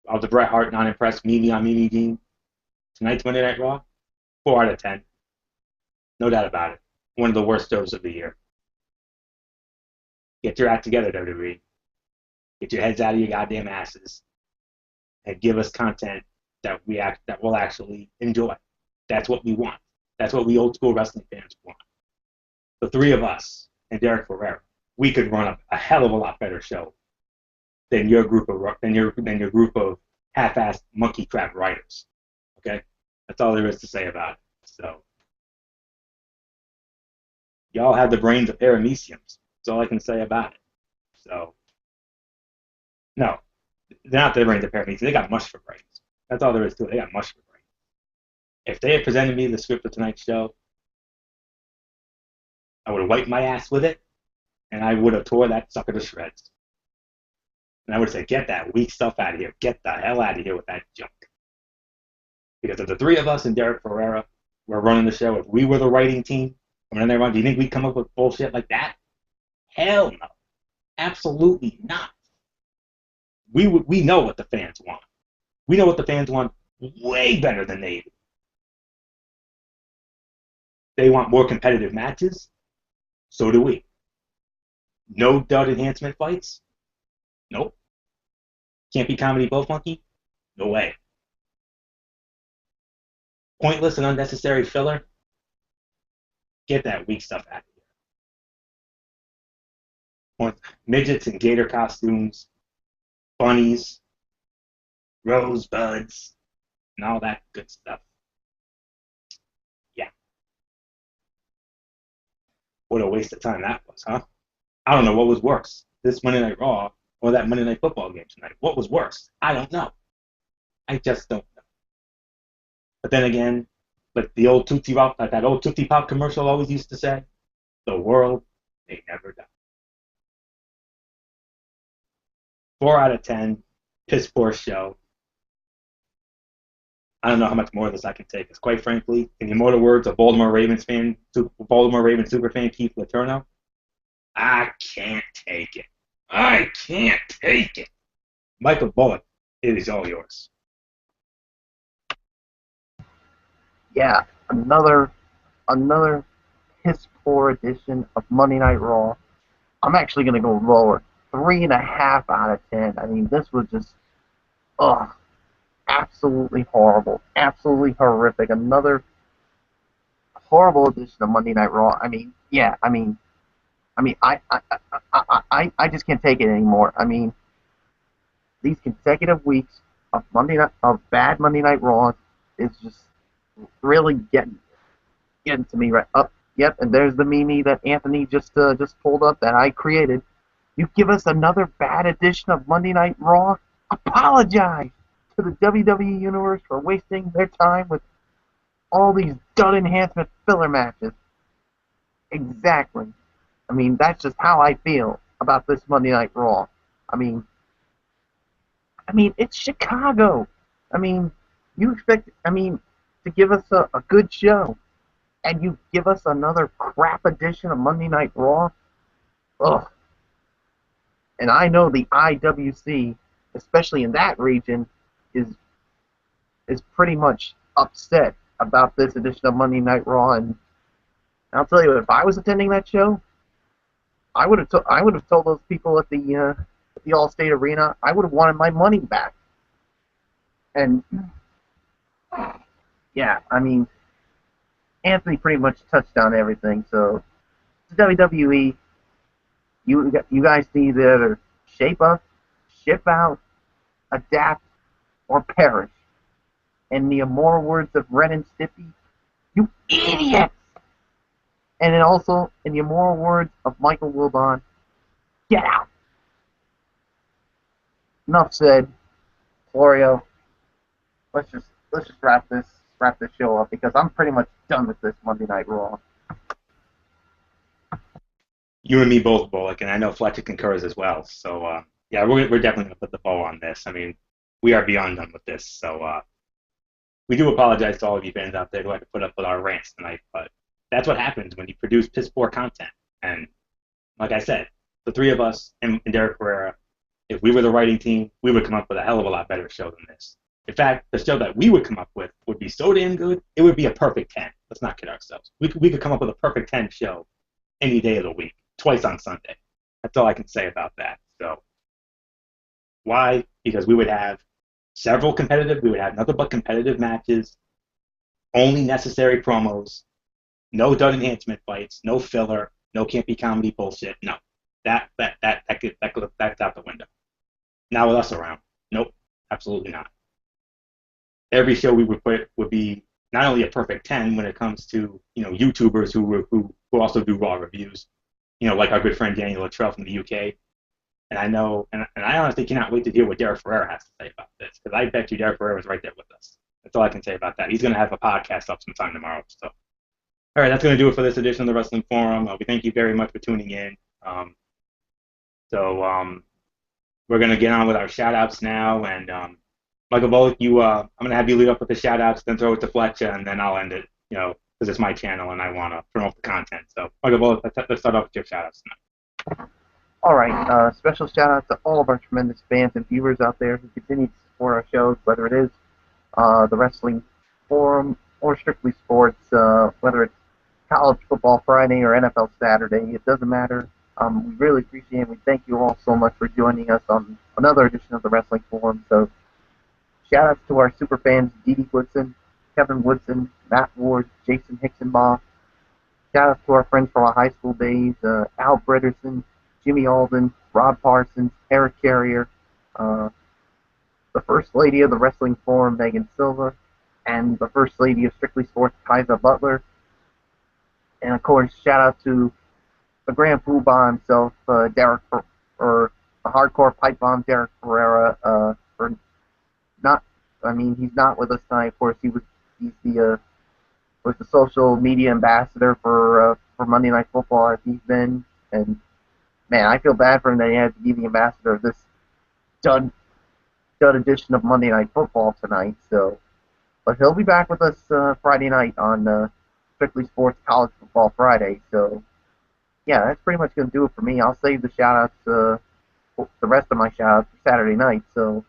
Of the Bret Hart non-impressed Mimi on Mimi Dean? Tonight's Monday Night Raw? 4 out of 10. No doubt about it. One of the worst shows of the year. Get your act together, WWE. Get your heads out of your goddamn asses. And give us content that we'll actually enjoy. That's what we want. That's what we old school wrestling fans want. The three of us and Derek Ferrera, we could run a hell of a lot better show than your group of half-assed monkey crap writers. Okay, that's all there is to say about it. So, y'all have the brains of parameciums. That's all I can say about it. So, no, they're not the brains of parameciums. They got mush for brains. That's all there is to it. They got mush for brains. If they had presented me the script of tonight's show, I would have wiped my ass with it, and I would have tore that sucker to shreds. And I would have said, get that weak stuff out of here. Get the hell out of here with that junk. Because if the three of us and Derek Ferrera were running the show, if we were the writing team, do you think we'd come up with bullshit like that? Hell no. Absolutely not. We know what the fans want. We know what the fans want way better than they do. They want more competitive matches. So do we. No dud enhancement fights? Nope. Can't be comedy both monkey? No way. Pointless and unnecessary filler? Get that weak stuff out of here. Midgets in gator costumes, bunnies, rosebuds, and all that good stuff. Yeah. What a waste of time that was, huh? I don't know what was worse, this Monday Night Raw or that Monday Night Football game tonight. What was worse? I don't know. I just don't know. But then again, like the old Tootsie Pop, like that old Tootsie Pop commercial always used to say, the world may never die. 4 out of 10, piss poor show. I don't know how much more of this I can take. Because quite frankly, in the immortal words of Baltimore Ravens superfan Keith Letourneau, I can't take it. I can't take it. Michael Bullock, it is all yours. Yeah, another piss poor edition of Monday Night Raw. I'm actually gonna go lower. 3.5 out of 10. I mean, this was just, ugh, absolutely horrible, absolutely horrific. Another horrible edition of Monday Night Raw. I mean, yeah, I just can't take it anymore. I mean, these consecutive weeks of bad Monday Night Raw is just really getting to me right up. Yep, and there's the meme that Anthony just pulled up that I created. You give us another bad edition of Monday Night Raw? Apologize to the WWE Universe for wasting their time with all these dud enhancement filler matches. Exactly. I mean, that's just how I feel about this Monday Night Raw. I mean, it's Chicago. I mean, you expect, to give us a good show, and you give us another crap edition of Monday Night Raw? Ugh. And I know the IWC, especially in that region, is pretty much upset about this edition of Monday Night Raw. And I'll tell you, if I was attending that show, I would have told those people at the Allstate Arena, I would have wanted my money back. And yeah, I mean, Anthony pretty much touched on everything. So WWE, you guys need to either shape up, ship out, adapt, or perish. In the immortal words of Ren and Stimpy, you idiots! And then also, in the immortal words of Michael Wilbon, get out! Enough said. Florio, let's just wrap this show up because I'm pretty much done with this Monday Night Raw. You and me both, Bullock, and I know Fletcher concurs as well. So, yeah, we're definitely going to put the bow on this. I mean, we are beyond done with this. So, we do apologize to all of you fans out there who had to put up with our rants tonight, but that's what happens when you produce piss poor content. And like I said, the three of us and Derek Ferreira, if we were the writing team, we would come up with a hell of a lot better show than this. In fact, the show that we would come up with would be so damn good, it would be a perfect 10. Let's not kid ourselves. We could come up with a perfect 10 show any day of the week, twice on Sunday. That's all I can say about that. So, why? Because we would have we would have nothing but competitive matches, only necessary promos, no dud enhancement fights, no filler, no campy comedy bullshit. No, that's out the window. Not with us around. Nope, absolutely not. Every show we would put would be not only a perfect 10 when it comes to YouTubers who also do Raw reviews, like our good friend Daniel Luttrell from the UK. And I know, and I honestly cannot wait to hear what Derek Ferreira has to say about this, because I bet you Derek Ferreira was right there with us. That's all I can say about that. He's going to have a podcast up sometime tomorrow. So, all right, that's going to do it for this edition of the Wrestling Forum. We thank you very much for tuning in. We're going to get on with our shout-outs now, and Michael Bullock, I'm going to have you lead up with the shout-outs, then throw it to Fletcher, and then I'll end it, because it's my channel and I want to promote the content. So, Michael Bullock, let's start off with your shout-outs tonight. All right, special shout-out to all of our tremendous fans and viewers out there who continue to support our shows, whether it is the Wrestling Forum or Strictly Sports, whether it's College Football Friday or NFL Saturday, it doesn't matter. We really appreciate it. We thank you all so much for joining us on another edition of the Wrestling Forum. So, shout-outs to our super fans, Dee Woodson, Kevin Woodson, Matt Ward, Jason Hicksenbaugh. Shout-outs to our friends from our high school days, Al Britterson, Jimmy Alden, Rob Parsons, Eric Carrier, the First Lady of the Wrestling Forum, Megan Silva, and the First Lady of Strictly Sports, Kaiser Butler. And, of course, shout-out to the Grand Poobah himself, Derek, or the Hardcore Pipe Bomb, Derek Ferreira, for not, he's not with us tonight, of course. He's the social media ambassador for Monday Night Football, as he's been, and man, I feel bad for him that he had to be the ambassador of this dud edition of Monday Night Football tonight. So, but he'll be back with us Friday night on Strictly Sports College Football Friday. So, yeah, that's pretty much going to do it for me. I'll save the shout-outs the rest of my shout-outs for Saturday night. So,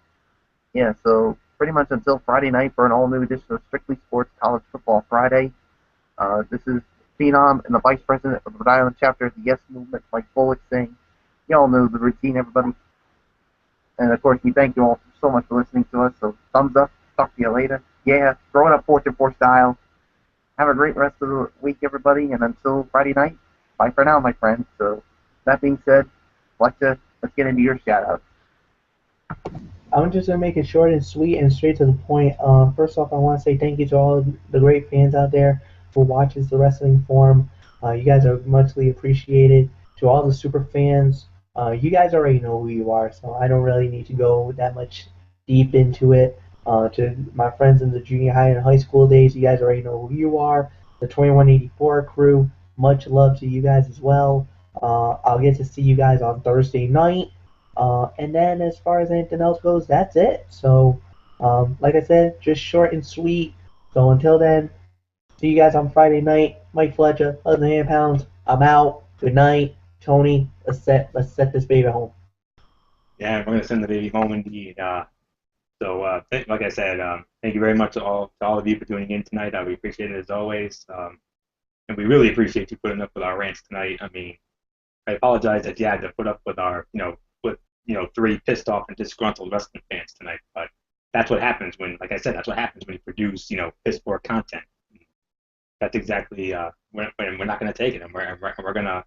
yeah, so pretty much until Friday night for an all-new edition of Strictly Sports College Football Friday. This is Phenom and the Vice President of the Rhode Island chapter of the Yes Movement, Mike Bullock, saying, y'all know the routine, everybody. And, of course, we thank you all so much for listening to us. So, thumbs up. Talk to you later. Yeah, throw it up 4-4 style. Have a great rest of the week, everybody. And until Friday night, bye for now, my friends. So, that being said, let's get into your shout-outs. I'm just gonna make it short and sweet and straight to the point. First off, I want to say thank you to all the great fans out there who watches the Wrestling Forum. You guys are muchly appreciated. To all the super fans, you guys already know who you are, so I don't really need to go that much deep into it. To my friends in the junior high and high school days, you guys already know who you are. The 2184 crew, much love to you guys as well. I'll get to see you guys on Thursday night. And then as far as anything else goes, that's it. So, like I said, just short and sweet. So until then, see you guys on Friday night. Mike Fletcher, 1,000 pounds. I'm out. Good night. Tony, let's set this baby home. Yeah, we're gonna send the baby home indeed. Like I said, thank you very much to all of you for tuning in tonight. We appreciate it as always, and we really appreciate you putting up with our rants tonight. I mean, I apologize that you had to put up with our, three pissed off and disgruntled wrestling fans tonight, but that's what happens when, like I said, that's what happens when you produce, piss poor content. That's exactly when we're not going to take it, and we're gonna,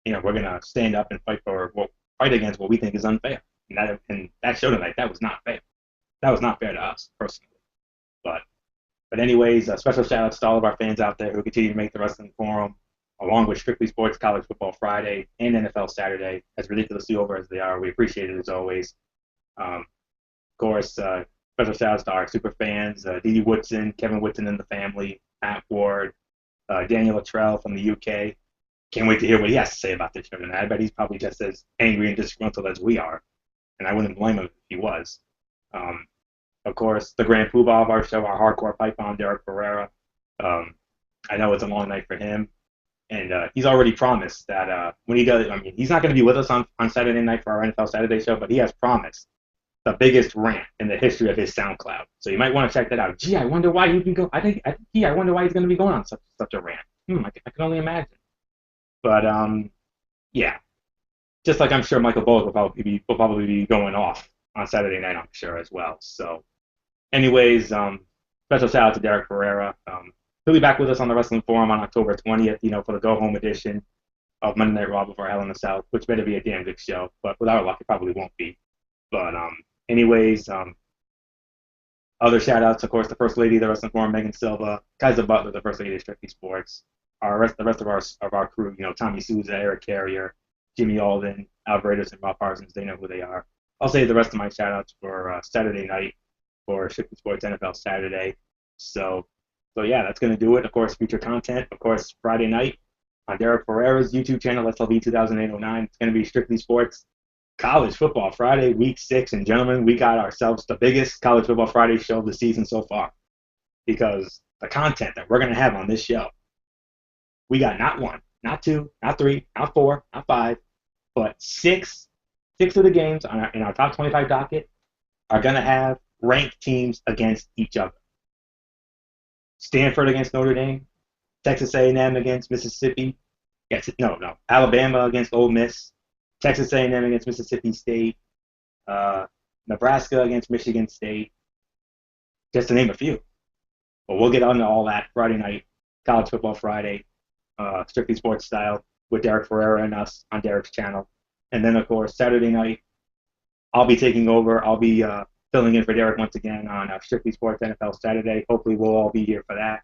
we're gonna stand up and fight against what we think is unfair. And that show tonight, that was not fair. That was not fair to us personally. But anyways, special shout outs to all of our fans out there who continue to make the Wrestling Forum, along with Strictly Sports College Football Friday and NFL Saturday, as ridiculously over as they are. We appreciate it as always. Of course, special shout outs to our super fans, Dee Woodson, Kevin Woodson and the family, Matt Ward, Daniel Luttrell from the UK. Can't wait to hear what he has to say about this show tonight. I bet he's probably just as angry and disgruntled as we are, and I wouldn't blame him if he was. Of course, the grand poobah of our show, our hardcore python, Derek Ferreira. I know it's a long night for him, and he's already promised that when he does, he's not going to be with us on Saturday night for our NFL Saturday show, but he has promised the biggest rant in the history of his SoundCloud. So you might want to check that out. Gee, I wonder why he'd be going. I wonder why he's going to be going on such a rant. I can only imagine. But yeah, just like I'm sure Michael Bullock will probably be going off on Saturday night, I'm sure as well. So, anyways, special shout out to Derek Ferreira. He'll be back with us on the Wrestling Forum on October 20th, for the go home edition of Monday Night Raw before Hell in the South, which better be a damn good show. But with our luck, it probably won't be. But anyways, other shout outs, of course, the First Lady of the Wrestling Forum, Megan Silva, Kaiser Butler, the First Lady of Strictly Sports, the rest of our crew, Tommy Souza, Eric Carrier, Jimmy Alden, Alvarez, and Rob Parsons, they know who they are. I'll save the rest of my shout-outs for Saturday night for Strictly Sports NFL Saturday. So yeah, that's going to do it. Of course, future content. Of course, Friday night on Derek Ferreira's YouTube channel, SLB 2008-09. It's going to be Strictly Sports College Football Friday, Week 6. And gentlemen, we got ourselves the biggest College Football Friday show of the season so far. Because the content that we're going to have on this show, we got not one, not two, not three, not four, not five, but six of the games in our top 25 docket are going to have ranked teams against each other. Stanford against Notre Dame, Texas A&M against Mississippi, Alabama against Ole Miss, Texas A&M against Mississippi State, Nebraska against Michigan State, just to name a few. But we'll get on to all that Friday night, College Football Friday, Strictly Sports style, with Derek Ferreira and us on Derek's channel. And then, of course, Saturday night, I'll be taking over. I'll be filling in for Derek once again on Strictly Sports NFL Saturday. Hopefully, we'll all be here for that.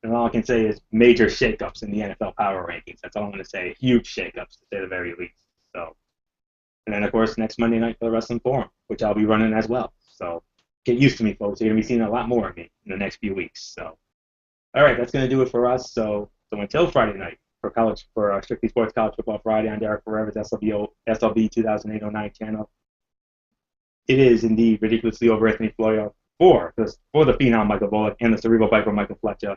And all I can say is major shakeups in the NFL power rankings. That's all I'm going to say. Huge shakeups, to say the very least. So, and then, of course, next Monday night for the Wrestling Forum, which I'll be running as well. So get used to me, folks. You're going to be seeing a lot more of me in the next few weeks. So, all right, that's going to do it for us. So until Friday night for Strictly Sports College Football Friday on Derek Ferreira's SLB 2008-09 channel. It is indeed ridiculously over Anthony Florio for the Phenom Michael Bullock and the Cerebral Viper Michael Fletcher.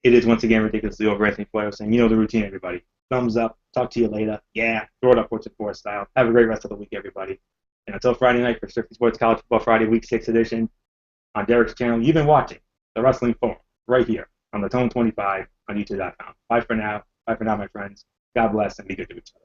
It is once again ridiculously over. Anthony Flair saying, you know the routine, everybody. Thumbs up. Talk to you later. Yeah. Throw it up, Fortune 4 style. Have a great rest of the week, everybody. And until Friday night for Strictly Sports College Football Friday Week 6 edition on Derek's channel, you've been watching the Wrestling Forum right here on the Tone 25 on YouTube.com. Bye for now. Bye for now, my friends. God bless and be good to each other.